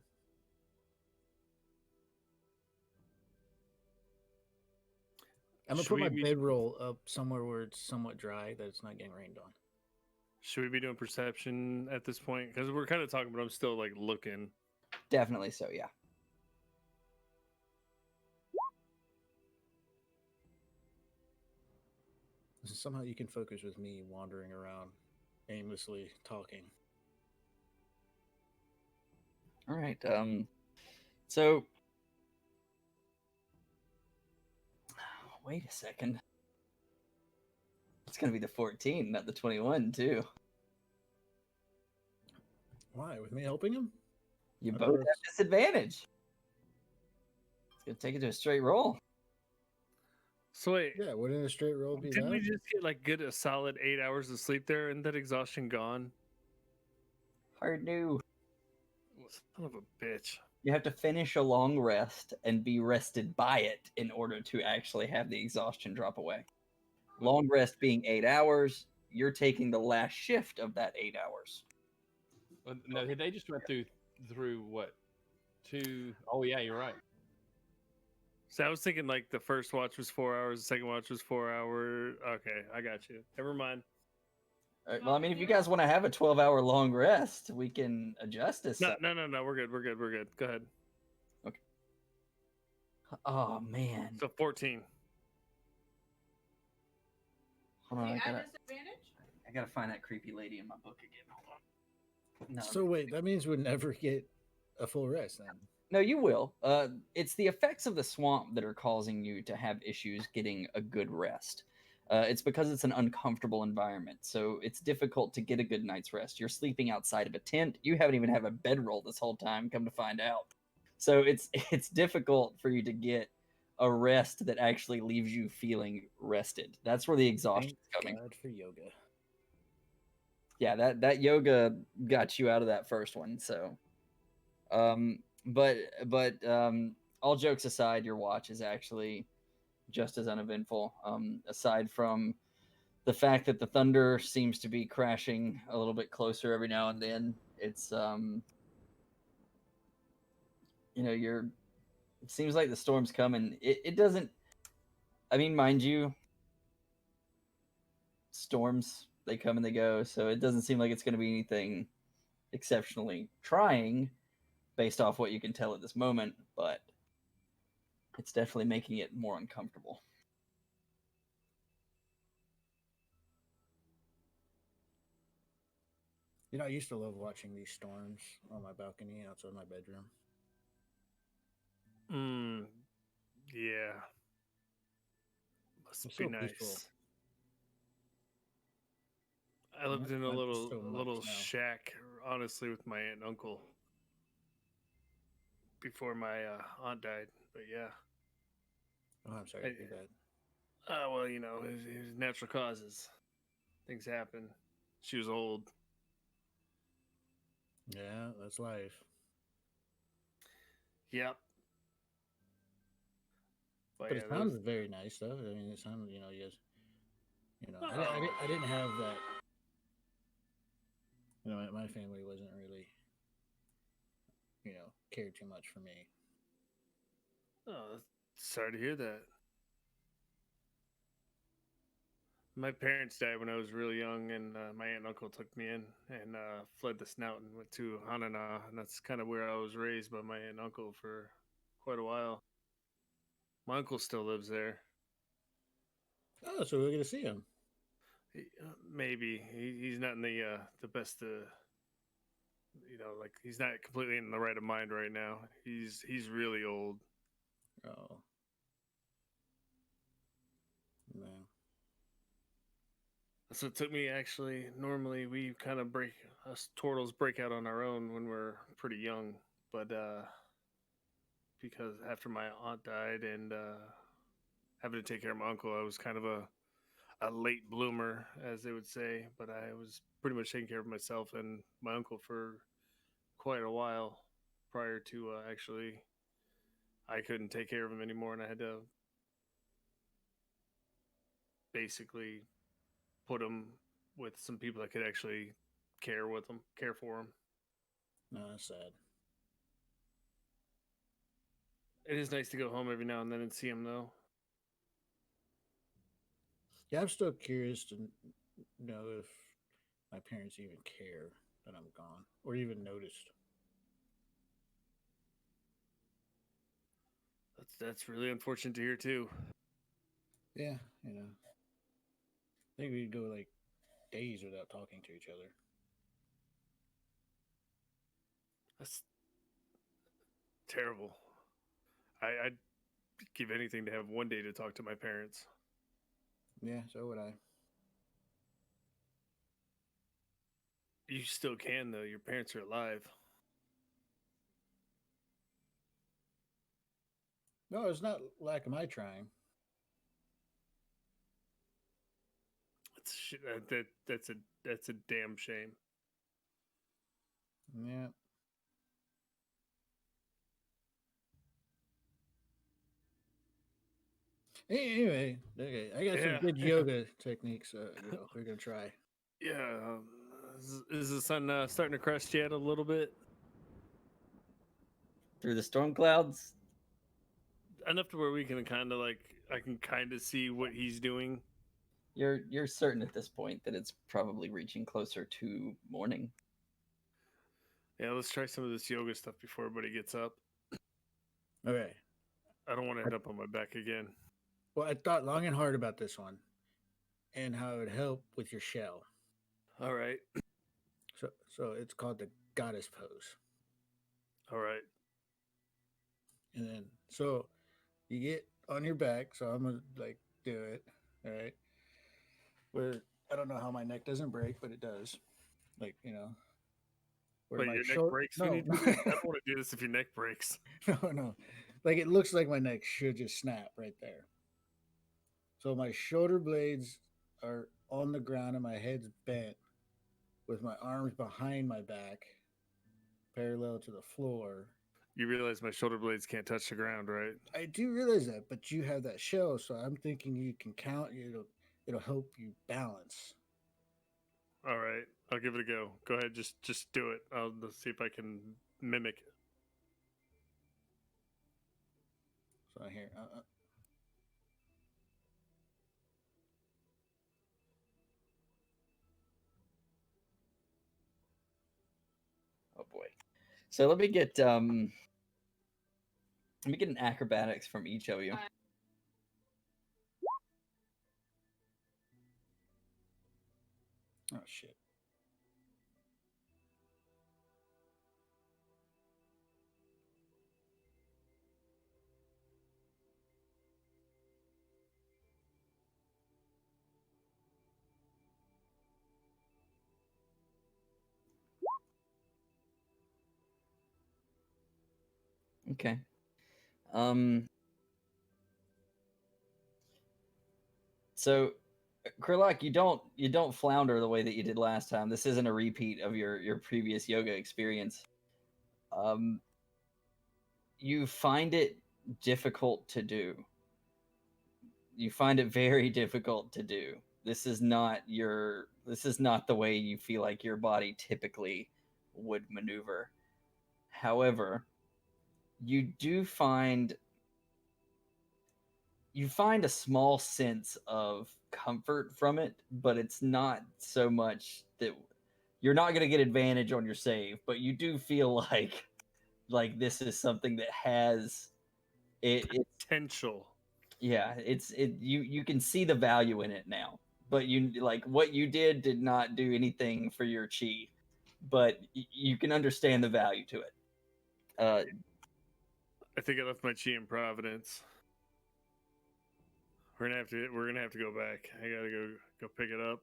I'm gonna put my bedroll up somewhere where it's somewhat dry, that it's not getting rained on. Should we be doing perception at this point? Because we're kind of talking, but I'm still like looking. Definitely so, yeah. Somehow you can focus with me wandering around aimlessly talking. All right. So wait a second. It's gonna be the 14, not the 21, too. Why? With me helping him? You both have disadvantage. It's gonna take it to a straight roll. So wait, Yeah, wouldn't a straight roll be didn't we that? just get like a solid 8 hours of sleep there? And that exhaustion gone? Hard new. Son of a bitch. You have to finish a long rest and be rested by it in order to actually have the exhaustion drop away. Long rest being 8 hours, you're taking the last shift of that 8 hours. No, they just went through what? Oh yeah, you're right. So I was thinking like the first watch was 4 hours, the second watch was 4 hours. Okay, I got you. Never mind. All right, well, I mean, if you guys want to have a 12-hour long rest, we can adjust this. No. We're good. Go ahead. Oh, man. So 14. Hold on, I gotta disadvantage? find that creepy lady in my book again. Hold on. No, So wait, that means we'd never get a full rest then. no, you will. It's the effects of the swamp that are causing you to have issues getting a good rest. It's because it's an uncomfortable environment, so it's difficult to get a good night's rest. You're sleeping outside of a tent. You haven't even had a bedroll this whole time, come to find out. So it's difficult for you to get a rest that actually leaves you feeling rested. That's where the exhaustion is Thank coming. God for yoga. Yeah, that yoga got you out of that first one. So, but all jokes aside, your watch is actually just as uneventful. Aside from the fact that the thunder seems to be crashing a little bit closer every now and then, it's it seems like the storm's coming. It doesn't. I mean, mind you, storms, they come and they go, so it doesn't seem like it's going to be anything exceptionally trying based off what you can tell at this moment, but it's definitely making it more uncomfortable. You know, I used to love watching these storms on my balcony outside my bedroom. Yeah. Must It's be so nice. peaceful. I lived in a Not little so much now. shack, honestly, with my aunt and uncle before my aunt died. But yeah. Oh, I'm sorry to hear that. Well, it was natural causes. Things happen. She was old. Yeah, that's life. Yep. But it sounds very nice, though. I mean, it sounded, I didn't have that. My family wasn't really, cared too much for me. Oh, sorry to hear that. My parents died when I was really young, and my aunt and uncle took me in and fled the snout and went to Hanana, and that's kind of where I was raised by my aunt and uncle for quite a while. My uncle still lives there. Oh, so we're gonna see him. Maybe he's not in the best. Like he's not completely in the right of mind right now. He's really old. Oh, no. So it took me actually. Normally, we kind of us turtles break out on our own when we're pretty young, but because after my aunt died and having to take care of my uncle, I was kind of a late bloomer, as they would say. But I was pretty much taking care of myself and my uncle for quite a while prior to actually I couldn't take care of him anymore, and I had to basically put him with some people that could actually care for him. No, that's sad. It is nice to go home every now and then and see him, though. Yeah, I'm still curious to know if my parents even care that I'm gone or even noticed. That's really unfortunate to hear too. Yeah, I think we'd go like days without talking to each other. That's terrible. I'd give anything to have one day to talk to my parents. Yeah, so would I. You still can, though. Your parents are alive. No, it's not lack of my trying. that's a damn shame. Yeah. Anyway, okay, I got some Yeah, good yeah. yoga techniques. We're gonna try. Yeah. Is the sun starting to crest yet a little bit? Through the storm clouds. Enough to where we can kind of like I can kind of see what he's doing. You're certain at this point that it's probably reaching closer to morning. Yeah, let's try some of this yoga stuff before everybody gets up. Okay. I don't want to end up on my back again. Well, I thought long and hard about this one, and how it would help with your shell. All right. So it's called the goddess pose, All right. and then so you get on your back. So I'm gonna like do it. All right. Where I don't know how my neck doesn't break, but it does. Like where Wait, my your neck shoulder. breaks when No, you do this? I don't want to do this if your neck breaks. no. Like it looks like my neck should just snap right there. So my shoulder blades are on the ground and my head's bent with my arms behind my back, parallel to the floor. You realize my shoulder blades can't touch the ground, right? I do realize that, but you have that shell, so I'm thinking you can count. It'll help you balance. All right. I'll give it a go. Go ahead. Just do it. Let's see if I can mimic it. So here, Oh boy. So let me get an acrobatics from each of you. oh shit. Okay. So Kurlak, you don't flounder the way that you did last time. This isn't a repeat of your previous yoga experience. You find it difficult to do. You find it very difficult to do. This is not the way you feel like your body typically would maneuver. However, you find a small sense of comfort from it, but it's not so much that you're not going to get advantage on your save, but you do feel like this is something that has it's Potential. yeah, you can see the value in it now. But you like what you did not do anything for your chi, but you can understand the value to it. I think I left my chi in Providence. We're gonna have to go back. I gotta go pick it up.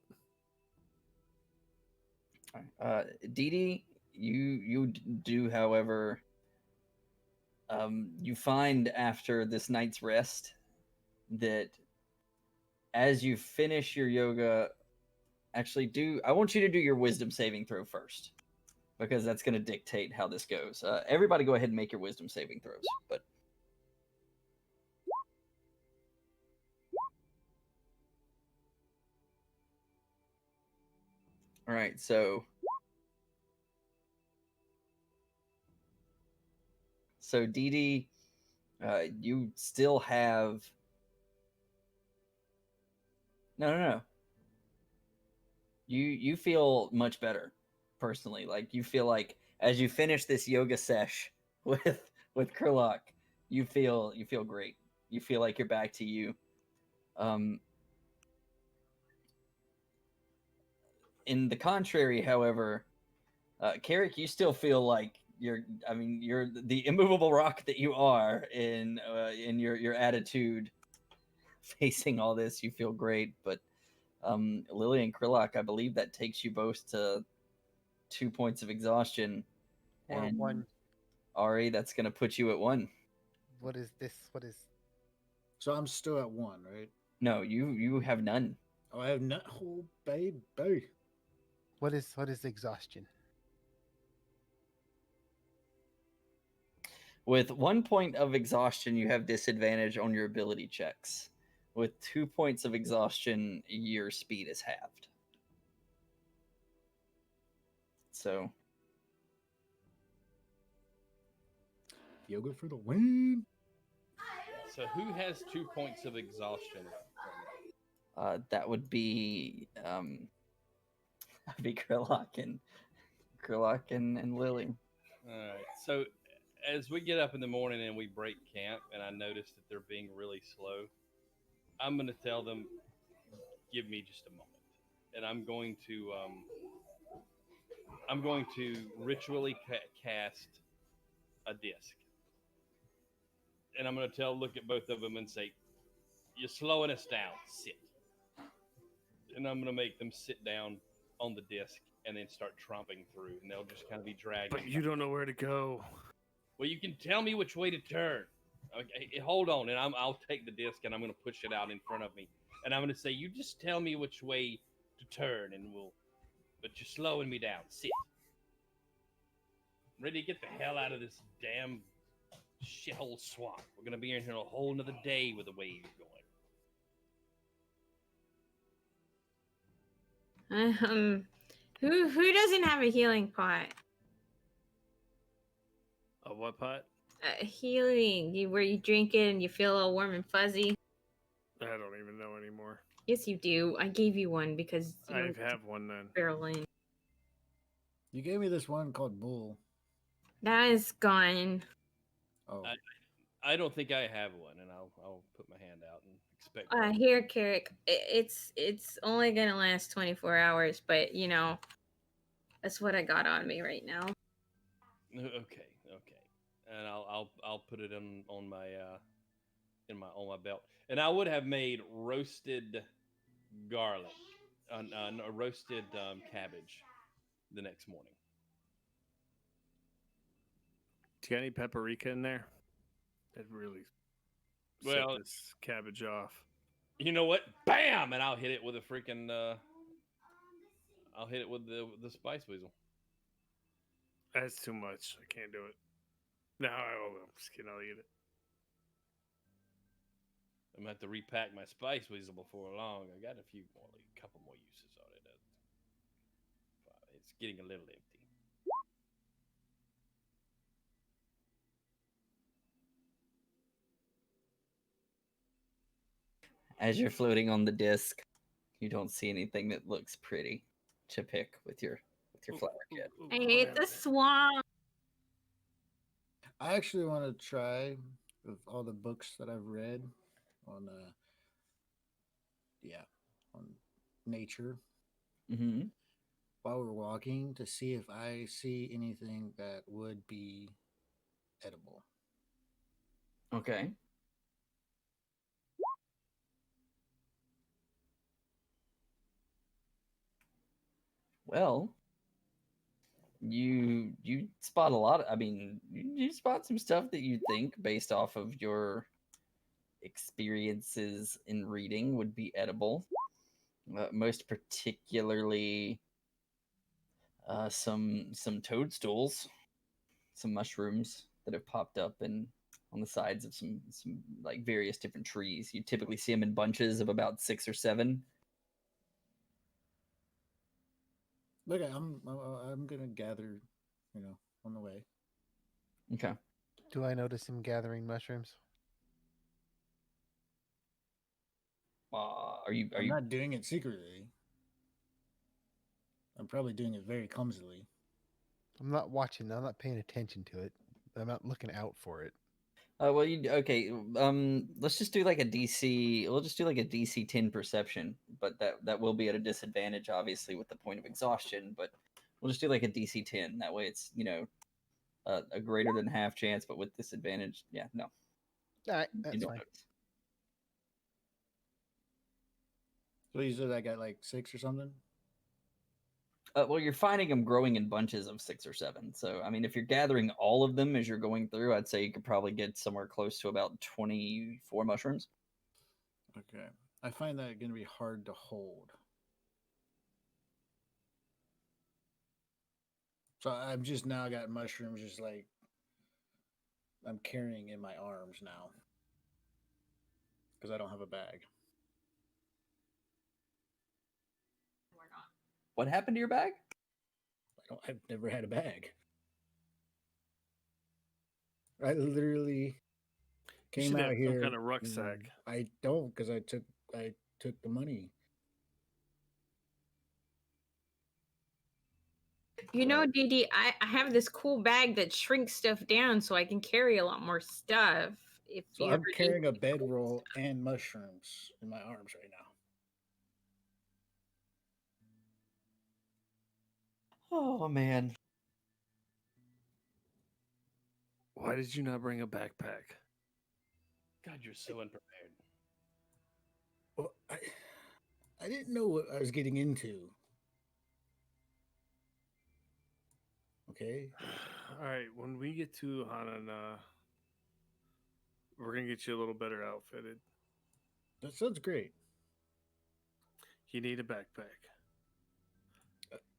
Dee Dee, you do, however, you find after this night's rest that as you finish your yoga, actually I want you to do your wisdom saving throw first, because that's going to dictate how this goes. Everybody go ahead and make your wisdom saving throws. But all right, so Dee Dee, you still have no. You feel much better personally. Like you feel like as you finish this yoga sesh with Kurlak, you feel great. You feel like you're back to you. In the contrary, however, Carrick, you still feel like you're the immovable rock that you are in your attitude facing all this. You feel great, but Lily and Krillock, I believe that takes you both to 2 points of exhaustion. Or And one. Ari, that's going to put you at 1. What is this? What is? So I'm still at 1, right? No, you have none. Oh, I have not. Oh, baby. What is exhaustion? With 1 point of exhaustion, you have disadvantage on your ability checks. With 2 points of exhaustion, your speed is halved. So Yoga for the win. So who has 2 points of exhaustion? that would be Krillock and Lily. All right. So as we get up in the morning and we break camp, and I notice that they're being really slow, I'm going to tell them, "Give me just a moment," and I'm going to ritually cast a disc, and I'm going to look at both of them and say, "You're slowing us down. Sit." And I'm going to make them sit down on the disc and then start tromping through, and they'll just kind of be dragging. But you don't know where to go. Well, you can tell me which way to turn. Okay, hold on, and I'll take the disc and I'm going to push it out in front of me, and I'm going to say, "You just tell me which way to turn, and we'll." But you're slowing me down. Sit. I'm ready to get the hell out of this damn shithole swamp. We're going to be in here a whole another day with the way you're going. Who doesn't have a healing pot? A what pot? Healing, where you drink it and you feel all warm and fuzzy. I don't even know anymore. Yes, you do. I gave you one because you I have one then. barrel in. You gave me this one called Bull. That is gone. Oh, I don't think I have one, and I'll put my hand out and expect. Here, Carrick. It's only gonna last 24 hours, but that's what I got on me right now. Okay, and I'll put it on my on my belt, and I would have made roasted garlic, roasted cabbage, the next morning. Do you got any paprika in there? That really set this cabbage off. You know what? Bam! And I'll hit it with a freaking. I'll hit it with the spice weasel. That's too much. I can't do it. No, I'm just kidding. I'll eat it. I'm gonna have to repack my spice weasel before long. I got a couple more uses on it. It's getting a little empty. As you're floating on the disc, you don't see anything that looks pretty to pick with your flower kit. I hate the swamp. I actually want to try with all the books that I've read on, on nature. Mm-hmm. While we're walking, to see if I see anything that would be edible. Okay. Well, you spot a lot of, you spot some stuff that you think, based off of your experiences in reading, would be edible. Most particularly some toadstools, some mushrooms that have popped up on the sides of some like various different trees. You typically see them in bunches of about 6 or 7. Look, I'm gonna gather, on the way. Okay. Do I notice him gathering mushrooms? I'm not doing it secretly. I'm probably doing it very clumsily. I'm not watching. I'm not paying attention to it. I'm not looking out for it. Well, okay. Let's just do like a DC. We'll just do like a DC 10 perception, but that will be at a disadvantage, obviously, with the point of exhaustion. But we'll just do like a DC 10. That way, it's a greater than half chance, but with disadvantage. Yeah, no. All right, that's fine. Notice. So you said I got like 6 or something? Well, you're finding them growing in bunches of 6 or 7. So, if you're gathering all of them as you're going through, I'd say you could probably get somewhere close to about 24 mushrooms. Okay. I find that going to be hard to hold. So I'm just now got mushrooms just like I'm carrying in my arms now because I don't have a bag. What happened to your bag? I've never had a bag. I literally You came should out have here. some kind of rucksack. I don't because I took the money. You know, Dee Dee, I have this cool bag that shrinks stuff down so I can carry a lot more stuff. If So you I'm ever need carrying a me. bedroll and mushrooms in my arms right now. Oh man. Why did you not bring a backpack? God, you're so unprepared. Well, I didn't know what I was getting into. Okay. All right, when we get to Hanana, we're gonna get you a little better outfitted. That sounds great. You need a backpack.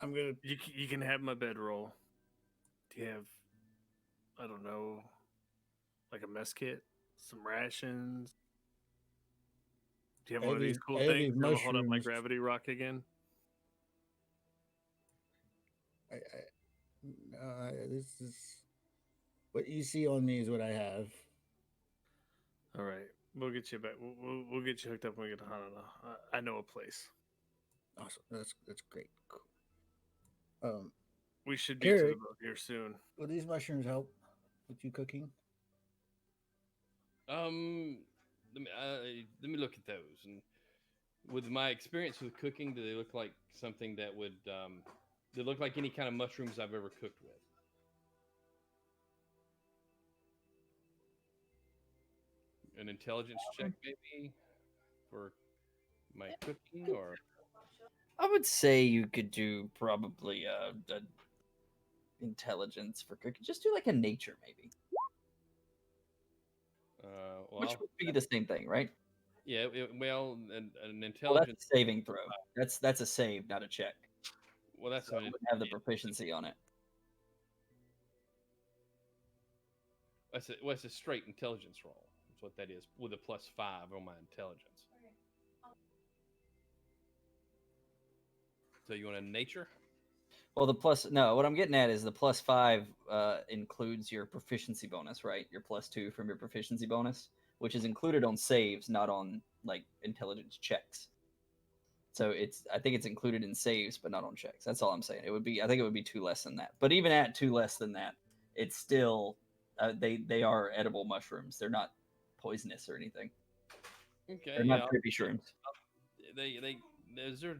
I'm gonna. You can have my bedroll. Do you have, I don't know, like a mess kit, some rations? Do you have I one have of these these. cool I have things these that'll hold up my mushrooms. gravity rock again? This is what you see on me is what I have. All right, we'll get you back. We'll get you hooked up when we get to Hanana. I know a place. Awesome. That's great. Cool. We should be to the Carrie, boat here soon. will these mushrooms help with you cooking? Um, let me look at those. And with my experience with cooking, do they look like something that would they look like any kind of mushrooms I've ever cooked with? An intelligence check, maybe, for my cooking, or I would say you could do probably a intelligence for cooking. Just do like a nature maybe, well, which would be the same thing, right? yeah, well, an Well, intelligence. that's a saving throw. That's a save, not a check. Well, that's So I an wouldn't have the proficiency on it. Well, it's a straight intelligence roll. That's what that is, with a +5 on my intelligence. So you want a nature? Well, what I'm getting at is the +5 includes your proficiency bonus, right? Your +2 from your proficiency bonus, which is included on saves, not on like intelligence checks. So I think it's included in saves, but not on checks. That's all I'm saying. I think it would be 2 less than that. But even at 2 less than that, it's still they are edible mushrooms. They're not poisonous or anything. Okay, They're yeah. not trippy shrooms.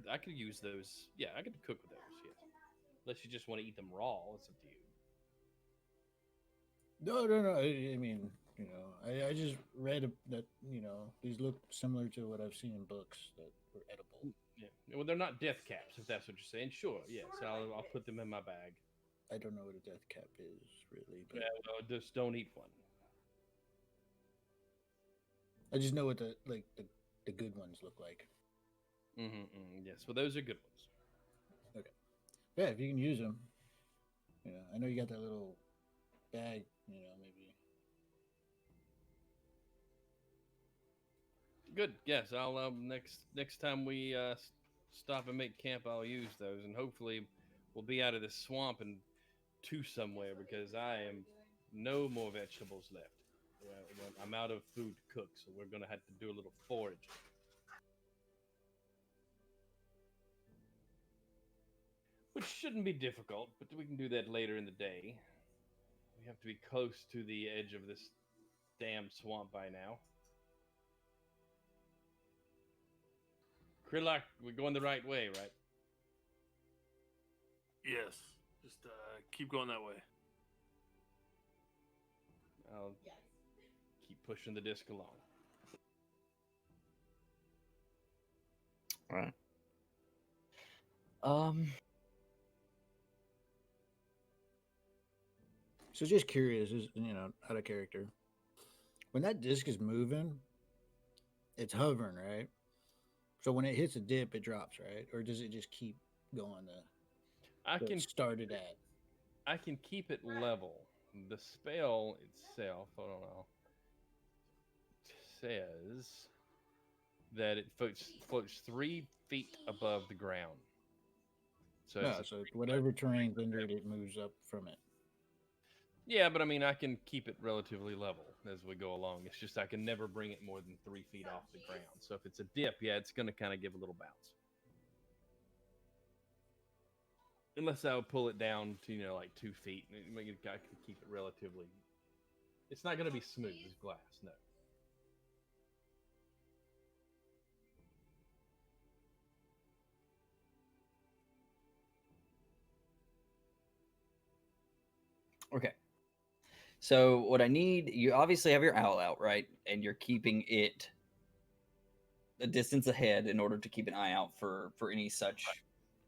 I could use those. Yeah, I could cook with those. Yes, unless you just want to eat them raw. It's up to you. No. I mean, I just read that these look similar to what I've seen in books that were edible. Yeah. Well, they're not death caps, if that's what you're saying. Sure. Yes, I'll put them in my bag. I don't know what a death cap is really, but Yeah. Well, just don't eat one. I just know what the good ones look like. Yes. Well, those are good ones. Okay. Yeah, if you can use them. I know you got that little bag. Maybe. Good. Yes. I'll next time we stop and make camp, I'll use those, and hopefully we'll be out of this swamp and to somewhere because I am no more vegetables left. I'm out of food to cook, so we're gonna have to do a little foraging. Which shouldn't be difficult, but we can do that later in the day. We have to be close to the edge of this damn swamp by now. Krilak, we're going the right way, right? Yes, just keep going that way. I'll keep pushing the disc along. All right. So just curious, out of character. When that disc is moving, it's hovering, right? So when it hits a dip, it drops, right? Or does it just keep going I to can it started at? I can keep it level. The spell itself, I don't know, says that it floats 3 feet above the ground. So it's No, a so 3 foot. whatever terrain's under it, it moves up from it. Yeah, but I mean, I can keep it relatively level as we go along. It's just I can never bring it more than 3 feet off the ground. So if it's a dip, yeah, it's going to kind of give a little bounce. Unless I would pull it down to like 2 feet, I can keep it relatively. It's not going to be smooth as glass, no. Okay. So what I need, you obviously have your owl out, right? And you're keeping it a distance ahead in order to keep an eye out for any such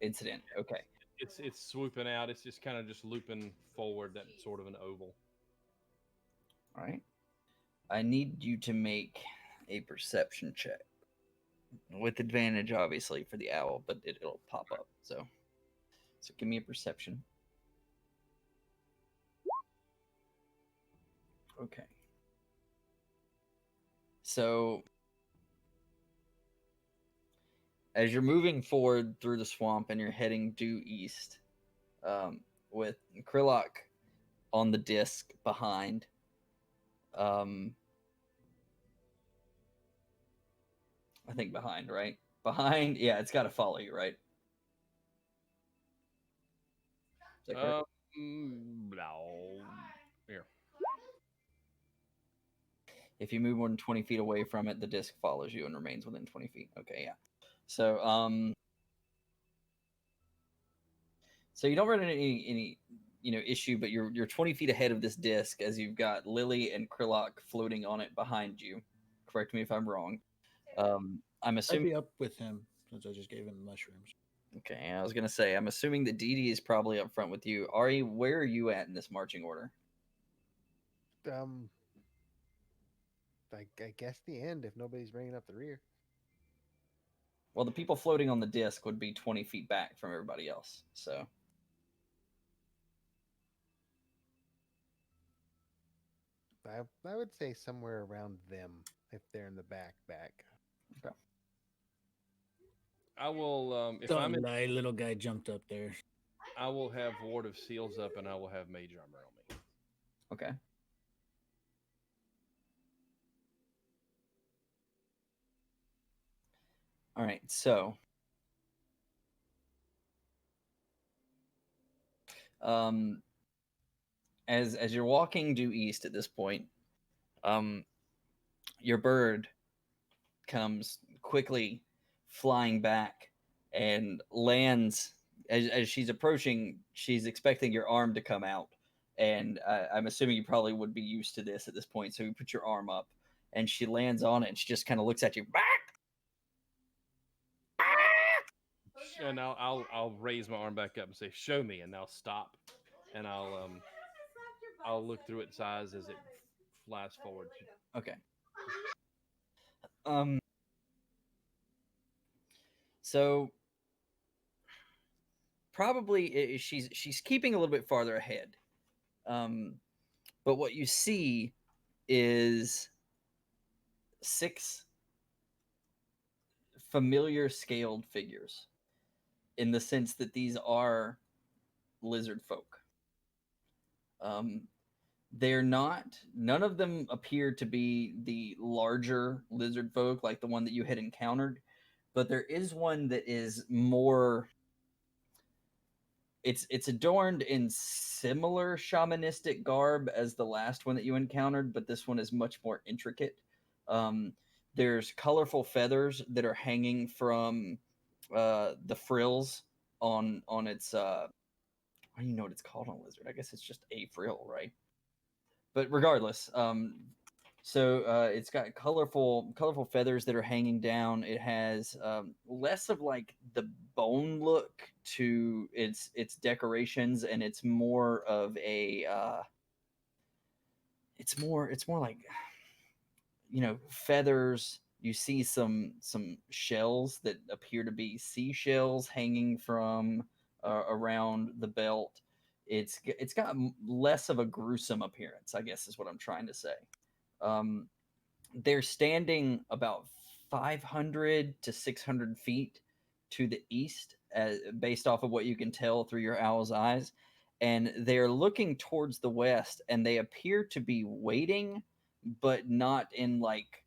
incident. Okay. It's swooping out. It's just kind of just looping forward. That sort of an oval. All right. I need you to make a perception check with advantage, obviously, for the owl, but it'll pop up. So give me a perception. Okay. So as you're moving forward through the swamp and you're heading due east, with Krillock on the disc behind, I think behind, right? Behind, yeah, it's got to follow you, right? Is that correct? No. Here. If you move more than 20 feet away from it, the disc follows you and remains within 20 feet. Okay, yeah. So, so you don't run into any issue, but you're 20 feet ahead of this disc as you've got Lily and Krillock floating on it behind you. Correct me if I'm wrong. I'm I'd assuming. be up with him since I just gave him the mushrooms. Okay, I was gonna say I'm assuming that Dee Dee is probably up front with you. Ari, where are you at in this marching order? I guess the end if nobody's bringing up the rear. Well, the people floating on the disc would be 20 feet back from everybody else. So I would say somewhere around them if they're in the back. okay. I will. If Don't I'm in, lie, little guy jumped up there. I will have Ward of Seals up, and I will have Mage Armor on me. Okay. All right. So, as you're walking due east at this point, your bird comes quickly flying back and lands as she's approaching. She's expecting your arm to come out, and I'm assuming you probably would be used to this at this point. So you put your arm up, and she lands on it, and she just kind of looks at you. And I'll raise my arm back up and say, "Show me," and I'll stop, and I'll look through its eyes as it flies forward. Okay. So probably she's keeping a little bit farther ahead. But what you see is 6 familiar scaled figures, in the sense that these are lizard folk. They're not, none of them appear to be the larger lizard folk like the one that you had encountered, but there is one that is more, it's adorned in similar shamanistic garb as the last one that you encountered, but this one is much more intricate. There's colorful feathers that are hanging from the frills on its I don't even know what it's called on a lizard. I guess it's just a frill, right? But regardless, so it's got colorful feathers that are hanging down. It has less of like the bone look to its decorations, and it's more of a it's more like feathers You see some shells that appear to be seashells hanging from around the belt. It's got less of a gruesome appearance, I guess is what I'm trying to say. Um, they're standing about 500 to 600 feet to the east, based off of what you can tell through your owl's eyes. And they're looking towards the west, and they appear to be waiting, but not in like,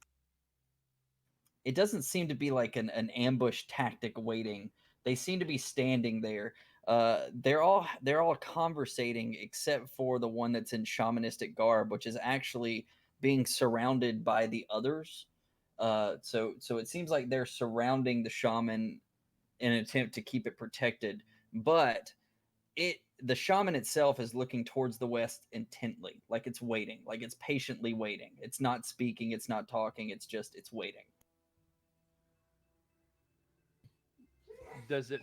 it doesn't seem to be like an ambush tactic waiting. They seem to be standing there. They're all conversating except for the one that's in shamanistic garb, which is actually being surrounded by the others. So it seems like they're surrounding the shaman in an attempt to keep it protected. But the shaman itself is looking towards the west intently, like it's waiting, like it's patiently waiting. It's not speaking, it's not talking, it's waiting. Does it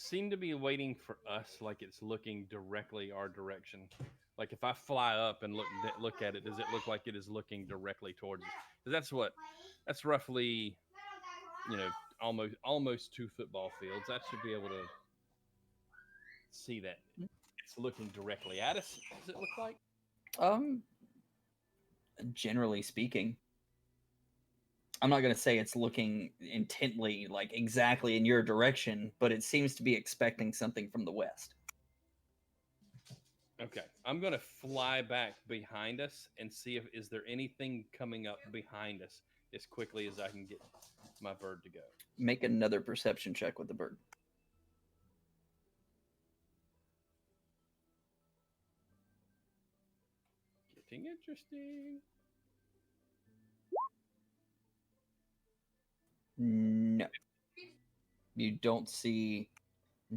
seem to be waiting for us, like it's looking directly our direction? Like if I fly up and look at it, does it look like it is looking directly towards us? 'Cause that's roughly, you know, almost 2 football fields. I should be able to see that it's looking directly at us. Does it look like? Um, Generally speaking, I'm not going to say it's looking intently, like exactly in your direction, but it seems to be expecting something from the west. Okay, I'm gonna fly back behind us and see if is there anything coming up behind us as quickly as I can get my bird to go. Make another perception check with the bird. Getting interesting. No, you don't see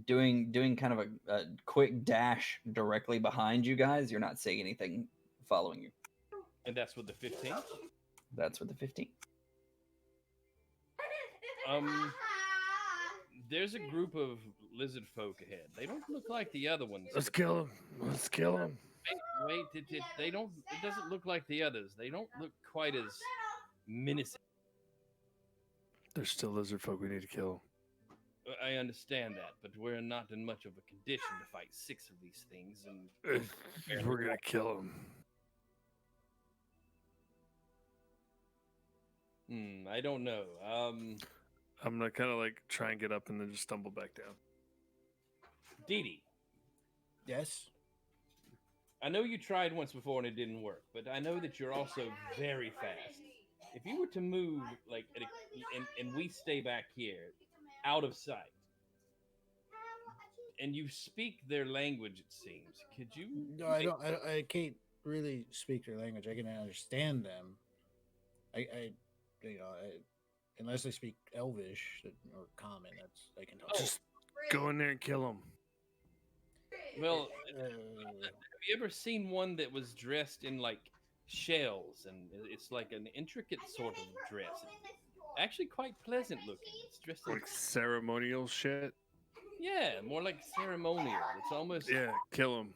doing kind of a quick dash directly behind you guys. You're not seeing anything following you. And that's with the 15. That's with the 15. There's a group of lizard folk ahead. They don't look like the other ones. Let's kill him. Let's kill him. Wait, they don't. It doesn't look like the others. They don't look quite as menacing. There's still lizard folk. We need to kill I understand that, but we're not in much of a condition to fight 6 of these things. them. We're gonna kill him. I don't know. I'm gonna kind of like try and get up and then just stumble back down. Dee, Yes. I know you tried once before and it didn't work, but I know that you're also very fast. If you were to move, like, and we stay back here, out of sight, and you speak their language, it seems, could you? No, I don't. I can't really speak their language. I can understand them. I unless I speak Elvish or Common, that's I can talk. Just go in there and kill him. Well, Uh, have you ever seen one that was dressed in like shells, and it's like an intricate sort of dress? Actually, quite pleasant looking. It's dressed in, Like ceremonial shit. yeah, more like ceremonial. It's almost Yeah, kill him.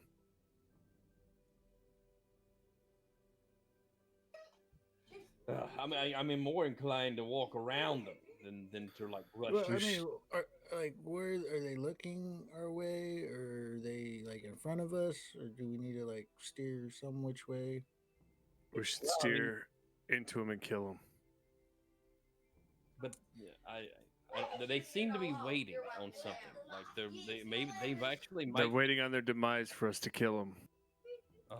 I'm more inclined to walk around them than to like rush. well, I to mean, where are they looking our way, or are they like in front of us, or do we need to like steer some which way? We should steer into him and kill him. But they seem to be waiting on something. Like they've actually They're waiting on their demise for us to kill him.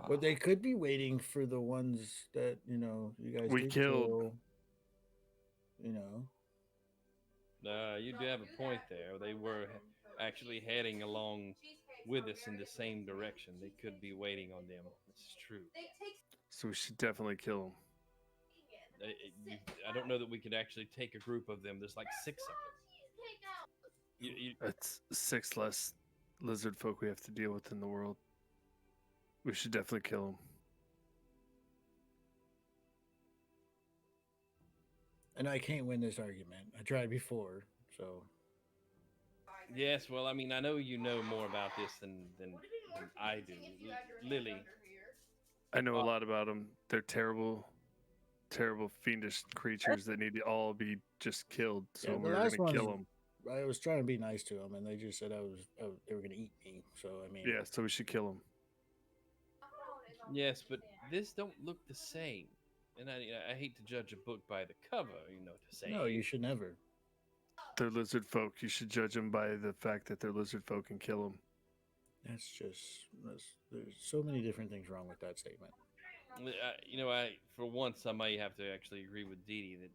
But they could be waiting for the ones that you guys We did killed. kill, You do have a point there. They were actually heading along with us in the same direction. They could be waiting on them. It's true. So we should definitely kill him. I don't know that we could actually take a group of them. There's like 6 of them. That's 6 less lizard folk we have to deal with in the world. We should definitely kill him. And I can't win this argument. I tried before, so. Yes, well, I mean, I know you know more about this than I do. Lily. I know a lot about them. They're terrible terrible fiendish creatures that need to all be just killed. So Yeah, the we're last gonna kill ones, them. I was trying to be nice to them, and they just said they were going to eat me. So I mean, Yeah, so we should kill them. Yes, but this don't look the same. And I hate to judge a book by the cover, to say. no, you should never. They're lizard folk. You should judge them by the fact that they're lizard folk and kill them. There's so many different things wrong with that statement. I for once I may have to actually agree with Dee Dee that,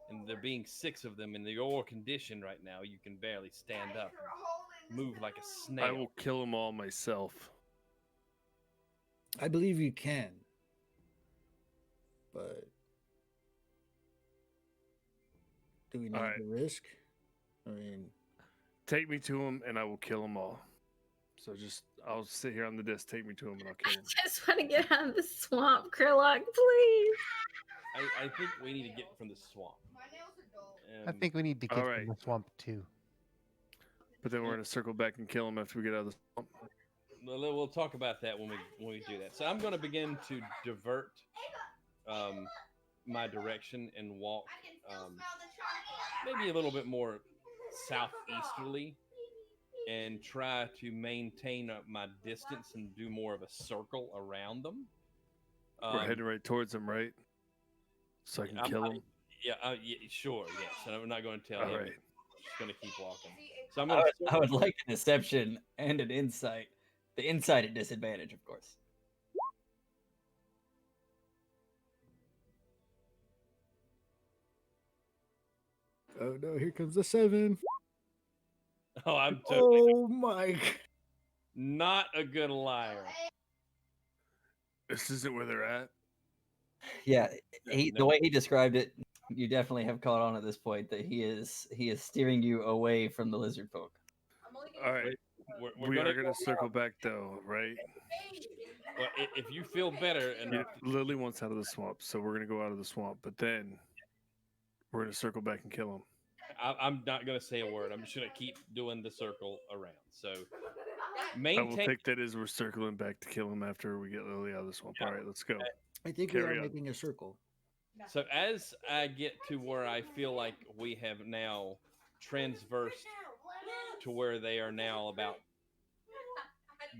and there being 6 of them in your condition right now, you can barely stand up, and move like a snail. I will kill them all myself. I believe you can, but do we need Alright. the risk? I mean, Take me to them, and I will kill them all. So I'll sit here on the disc. Take me to them, and I'll I kill them. just want to get out of the swamp, Krillock, please. I think we need to get from the swamp. I think we need to get Alright. from the swamp too. But then we're gonna circle back and kill them after we get out of the swamp. We'll talk about that when we do that. So I'm going to begin to divert my direction and walk maybe a little bit more southeasterly, and try to maintain my distance and do more of a circle around them. We're heading right towards them, right? So I can kill them. Yeah, sure, yes. And I'm not going to tell All him. right. I'm just going to keep walking. So I'm going I would like a deception and an insight. The insight at disadvantage, of course. oh no, here comes the 7. Oh, I'm totally Oh my! not a good liar. This isn't where they're at. Yeah, No. the way he described it, you definitely have caught on at this point that he is steering you away from the lizard folk. All right. We're We gonna are gonna circle back though, right? Well, if you feel better, and Yeah, Lily wants out of the swamp, so we're gonna go out of the swamp. But then we're gonna circle back and kill them. I'm not going to say a word. I'm just going to keep doing the circle around. So I will maintain. take that as we're circling back to kill them after we get Lily out of the swamp. All right, let's go. I think Carry we are on. making a circle. So as I get to where I feel like we have now transversed to where they are now about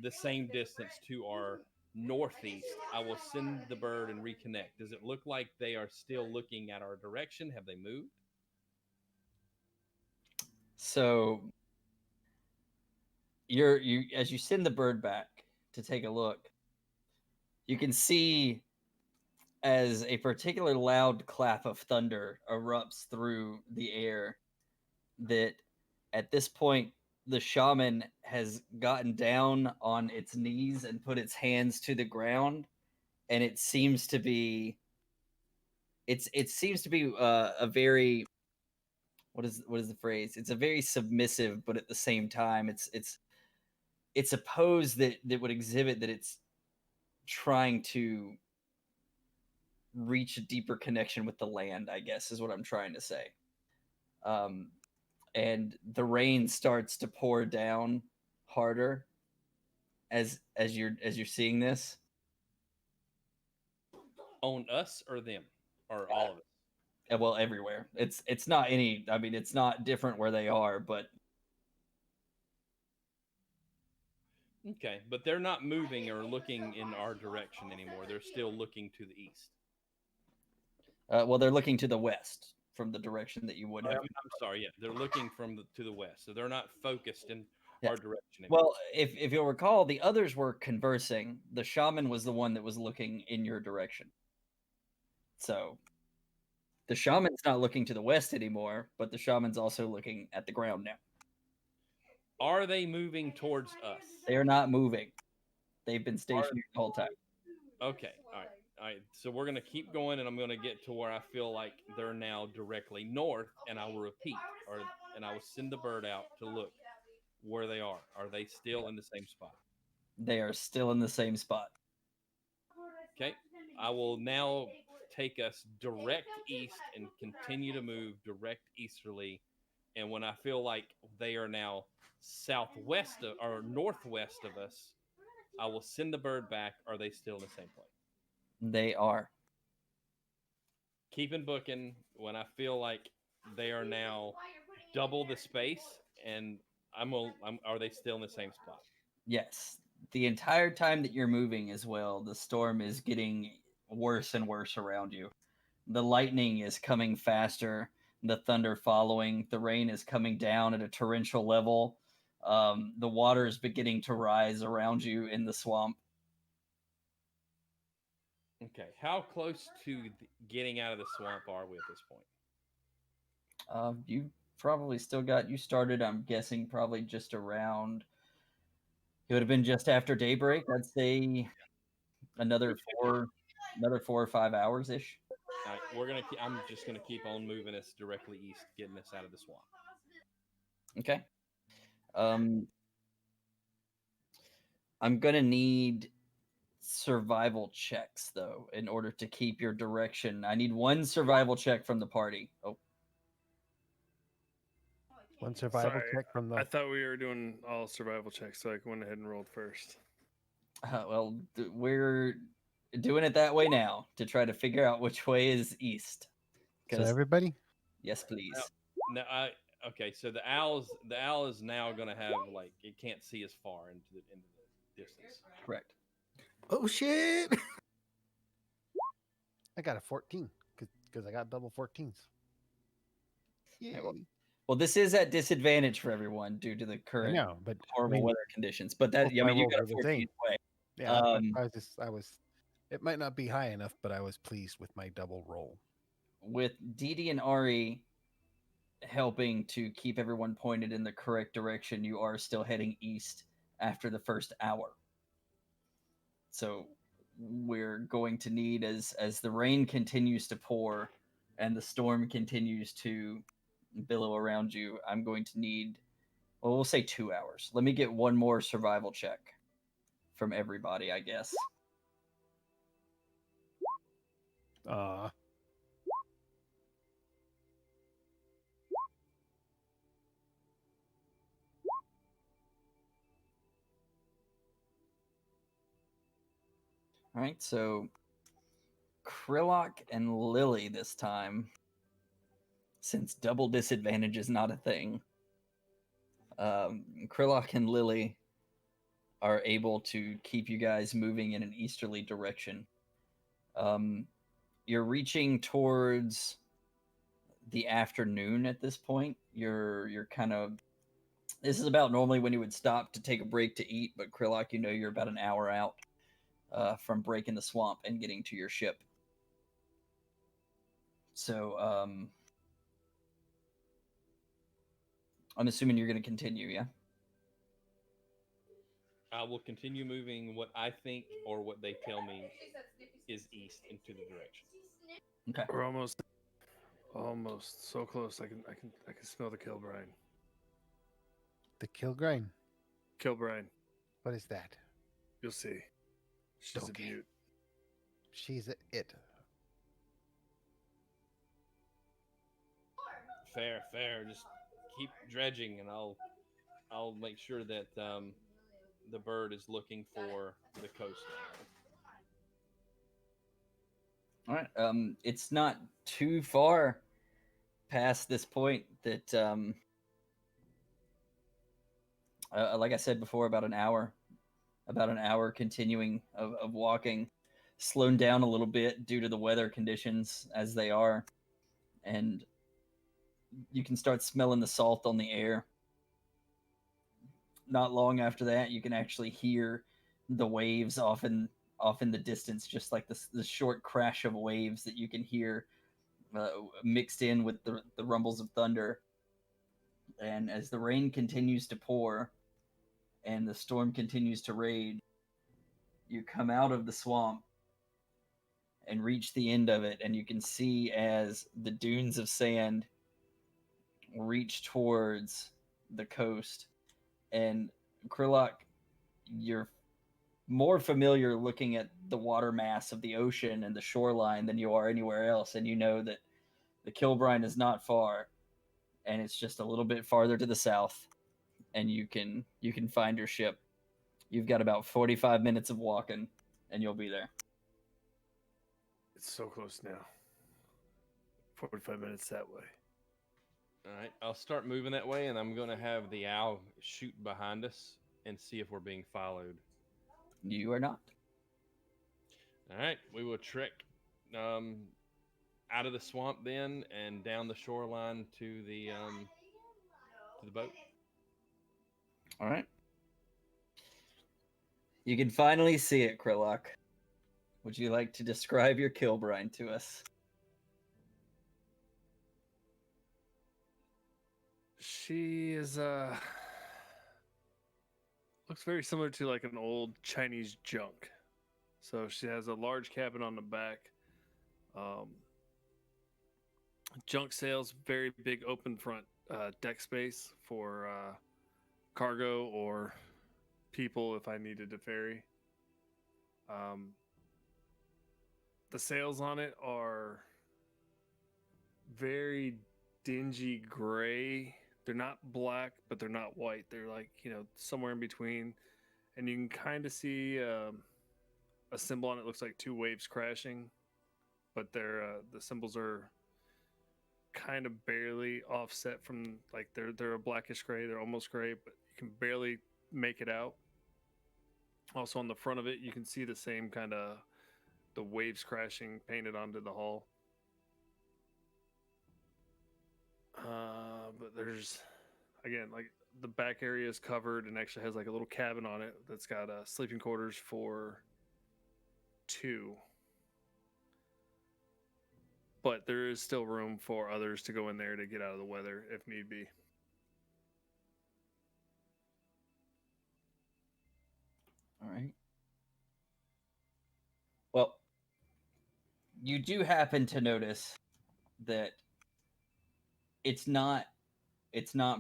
the same distance to our northeast, I will send the bird and reconnect. Does it look like they are still looking at our direction? Have they moved? So you as you send the bird back to take a look, you can see as a particular loud clap of thunder erupts through the air that at this point the shaman has gotten down on its knees and put its hands to the ground, and it seems to be a very, what is the phrase? It's a very submissive, but at the same time, it's a pose that would exhibit that it's trying to reach a deeper connection with the land, I guess is what I'm trying to say. And the rain starts to pour down harder as you're seeing this. On us or them? Or all of us? Well, everywhere. It's not any. I mean, it's not different where they are, but Okay, but they're not moving or looking in our direction anymore. They're still looking to the east. well, they're looking to the west from the direction that you would have. I'm sorry, yeah, they're looking to the west, so they're not focused in Yeah. our direction anymore. Well, if you'll recall, the others were conversing. The shaman was the one that was looking in your direction. So the shaman's not looking to the west anymore, but the shaman's also looking at the ground now. Are they moving towards us? They are not moving. They've been stationary the whole time. Okay, all right. So we're gonna keep going, and I'm gonna get to where I feel like they're now directly north, and I will repeat, and I will send the bird out to look where they are. Are they still in the same spot? They are still in the same spot. Okay, I will now take us direct east and continue to move direct easterly. And when I feel like they are now southwest or northwest of us, I will send the bird back. Are they still in the same place? They are. keeping booking when I feel like they are now double the space, and are they still in the same spot? Yes. The entire time that you're moving as well, the storm is getting worse and worse around you. The lightning is coming faster, the thunder following, the rain is coming down at a torrential level. The water is beginning to rise around you in the swamp. Okay, how close to getting out of the swamp are we at this point? You probably still got, you started, I'm guessing, probably just around, it would have been just after daybreak. I'd say another another 4 or 5 hours ish. All right, I'm just gonna keep on moving us directly east, getting us out of the swamp. Okay. Um, I'm gonna need survival checks though in order to keep your direction. I need one survival check from the party. Oh, One survival Sorry, check from I the. thought we were doing all survival checks, so I went ahead and rolled first. well, we're doing it that way now to try to figure out which way is east. So Because everybody, yes, please. No, okay. So the owl is now gonna have like it can't see as far into the distance. Correct. Oh shit! I got a 14 because I got double 14s. Yay! Yeah, well, this is at disadvantage for everyone due to the I current know, but horrible I mean, weather conditions. But that, both I my mean, you rolls got were a the 14 same. way. Yeah, I was. It might not be high enough, but I was pleased with my double roll. With Didi and Ari helping to keep everyone pointed in the correct direction, you are still heading east after the first hour. So we're going to need, as the rain continues to pour and the storm continues to billow around you, I'm going to need, well, we'll say 2 hours. Let me get one more survival check from everybody, I guess. Uh, All right, so Krillock and Lily this time, since double disadvantage is not a thing. Krillock and Lily are able to keep you guys moving in an easterly direction. You're reaching towards the afternoon at this point. You're kind of, this is about normally when you would stop to take a break to eat, but Krillock, you know, you're about an hour out from breaking the swamp and getting to your ship. So I'm assuming you're going to continue, yeah? I will continue moving what I think or what they tell me is east into the direction. Okay. We're almost so close. I can smell the kill brine. the Kilgrain. Kill brine. What is that? You'll see. She's Okay. a beaut. She's it. Fair. Just keep dredging, and I'll make sure that the bird is looking for the coast. All right. It's not too far past this point that, like I said before, about an hour continuing of walking, slowed down a little bit due to the weather conditions as they are, and you can start smelling the salt on the air. Not long after that, you can actually hear the waves off in the distance, just like the short crash of waves that you can hear mixed in with the rumbles of thunder. And as the rain continues to pour and the storm continues to rage, you come out of the swamp and reach the end of it, and you can see as the dunes of sand reach towards the coast. And Krillock, you're more familiar looking at the water mass of the ocean and the shoreline than you are anywhere else, and you know that the Kilbrine is not far, and it's just a little bit farther to the south, and you can find your ship. You've got about 45 minutes of walking, and you'll be there. It's so close now. 45 minutes that way. All right, I'll start moving that way, and I'm going to have the owl shoot behind us and see if we're being followed. You are not. All right, we will trek out of the swamp then and down the shoreline to the boat. All right. You can finally see it, Krillock. Would you like to describe your kill brine to us? She is looks very similar to like an old Chinese junk. So she has a large cabin on the back. Junk sails, very big open front deck space for cargo or people if I needed to ferry. The sails on it are very dingy gray. They're not black, but they're not white. They're like, somewhere in between. And you can kind of see a symbol on it. Looks like two waves crashing, but the symbols are kind of barely offset from, like, they're a blackish gray. They're almost gray, but you can barely make it out. Also on the front of it, you can see the same kind of the waves crashing painted onto the hull. But there's, again, like, the back area is covered and actually has like a little cabin on it that's got sleeping quarters for 2. But there is still room for others to go in there to get out of the weather if need be. All right. Well, you do happen to notice that it's not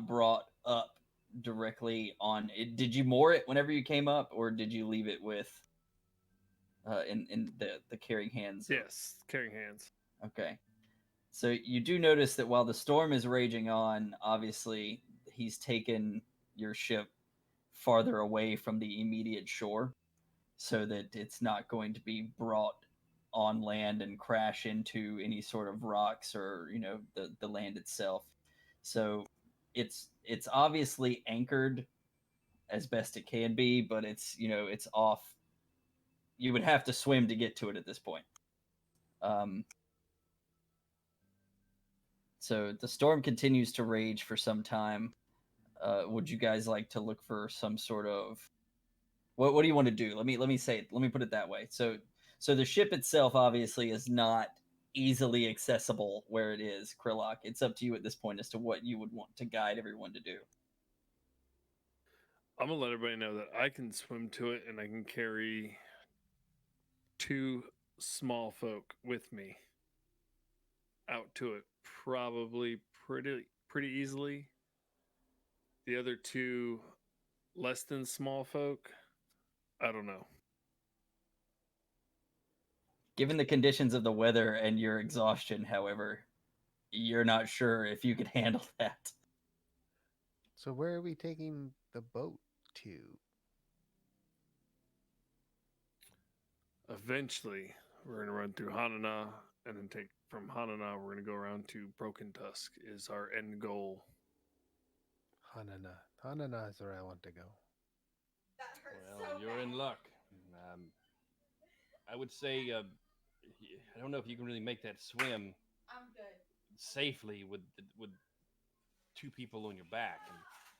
brought up directly on it. Did you moor it whenever you came up, or did you leave it with in the carrying hands? Yes, carrying hands. Okay. So you do notice that while the storm is raging on, obviously he's taken your ship farther away from the immediate shore so that it's not going to be brought on land and crash into any sort of rocks or, the land itself. So it's obviously anchored as best it can be, but it's off. You would have to swim to get to it at this point. So the storm continues to rage for some time. Would you guys like to look for some sort of what do you want to do? Let me put it that way. So the ship itself obviously is not easily accessible where it is, Krillock. It's up to you at this point as to what you would want to guide everyone to do. I'm gonna let everybody know that I can swim to it and I can carry 2 small folk with me out to it, probably pretty easily. The other 2 less than small folk, I don't know. Given the conditions of the weather and your exhaustion, however, you're not sure if you could handle that. So where are we taking the boat to? Eventually, we're going to run through Hanana and then take from Hanana, we're going to go around to Broken Tusk is our end goal. Hanana. Hanana is where I want to go. Well, you're in luck. I would say, I don't know if you can really make that swim safely with 2 people on your back. And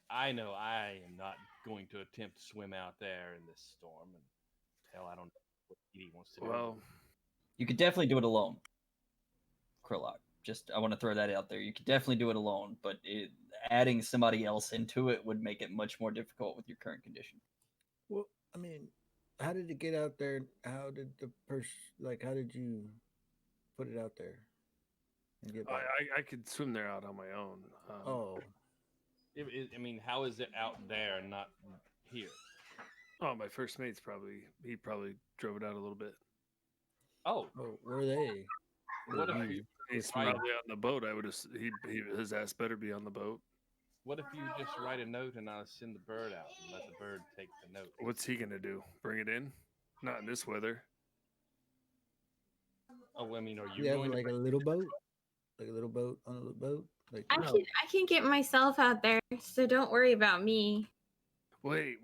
I know I am not going to attempt to swim out there in this storm. And hell, I don't know what Edie wants to do. Well, You could definitely do it alone, Krillock. Just, I want to throw that out there. You could definitely do it alone, but adding somebody else into it would make it much more difficult with your current condition. Well, I mean, how did it get out there? How did the person, how did you put it out there and get back? I could swim there out on my own. I mean, how is it out there and not here? Oh, my first mate's he probably drove it out a little bit. Oh, where are they? what if He's probably on the boat. I would have. His ass better be on the boat. What if you just write a note and I'll send the bird out and let the bird take the note? What's he gonna do? Bring it in? Not in this weather. Oh, I mean, are you You have going like to a little boat? like a little boat on a boat? Like I can get myself out there, so don't worry about me. Wait.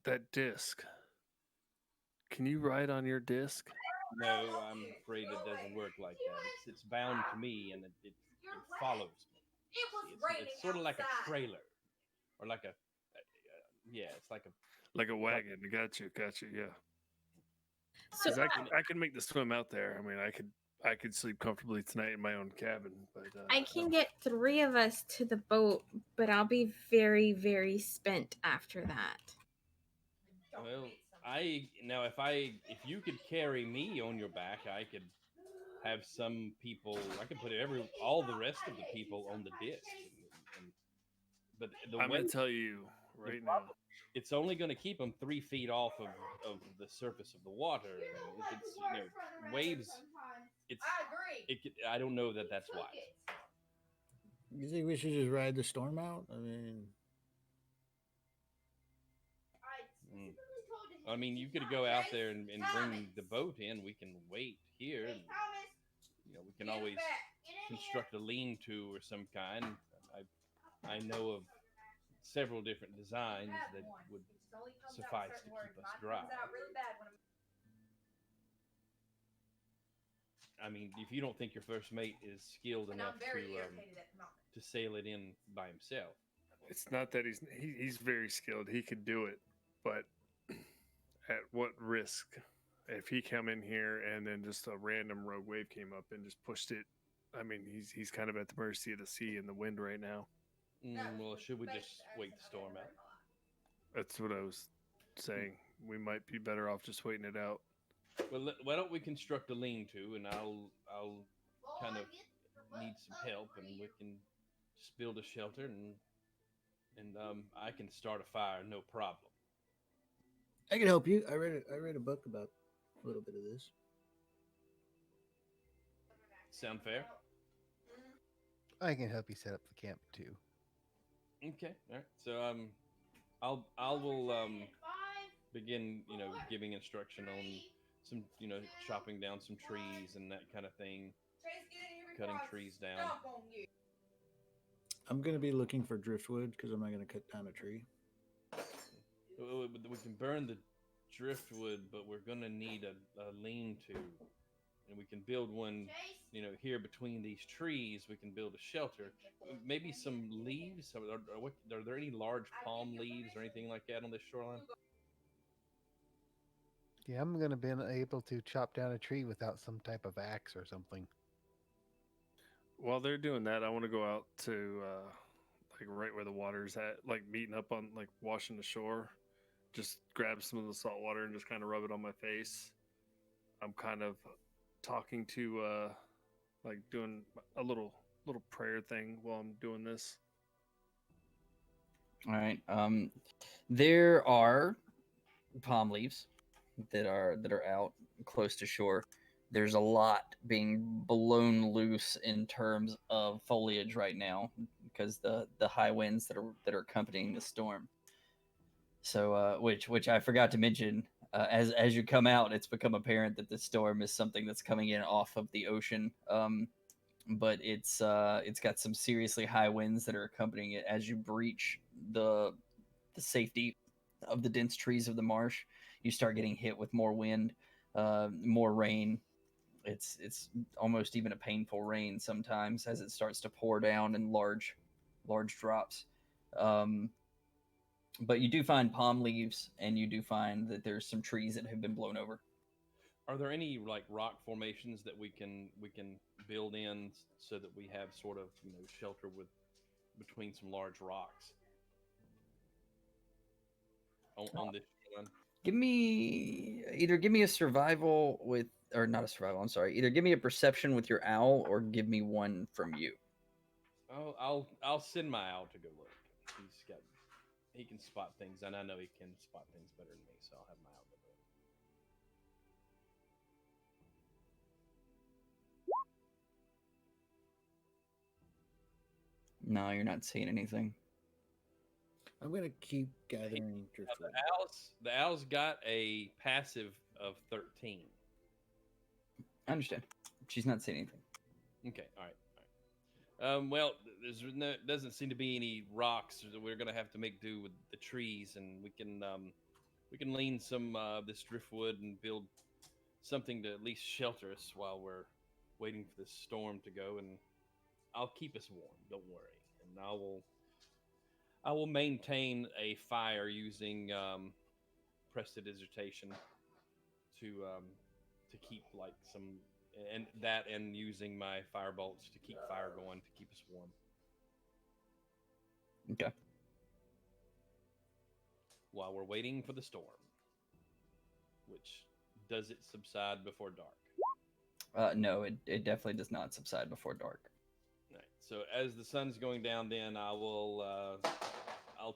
That disc. Can you ride on your disc? No, I'm afraid it doesn't work like that. It's bound to me and it follows me. It's sort of like a trailer or like a yeah, it's like a Like a wagon. Got you. Yeah. So Because I can make the swim out there. I mean, I could sleep comfortably tonight in my own cabin. But I can get 3 of us to the boat, but I'll be very, very spent after that. well, if you could carry me on your back, I could have some people. I could put all the rest of the people on the disc, and but the I'm way gonna tell you the right now. problem, it's only going to keep them 3 feet off of the surface of the water. If it's waves, I don't know that that's wise. you think we should just ride the storm out? I mean, Mm. I mean, you could go out there and bring the boat in. We can wait here. And, we can always construct a lean-to or some kind. I know of several different designs that would suffice to keep us dry. I mean, if you don't think your first mate is skilled enough to sail it in by himself, It's not that he's very skilled. He could do it, but at what risk? If he come in here and then just a random rogue wave came up and just pushed it, I mean, he's kind of at the mercy of the sea and the wind right now. well, should we just wait the storm out? That's what I was saying. We might be better off just waiting it out. Well, why don't we construct a lean-to, and I'll kind of need some help, and we can just build a shelter, and I can start a fire, no problem. I can help you. I read a book about a little bit of this. Sound fair? I can help you set up the camp too. Okay, all right. So I will begin, giving instruction on some, chopping down some trees and that kind of thing, cutting trees down. I'm gonna be looking for driftwood because I'm not gonna cut down a tree. We can burn the driftwood, but we're gonna need a lean-to, and we can build one. Here between these trees, we can build a shelter. Maybe some leaves. Are there any large palm leaves or anything like that on this shoreline? Yeah, I'm gonna be able to chop down a tree without some type of axe or something. While they're doing that, I want to go out to like right where the water's at, like meeting up on like washing the shore. Just grab some of the salt water and just kind of rub it on my face. I'm kind of talking to like doing a little prayer thing while I'm doing this. All right. There are palm leaves that are out close to shore. There's a lot being blown loose in terms of foliage right now because the high winds that are accompanying the storm. So, which I forgot to mention, as you come out, it's become apparent that the storm is something that's coming in off of the ocean. But it's got some seriously high winds that are accompanying it as you breach the safety of the dense trees of the marsh. You start getting hit with more wind, more rain. It's almost even a painful rain sometimes as it starts to pour down in large drops. Um, but you do find palm leaves, and you do find that there's some trees that have been blown over. Are there any like rock formations that we can build in so that we have sort of shelter with between some large rocks on this one? Give me a survival with, or not a survival. I'm sorry. Either give me a perception with your owl, or give me one from you. Oh, I'll send my owl to go look. He can spot things, and I know he can spot things better than me, so I'll have my owl go look. No, you're not seeing anything. I'm gonna keep gathering driftwood. The owl's got a passive of 13. I understand. She's not seeing anything. Okay, all right, all right. Well, there's no doesn't seem to be any rocks. So we're gonna have to make do with the trees, and we can lean some this driftwood and build something to at least shelter us while we're waiting for this storm to go. And I'll keep us warm. Don't worry. And I will maintain a fire using prestidigitation to keep like some and that and using my fire bolts to keep fire going to keep us warm. Okay. While we're waiting for the storm, which does it subside before dark? No, it definitely does not subside before dark. Right. So as the sun's going down, then I'll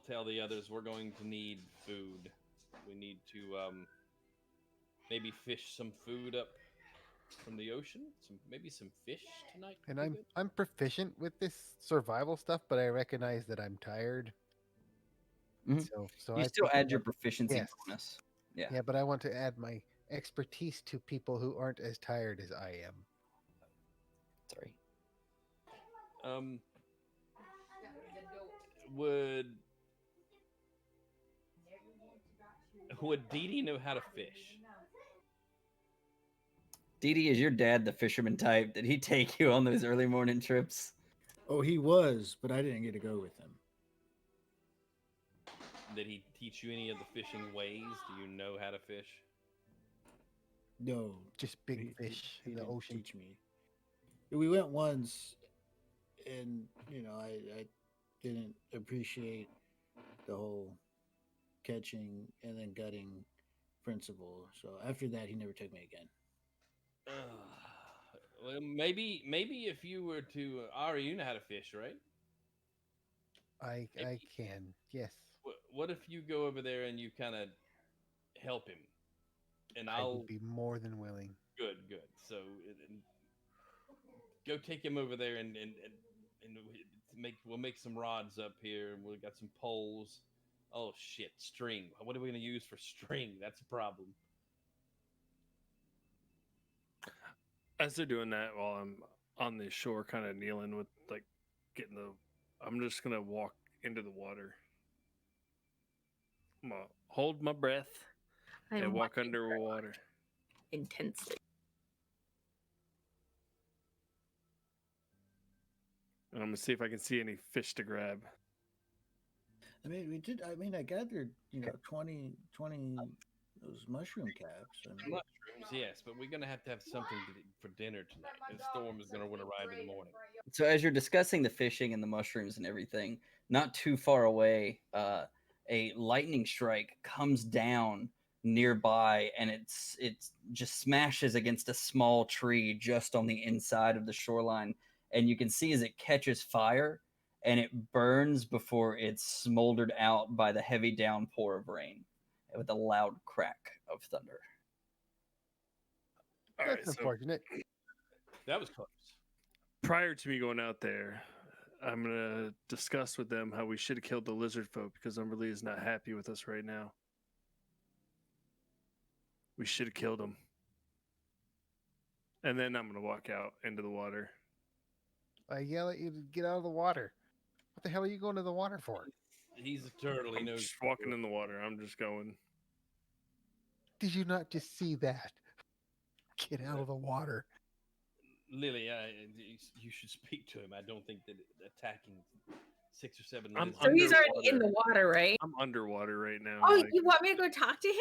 tell the others we're going to need food. We need to maybe fish some food up from the ocean. Maybe some fish tonight. And would be I'm good. I'm proficient with this survival stuff, but I recognize that I'm tired. Mhm. So You I still think add your proficiency yes. bonus. Yeah. Yeah, but I want to add my expertise to people who aren't as tired as I am. Sorry. Um, would Dee Dee know how to fish? Dee Dee, is your dad the fisherman type? Did he take you on those early morning trips? Oh, he was, but I didn't get to go with him. Did he teach you any of the fishing ways? Do you know how to fish? No, Just big fish he in the didn't ocean. teach me. We went once, and I didn't appreciate the whole catching and then gutting principle. So after that, he never took me again. Well, maybe if you were to Ari, you know how to fish, right? I can. Yes. What if you go over there and you kind of help him, and I I'll would be more than willing. good. So go take him over there and we'll make some rods up here, and we got some poles. Oh shit, string. What are we gonna use for string? That's a problem. As they're doing that, while I'm on the shore, kind of kneeling with like getting the, I'm just gonna walk into the water. I'm gonna hold my breath and I'm walk watching her underwater. intensely. And I'm gonna see if I can see any fish to grab. I mean, we did. I mean, I gathered 20 those mushroom caps. I mean, Mushrooms, yes, but we're gonna have to have something for dinner tonight. The storm is gonna arrive in the morning. So as you're discussing the fishing and the mushrooms and everything, not too far away, a lightning strike comes down nearby, and it's just smashes against a small tree just on the inside of the shoreline, and you can see as it catches fire, and it burns before it's smoldered out by the heavy downpour of rain, with a loud crack of thunder. All That's right, so unfortunate. That was close. prior to me going out there, I'm gonna discuss with them how we should have killed the lizard folk because Umberlee is not happy with us right now. We should have killed him. And then I'm gonna walk out into the water. I yell at you to get out of the water. What the hell are you going to the water for? He's a turtle. He I'm knows. just walking in the water. I'm just going. Did you not just see that? Get out of the water. Lily, you should speak to him. I don't think that attacking 6 or 7 I'm lizards. So he's already in underwater. the water, right? I'm underwater right now. Oh, like- you want me to go talk to him?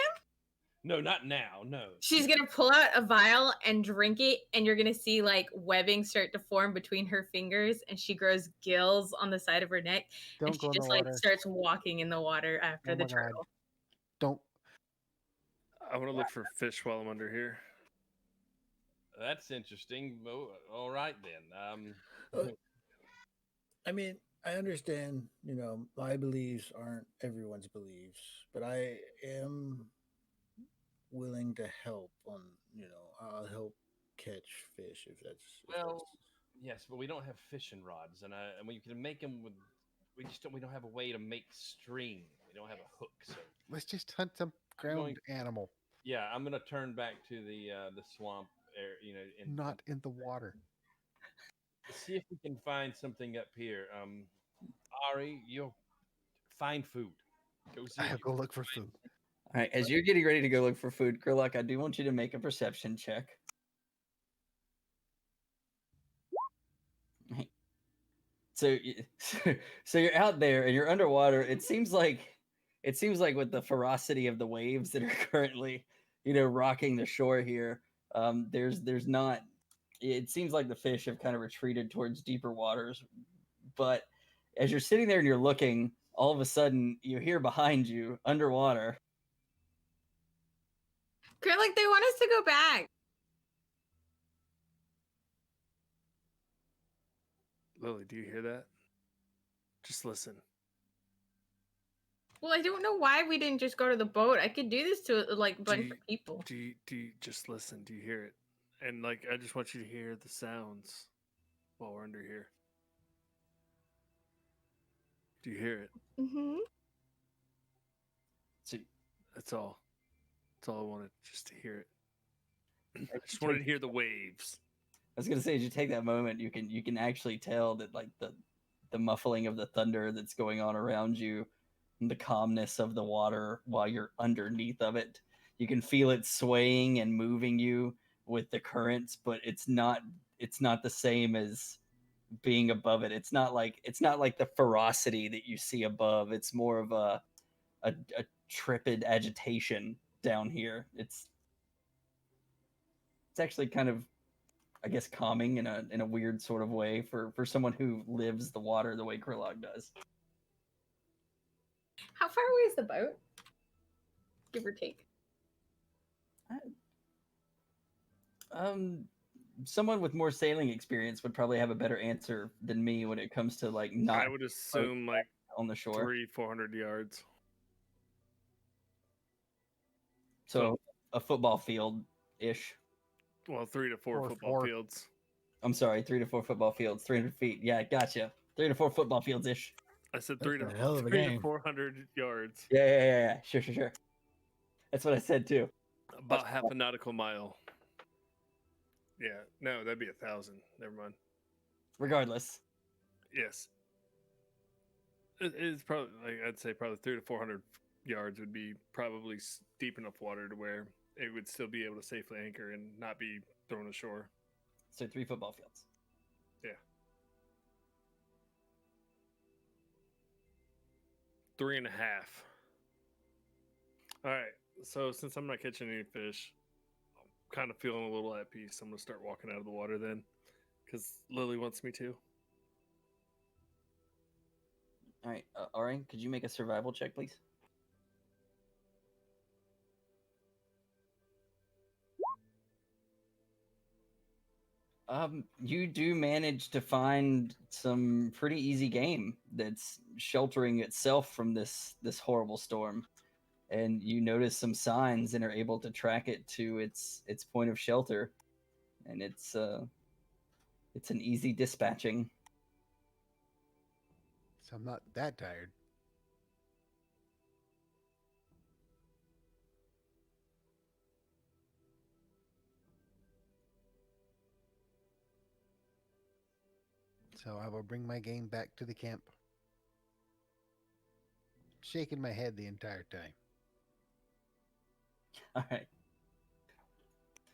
No, not now. No. She's gonna pull out a vial and drink it, and you're gonna see like webbing start to form between her fingers, and she grows gills on the side of her neck, and Don't she go in the just like water. starts walking in the water after Oh the my God. turtle. Don't. I want to look for fish while I'm under here. That's interesting. All right then. Uh, I mean, I understand. My beliefs aren't everyone's beliefs, but I am willing to help on. I'll help catch fish if that's. Well, yes, but we don't have fishing rods, and we can make them with. We don't have a way to make string. We don't have a hook, so Let's just hunt some ground animal, yeah, I'm gonna turn back to the swamp area. not in the water. see if we can find something up here. Ari, you'll find food. Go see. I'll go look for food. All right, as you're getting ready to go look for food, Grillock, I do want you to make a perception check. Right. So, so you're out there and you're underwater. It seems like with the ferocity of the waves that are currently, rocking the shore here, there's not. It seems like the fish have kind of retreated towards deeper waters. But as you're sitting there and you're looking, all of a sudden you hear behind you underwater. Girl, like they want us to go back. Lily, do you hear that? Just listen. Well, I don't know why we didn't just go to the boat. I could do this to like a bunch of people. Do you just listen? Do you hear it? And like, I just want you to hear the sounds while we're under here. Do you hear it? Mm-hmm. So That's all. That's all I wanted, just to hear it. I just wanted to hear the waves. I was gonna say, as you take that moment, you can actually tell that like the muffling of the thunder that's going on around you, and the calmness of the water while you're underneath of it. You can feel it swaying and moving you with the currents, but it's not the same as being above it. It's not like the ferocity that you see above. It's more of a trepid agitation down here. It's actually kind of, I guess, calming in a weird sort of way for someone who lives the water the way Krillog does. How far away is the boat? Give or take. Someone with more sailing experience would probably have a better answer than me when it comes to like not I would assume like on the shore. 300-400 yards. So a football field ish. Well, 3 to 4 Or football 4. fields. I'm sorry, 3 to 4 football fields, 300 feet. Yeah, gotcha. 3 to 4 football fields ish. I said That's 3 a hell of a 3 to game. 400 yards. Yeah. Sure. That's what I said too. About half a nautical mile. Yeah, no, that'd be 1,000. Never mind. Regardless. Yes. It's probably, like, I'd say probably 3 to 400 yards would be probably deep enough water to where it would still be able to safely anchor and not be thrown ashore. So 3 football fields. Yeah. 3.5. All right. So since I'm not catching any fish, I'm kind of feeling a little at peace. I'm gonna start walking out of the water then, because Lily wants me to. All right, Ari, could you make a survival check, please? You do manage to find some pretty easy game that's sheltering itself from this horrible storm, and you notice some signs and are able to track it to its point of shelter, and it's an easy dispatching. So I'm not that tired. So I will bring my game back to the camp. Shaking my head the entire time. All right.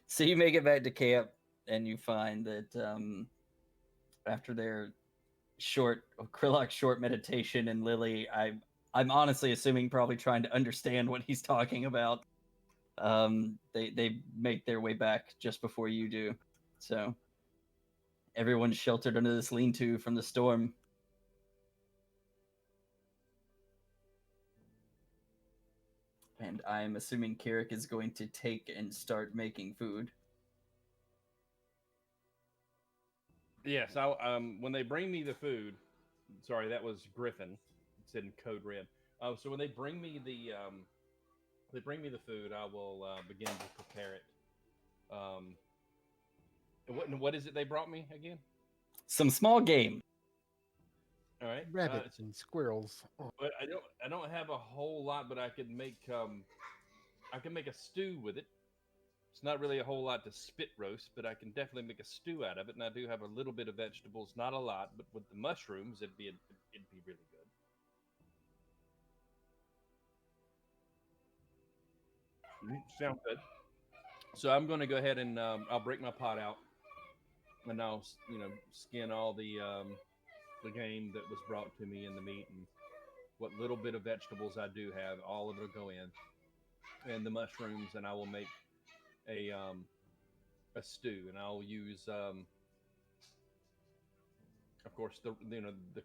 So you make it back to camp, and you find that after their Krillok's short meditation, and Lily, I'm honestly assuming probably trying to understand what he's talking about. They make their way back just before you do. So everyone's sheltered under this lean-to from the storm. And I'm assuming Carrick is going to take and start making food. Yes, when they bring me the food, sorry, that was Griffin. It's in code red. So when they bring me the food, I will begin to prepare it. What is it they brought me again? Some small game. All right, Rabbits and squirrels. Oh, but I don't have a whole lot, but I can make a stew with it. It's not really a whole lot to spit roast, but I can definitely make a stew out of it, and I do have a little bit of vegetables, not a lot, but with the mushrooms, it'd be really good. Sound good. So I'm going to go ahead and I'll break my pot out, and I'll skin all the game that was brought to me and the meat and what little bit of vegetables I do have. All of it will go in, and the mushrooms, and I will make a a stew, and I'll use of course the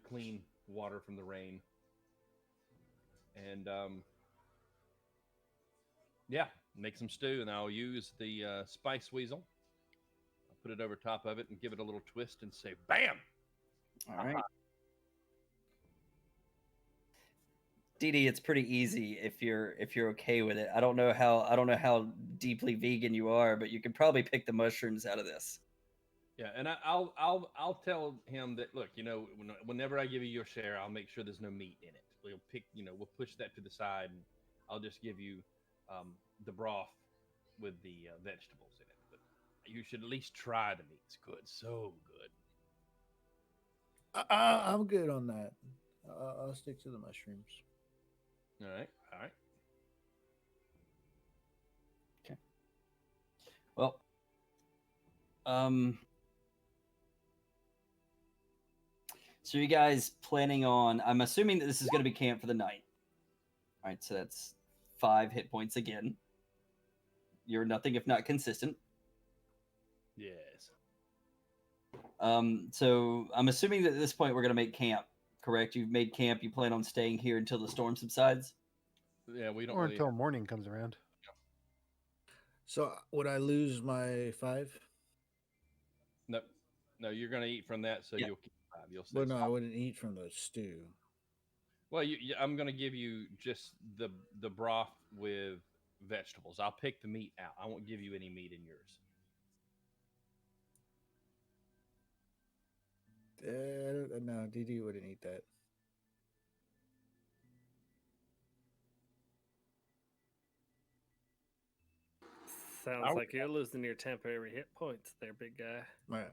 clean water from the rain, and yeah, make some stew, and I'll use the spice weasel. I'll put it over top of it and give it a little twist and say, "Bam!" All right. Dee Dee, it's pretty easy if you're okay with it. I don't know how deeply vegan you are, but you can probably pick the mushrooms out of this. Yeah, and I'll tell him that, look, whenever I give you your share, I'll make sure there's no meat in it. We'll push that to the side, and I'll just give you the broth with the vegetables in it. But you should at least try the meat. It's good, so good. I'm good on that. I'll stick to the mushrooms. All right, all right. Okay. Well, so you guys planning on? I'm assuming that this is going to be camp for the night. All right, so that's 5 hit points again. You're nothing if not consistent. Yes. So I'm assuming that at this point we're going to make camp. Correct? You've made camp. You plan on staying here until the storm subsides. Yeah, we don't. Or Really until morning comes around. So would I lose my 5? No, you're going to eat from that, so Yeah. you'll keep 5. You'll stay. Well, no, I wouldn't eat from the stew. Well, I'm going to give you just the broth with vegetables. I'll pick the meat out. I won't give you any meat in yours. No, DD wouldn't eat that. Sounds like you're losing your temporary hit points there, big guy. Right.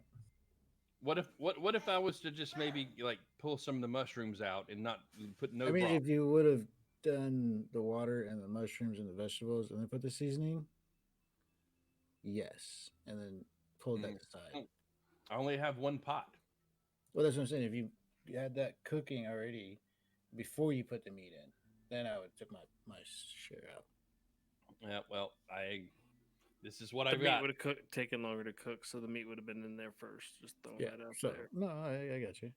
What if I was to just maybe like pull some of the mushrooms out and not put no I mean, broth? if you would have done the water and the mushrooms and the vegetables and then put the seasoning, yes, and then pulled that aside. I only have one pot. Well, that's what I'm saying. If you had that cooking already before you put the meat in, then I would took my share out. Yeah, well, this is what The I've meat got. would have taken longer to cook, so the meat would have been in there first. Just throwing that out there. No, I got you.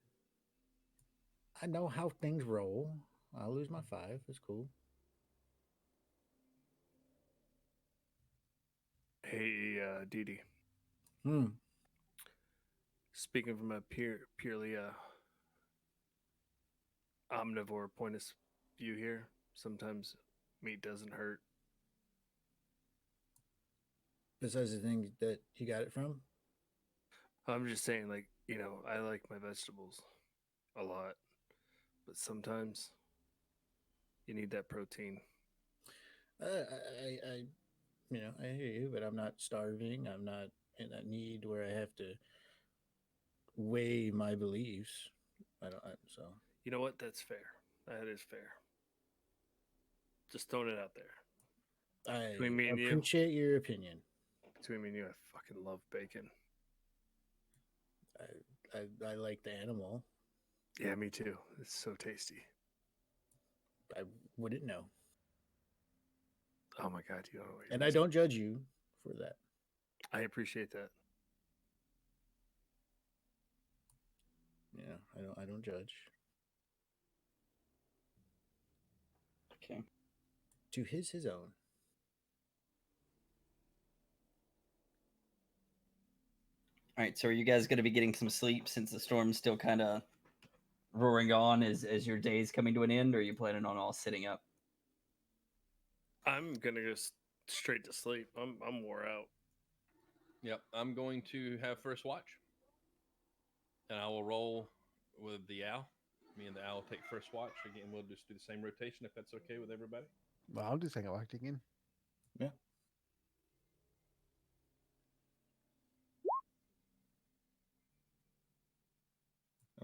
I know how things roll. I'll lose my 5. It's cool. Hey, Didi. Hmm. Speaking from a purely omnivore point of view here, sometimes meat doesn't hurt. Besides the thing that you got it from? I'm just saying, like, I like my vegetables a lot, but sometimes you need that protein. I I hear you, but I'm not starving. I'm not in that need where I have to weigh my beliefs. So. You know what? That's fair. That is fair. Just throwing it out there. I Between me and you. appreciate your opinion. Between me and you, I fucking love bacon. I like the animal. Yeah, me too. It's so tasty. I wouldn't know. Oh my god, you don't know what you're And I missing. don't judge you for that. I appreciate that. Yeah, I don't judge. Okay. To his own. All right. So are you guys going to be getting some sleep since the storm's still kind of roaring on as your day's coming to an end, or are you planning on all sitting up? I'm gonna go straight to sleep. I'm wore out. Yep, I'm going to have first watch, and I will roll with the owl. Me and the owl take first watch again. We'll just do the same rotation if that's okay with everybody. Well, I'll do second watch again. Yeah.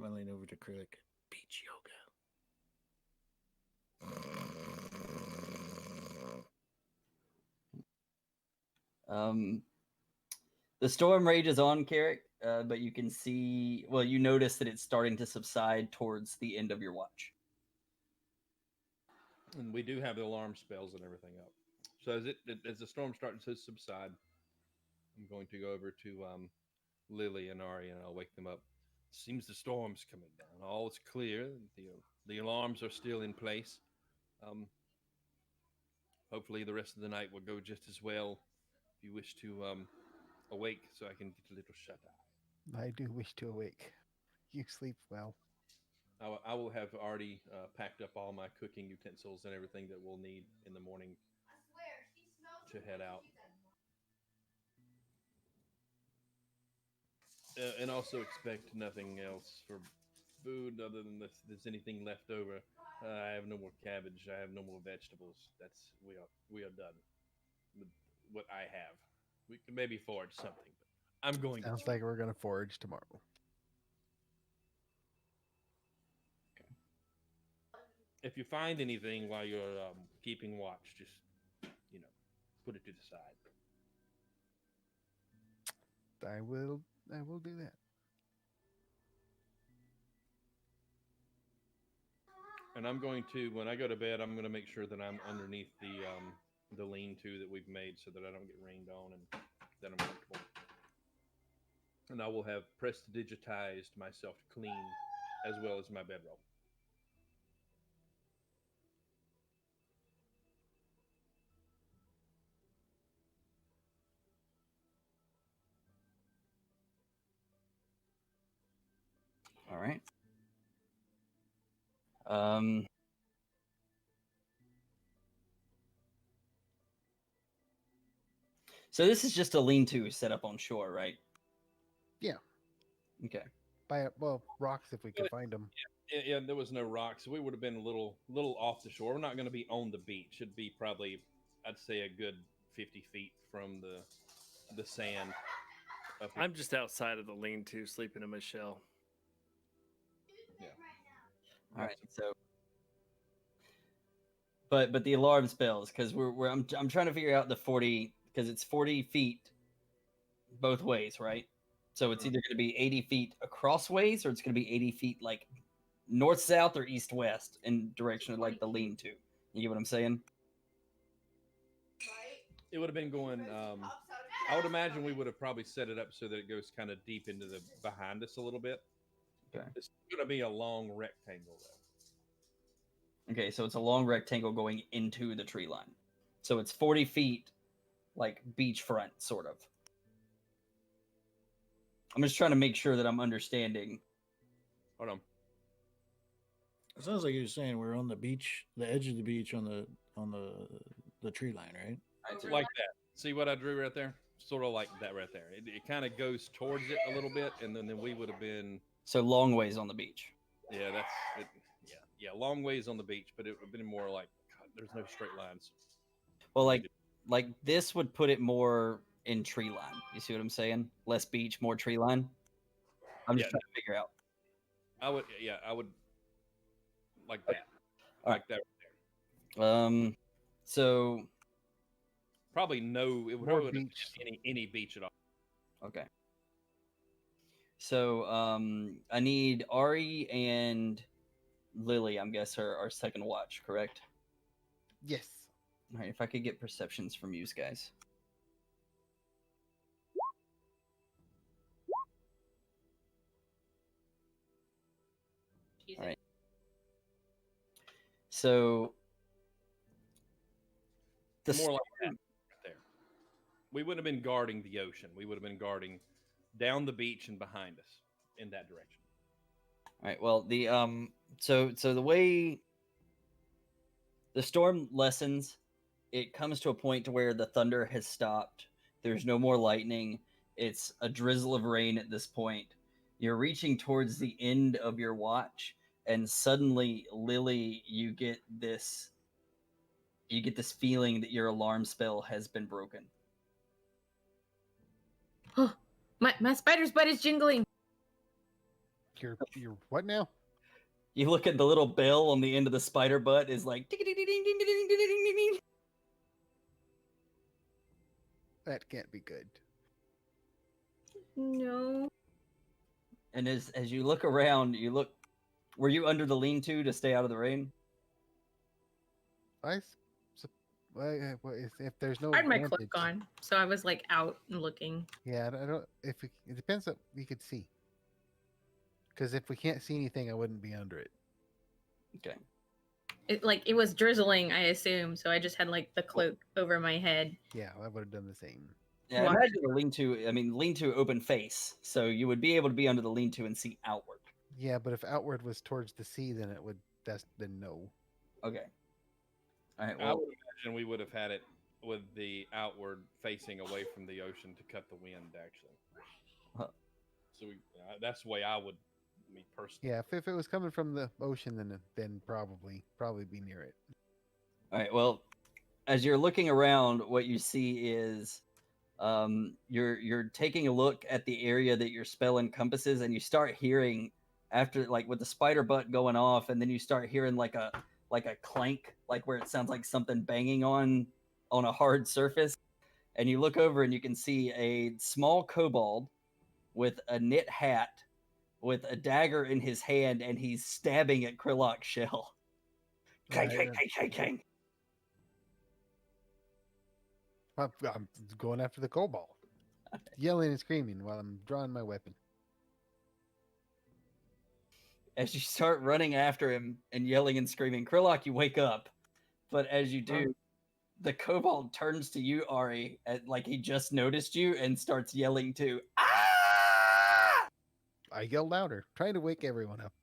I'm gonna lean over to Krillic. Beach Um, the storm rages on, Carrick, but you can see, well, you notice that it's starting to subside towards the end of your watch. And we do have the alarm spells and everything up. So as the storm starts to subside, I'm going to go over to Lily and Ari, and I'll wake them up. Seems the storm's coming down. All is clear. The alarms are still in place. Hopefully, the rest of the night will go just as well. If you wish to awake, so I can get a little shut eye. I do wish to awake. You sleep well. I will have already packed up all my cooking utensils and everything that we'll need in the morning to head out. And also expect nothing else for food other than if there's anything left over. I have no more cabbage. I have no more vegetables. We are done with what I have. We can maybe forage something, but I'm going Sounds to. like we're gonna forage tomorrow. If you find anything while you're keeping watch, just put it to the side. I will do that. And I'm going to, when I go to bed, I'm going to make sure that I'm underneath the lean-to that we've made so that I don't get rained on and that I'm comfortable. And I will have prestidigitized myself to clean as well as my bedroll. All right. So this is just a lean-to set up on shore, right? Yeah. Okay. Rocks if we can find them. Yeah, there was no rocks. We would have been a little off the shore. We're not going to be on the beach. It'd be probably, I'd say, a good 50 feet from the sand. I'm just outside of the lean-to, sleeping in my shell. Yeah. All right. So, but the alarm spells, because I'm trying to figure out the 40, because it's 40 feet both ways, right? So it's either going to be 80 feet across ways, or it's going to be 80 feet like north south or east west in direction of like the lean-to. You get what I'm saying? It would have been going. I would imagine we would have probably set it up so that it goes kind of deep into the behind us a little bit. Okay. It's going to be a long rectangle though. Okay, so it's a long rectangle going into the tree line. So it's 40 feet, like beachfront, sort of. I'm just trying to make sure that I'm understanding. Hold on. It sounds like you're saying we're on the beach, the edge of the beach on the tree line, right? Like that. See what I drew right there? Sort of like that right there. It kind of goes towards it a little bit, and then we would have been. So long ways on the beach. Yeah, that's it. Yeah, long ways on the beach, but it would have been more like, God, there's no straight lines. Well, like this would put it more in tree line. You see what I'm saying? Less beach, more tree line. I'm just trying to figure out. I would like that. All like right. That right there. So probably no. It would More probably beach. any beach at all. Okay. So I need Ari and Lily, I guess, our second watch, correct? Yes. All right, if I could get perceptions from you guys. All right. So the More like that right there. We wouldn't have been guarding the ocean. We would have been guarding down the beach and behind us in that direction. All right. Well, the so the way the storm lessens, it comes to a point to where the thunder has stopped. There's no more lightning. It's a drizzle of rain at this point. You're reaching towards the end of your watch, and suddenly, Lily, you get this feeling that your alarm spell has been broken. Oh, my spider's butt is jingling. You're what now? You look at the little bell on the end of the spider butt is like ding ding ding ding ding ding ding ding ding. That can't be good. No. And as you look around, you look. Were you under the lean-to to stay out of the rain? If there's no I had my advantage, cloak on, so I was like out and looking. yeah, I don't. If it depends what we could see. Because if we can't see anything, I wouldn't be under it. Okay. It was drizzling, I assume, so I just had like the cloak over my head. Yeah, I would have done the same. Yeah, Watch. imagine a lean-to. I mean, lean-to open face, so you would be able to be under the lean-to and see outward. Yeah, but if outward was towards the sea, then it would. Then no. Okay. All right. I Well, would imagine we would have had it with the outward facing away from the ocean to cut the wind, actually. Huh. So that's the way I would, me personally. Yeah, if it was coming from the ocean, then probably be near it. all right. Well, as you're looking around, what you see is you're taking a look at the area that your spell encompasses, and you start hearing after like with the spider butt going off, and then you start hearing like a clank, like where it sounds like something banging on a hard surface. And you look over and you can see a small kobold with a knit hat with a dagger in his hand, and he's stabbing at Krillok's shell. Kang, kang, kang, kang, kang. I'm going after the kobold, yelling and screaming while I'm drawing my weapon. As you start running after him and yelling and screaming, Krillok, you wake up. But as you do, the kobold turns to you, Ari, like he just noticed you, and starts yelling too. Ah! I yell louder, trying to wake everyone up.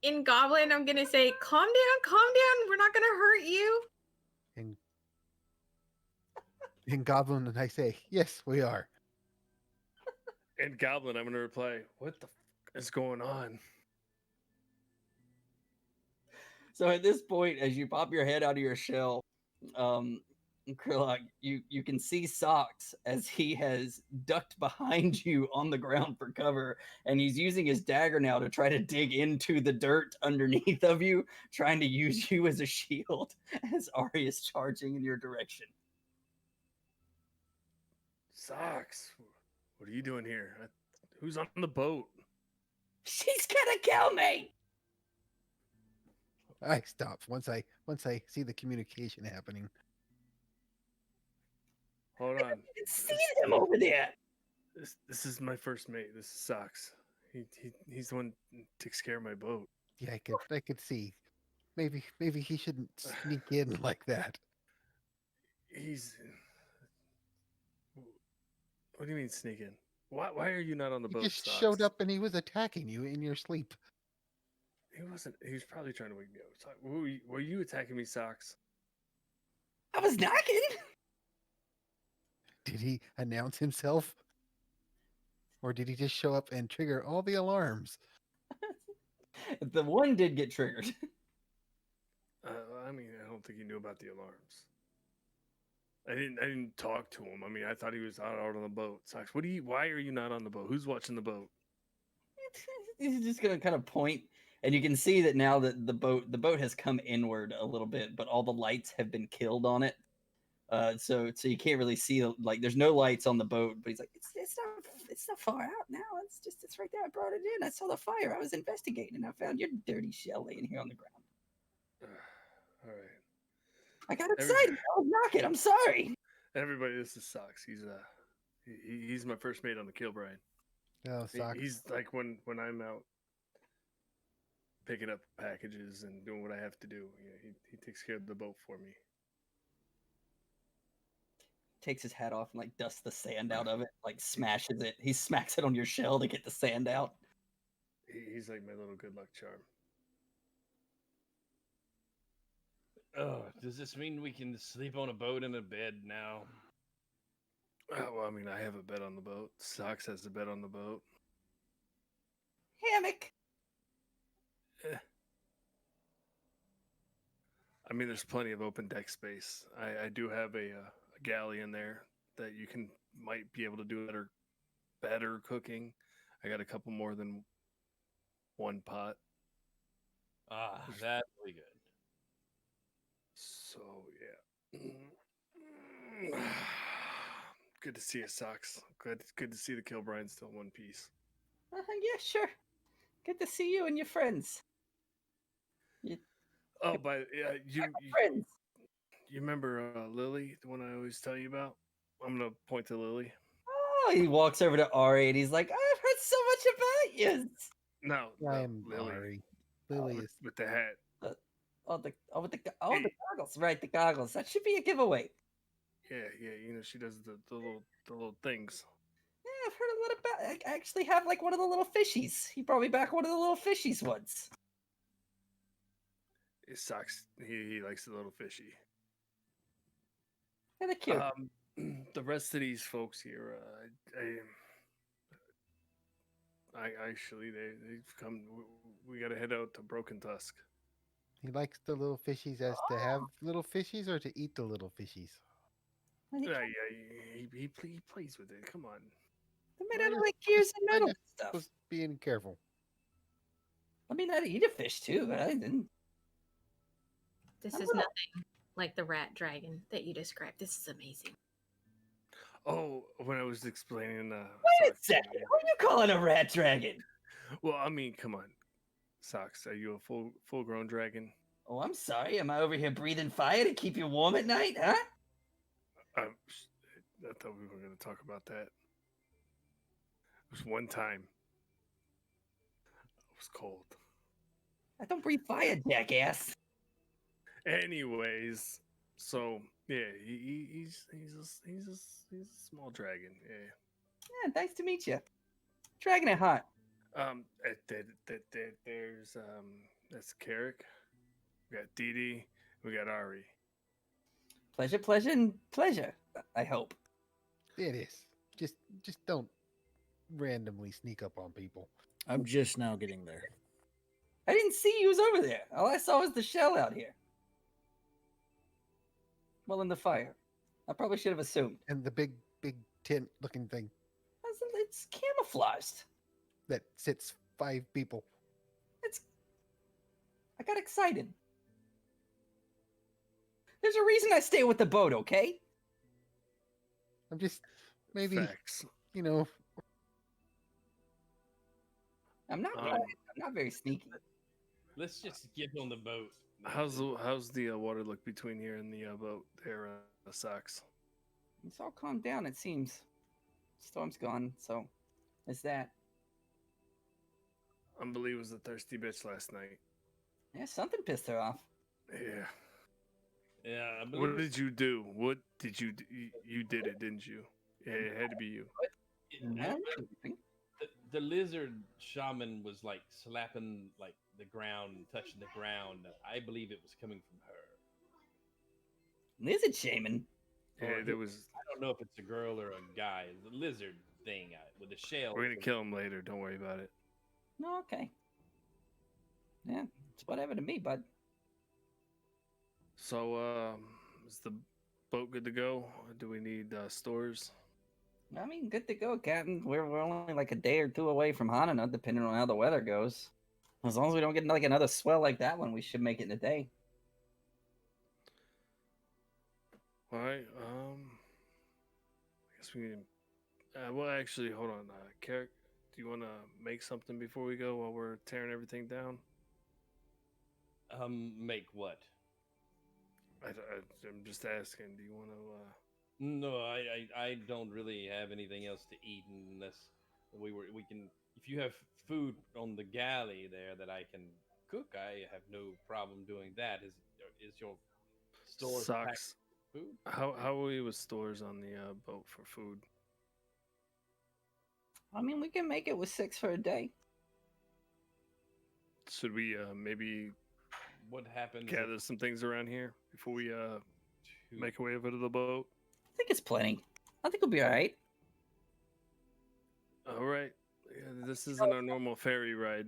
In Goblin, I'm gonna say, calm down, we're not gonna hurt you. In Goblin, and I say, yes, we are. And Goblin, I'm going to reply, what the is going on? So at this point, as you pop your head out of your shell, Krillok, you can see Socks as he has ducked behind you on the ground for cover, and he's using his dagger now to try to dig into the dirt underneath of you, trying to use you as a shield as Ari is charging in your direction. Socks, what are you doing here? Who's on the boat? She's gonna kill me! I stop once I see the communication happening. Hold on. I can see him over there. This is my first mate. This is Socks. He's the one who takes care of my boat. Yeah, I could see. Maybe he shouldn't sneak in like that. What do you mean sneak in? Why are you not on the He boat? just Socks? showed up and he was attacking you in your sleep. He wasn't. He was probably trying to wake me up. Were you attacking me, Socks? I was knocking. Did he announce himself? Or did he just show up and trigger all the alarms? The one did get triggered. I mean, I don't think he knew about the alarms. I didn't talk to him. I mean, I thought he was out on the boat. Socks, why are you not on the boat? Who's watching the boat? He's just gonna kind of point, and you can see that now that the boat has come inward a little bit, but all the lights have been killed on it. So you can't really see, like, there's no lights on the boat, but he's like, it's not far out now. It's right there. I brought it in. I saw the fire. I was investigating, and I found your dirty shell laying here on the ground. All right. I got excited. I was knocking. I'm sorry. Everybody, this is Socks. He's my first mate on the kill, Brian. Oh, Socks. He's like when I'm out picking up packages and doing what I have to do. Yeah, he takes care of the boat for me. Takes his hat off and like dusts the sand out of it, like smashes it. He smacks it on your shell to get the sand out. He's like my little good luck charm. Oh, does this mean we can sleep on a boat in a bed now? Well, I mean, I have a bed on the boat. Socks has a bed on the boat. Hammock. I mean, there's plenty of open deck space. I do have a galley in there that you might be able to do better better cooking. I got a couple more than one pot. Ah, that's really good. So yeah. Good to see you, Socks. Good to see the Kilbrine still in one piece. Yeah, sure. Good to see you and your friends. Oh, but yeah, Friends. you remember Lily, the one I always tell you about? I'm gonna point to Lily. Oh, he walks over to Ari and he's like, I've heard so much about you. No, I no, am Lily Ari. Lily is. with the hat. The the Hey. goggles, right? The goggles. That should be a giveaway. Yeah, you know she does the little things. Yeah, I've heard a lot about. I actually have like one of the little fishies. He brought me back one of the little fishies once. It sucks. He likes the little fishy. Kind of cute. The rest of these folks here, I actually they've come. We got to head out to Broken Tusk. He likes the little fishies as to have little fishies or to eat the little fishies. And he, Yeah, he plays with it. Come on. they're made out of like gears and metal and stuff. Just being careful. I mean, I'd eat a fish too, but I didn't. This I'm is not- nothing like the rat dragon that you described. This is amazing. Oh, when I was explaining, Wait a Socks, second. Who are you calling a rat dragon? well, I mean, come on, Socks. Are you a full grown dragon? Oh, I'm sorry. Am I over here breathing fire to keep you warm at night, huh? I thought we were going to talk about that. It was one time. It was cold. I don't breathe fire, jackass. Anyways, so yeah, he's a small dragon. Yeah. Yeah, nice to meet you. Dragon at heart. There's that's Carrick. We got Dee Dee. We got Ari. Pleasure, pleasure, and pleasure. I hope. It is. Just don't randomly sneak up on people. I'm just now getting there. I didn't see you was over there. All I saw was the shell out here. Well, in the fire. I probably should have assumed. And the big tent looking thing It's camouflaged. that sits 5 people. I got excited. There's a reason I stay with the boat, okay? I'm just maybe Facts. you know I'm not. Um, I'm not very sneaky. Let's just get on the boat. How's the water look between here and the boat there, Socks? It's all calmed down. It seems. Storm's gone, so it's that. Unbelievable was a thirsty bitch last night. Yeah, something pissed her off. Yeah. Yeah, I believe What did you do? What did you do? You did it, didn't you? Yeah, it had to be you. No, the lizard shaman was like slapping like the ground and touching the ground. I believe it was coming from her. lizard shaman. Yeah, there was. I don't know if it's a girl or a guy. The lizard thing with the shell. We're gonna kill him later. Don't worry about it. No, okay. Yeah, it's whatever to me, bud. So, is the boat good to go? Or do we need stores? I mean, good to go, Captain. We're only like a day or two away from Hanana, depending on how the weather goes. As long as we don't get like another swell like that one, we should make it in a day. All right. I guess we can. Well, actually, hold on. Carrick, do you want to make something before we go while we're tearing everything down? Make what? I'm just asking. Do you want to? No, I don't really have anything else to eat unless we can. If you have food on the galley there that I can cook, I have no problem doing that. Is your store packed Socks. with food? How are we with stores on the boat for food? I mean, we can make it with 6 for a day. Should we maybe What happens? gather some things around here before we to- make our way over to the boat? I think it's plenty. I think we'll be all right. All right. Yeah, this isn't our normal ferry ride.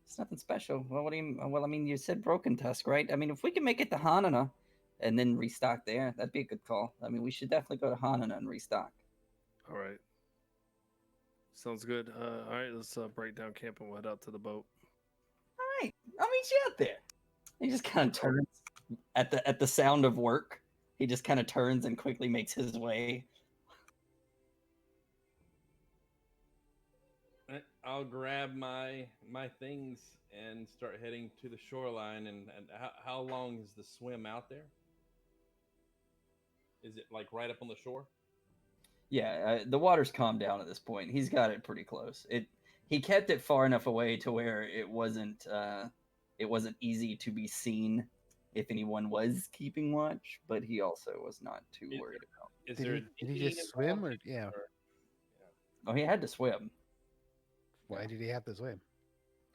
It's nothing special. Well, what do you? Well, I mean, you said Broken Tusk, right? I mean, if we can make it to Hanana and then restock there, that'd be a good call. I mean, we should definitely go to Hanana and restock. All right. Sounds good. All right, let's break down camp and we'll head out to the boat. All right, I'll meet you out there. He just kind of turns at the sound of work. He just kind of turns and quickly makes his way. I'll grab my things and start heading to the shoreline. And how long is the swim out there? Is it like right up on the shore? Yeah, the water's calmed down at this point. He's got it pretty close. He kept it far enough away to where it wasn't easy to be seen if anyone was keeping watch, but he also was not too worried about. Is Did there he digging just swim, or involved? yeah? Oh, he had to swim Why did he have to swim?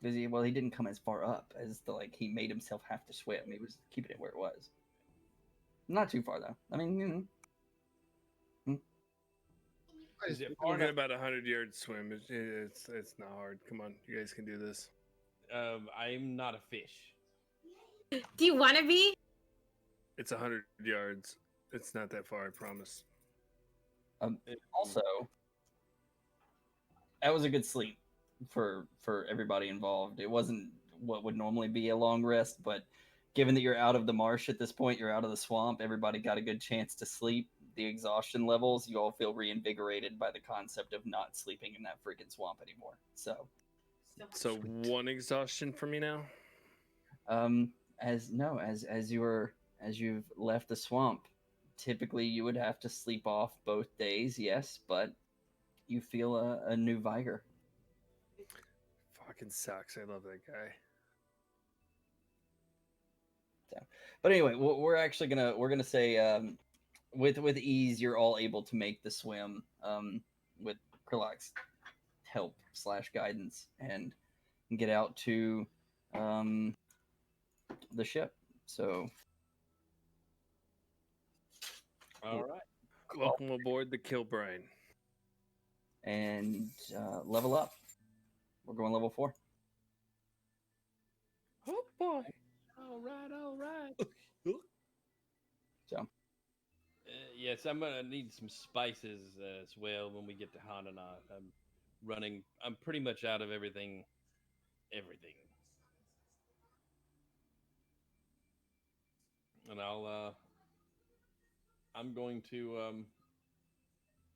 because he didn't come as far up as he made himself have to swim. He was keeping it where it was. Not too far though. I mean, Is it We'll far get enough? about 100-yard swim. It's not hard. Come on, you guys can do this. I'm not a fish. Do you want to be? It's 100 yards. It's not that far, I promise. also, that was a good sleep for everybody involved. It wasn't what would normally be a long rest, but given that you're out of the marsh at this point, you're out of the swamp, everybody got a good chance to sleep. The exhaustion levels, you all feel reinvigorated by the concept of not sleeping in that freaking swamp anymore. So, So Sweet. one exhaustion for me now. as you've left the swamp, typically you would have to sleep off both days, yes, but you feel a new vigor. Fucking sucks. I love that guy. But anyway, we're actually gonna say with ease, you're all able to make the swim with Krillak's help / guidance and get out to the ship. So All right. Welcome aboard the Kilbrine. and level up. We're going level 4. Oh boy. All right. All right. So Yes, I'm gonna need some spices as well when we get to Hanana. I'm pretty much out of everything. And I'm going to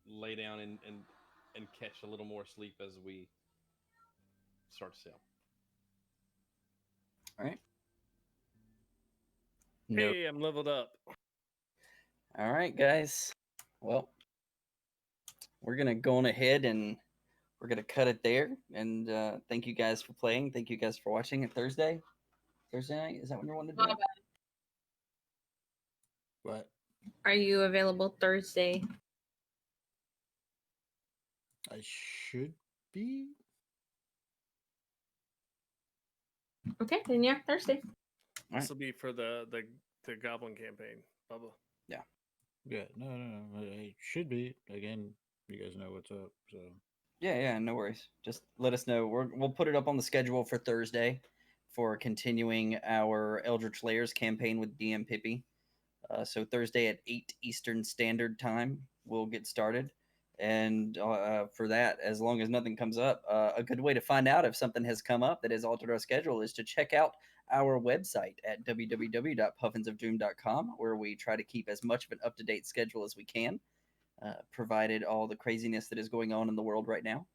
lay down and catch a little more sleep as we start to sail. all right. No. Hey, I'm leveled up. All right, guys. Well, we're gonna go on ahead and we're gonna cut it there. And thank you guys for playing. Thank you guys for watching. It Thursday night, is that when you're wanting to do it? What? Are you available Thursday? I should be. Okay, then yeah, Thursday. This will be for the Goblin campaign, Bubba. Yeah, no. I should be. Again, you guys know what's up. So Yeah, no worries. Just let us know. We'll put it up on the schedule for Thursday for continuing our Eldritch Layers campaign with DM Pippi. So Thursday at 8 Eastern Standard Time, we'll get started. And for that, as long as nothing comes up, a good way to find out if something has come up that has altered our schedule is to check out our website at www.puffinsofdoom.com, where we try to keep as much of an up-to-date schedule as we can, provided all the craziness that is going on in the world right now.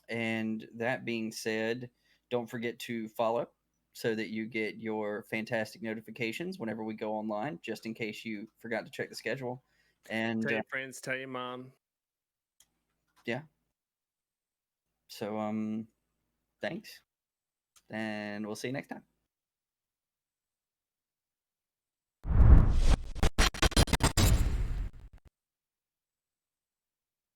And that being said, don't forget to follow so that you get your fantastic notifications whenever we go online, just in case you forgot to check the schedule. And Tell your friends, tell your mom. yeah. So thanks. And we'll see you next time.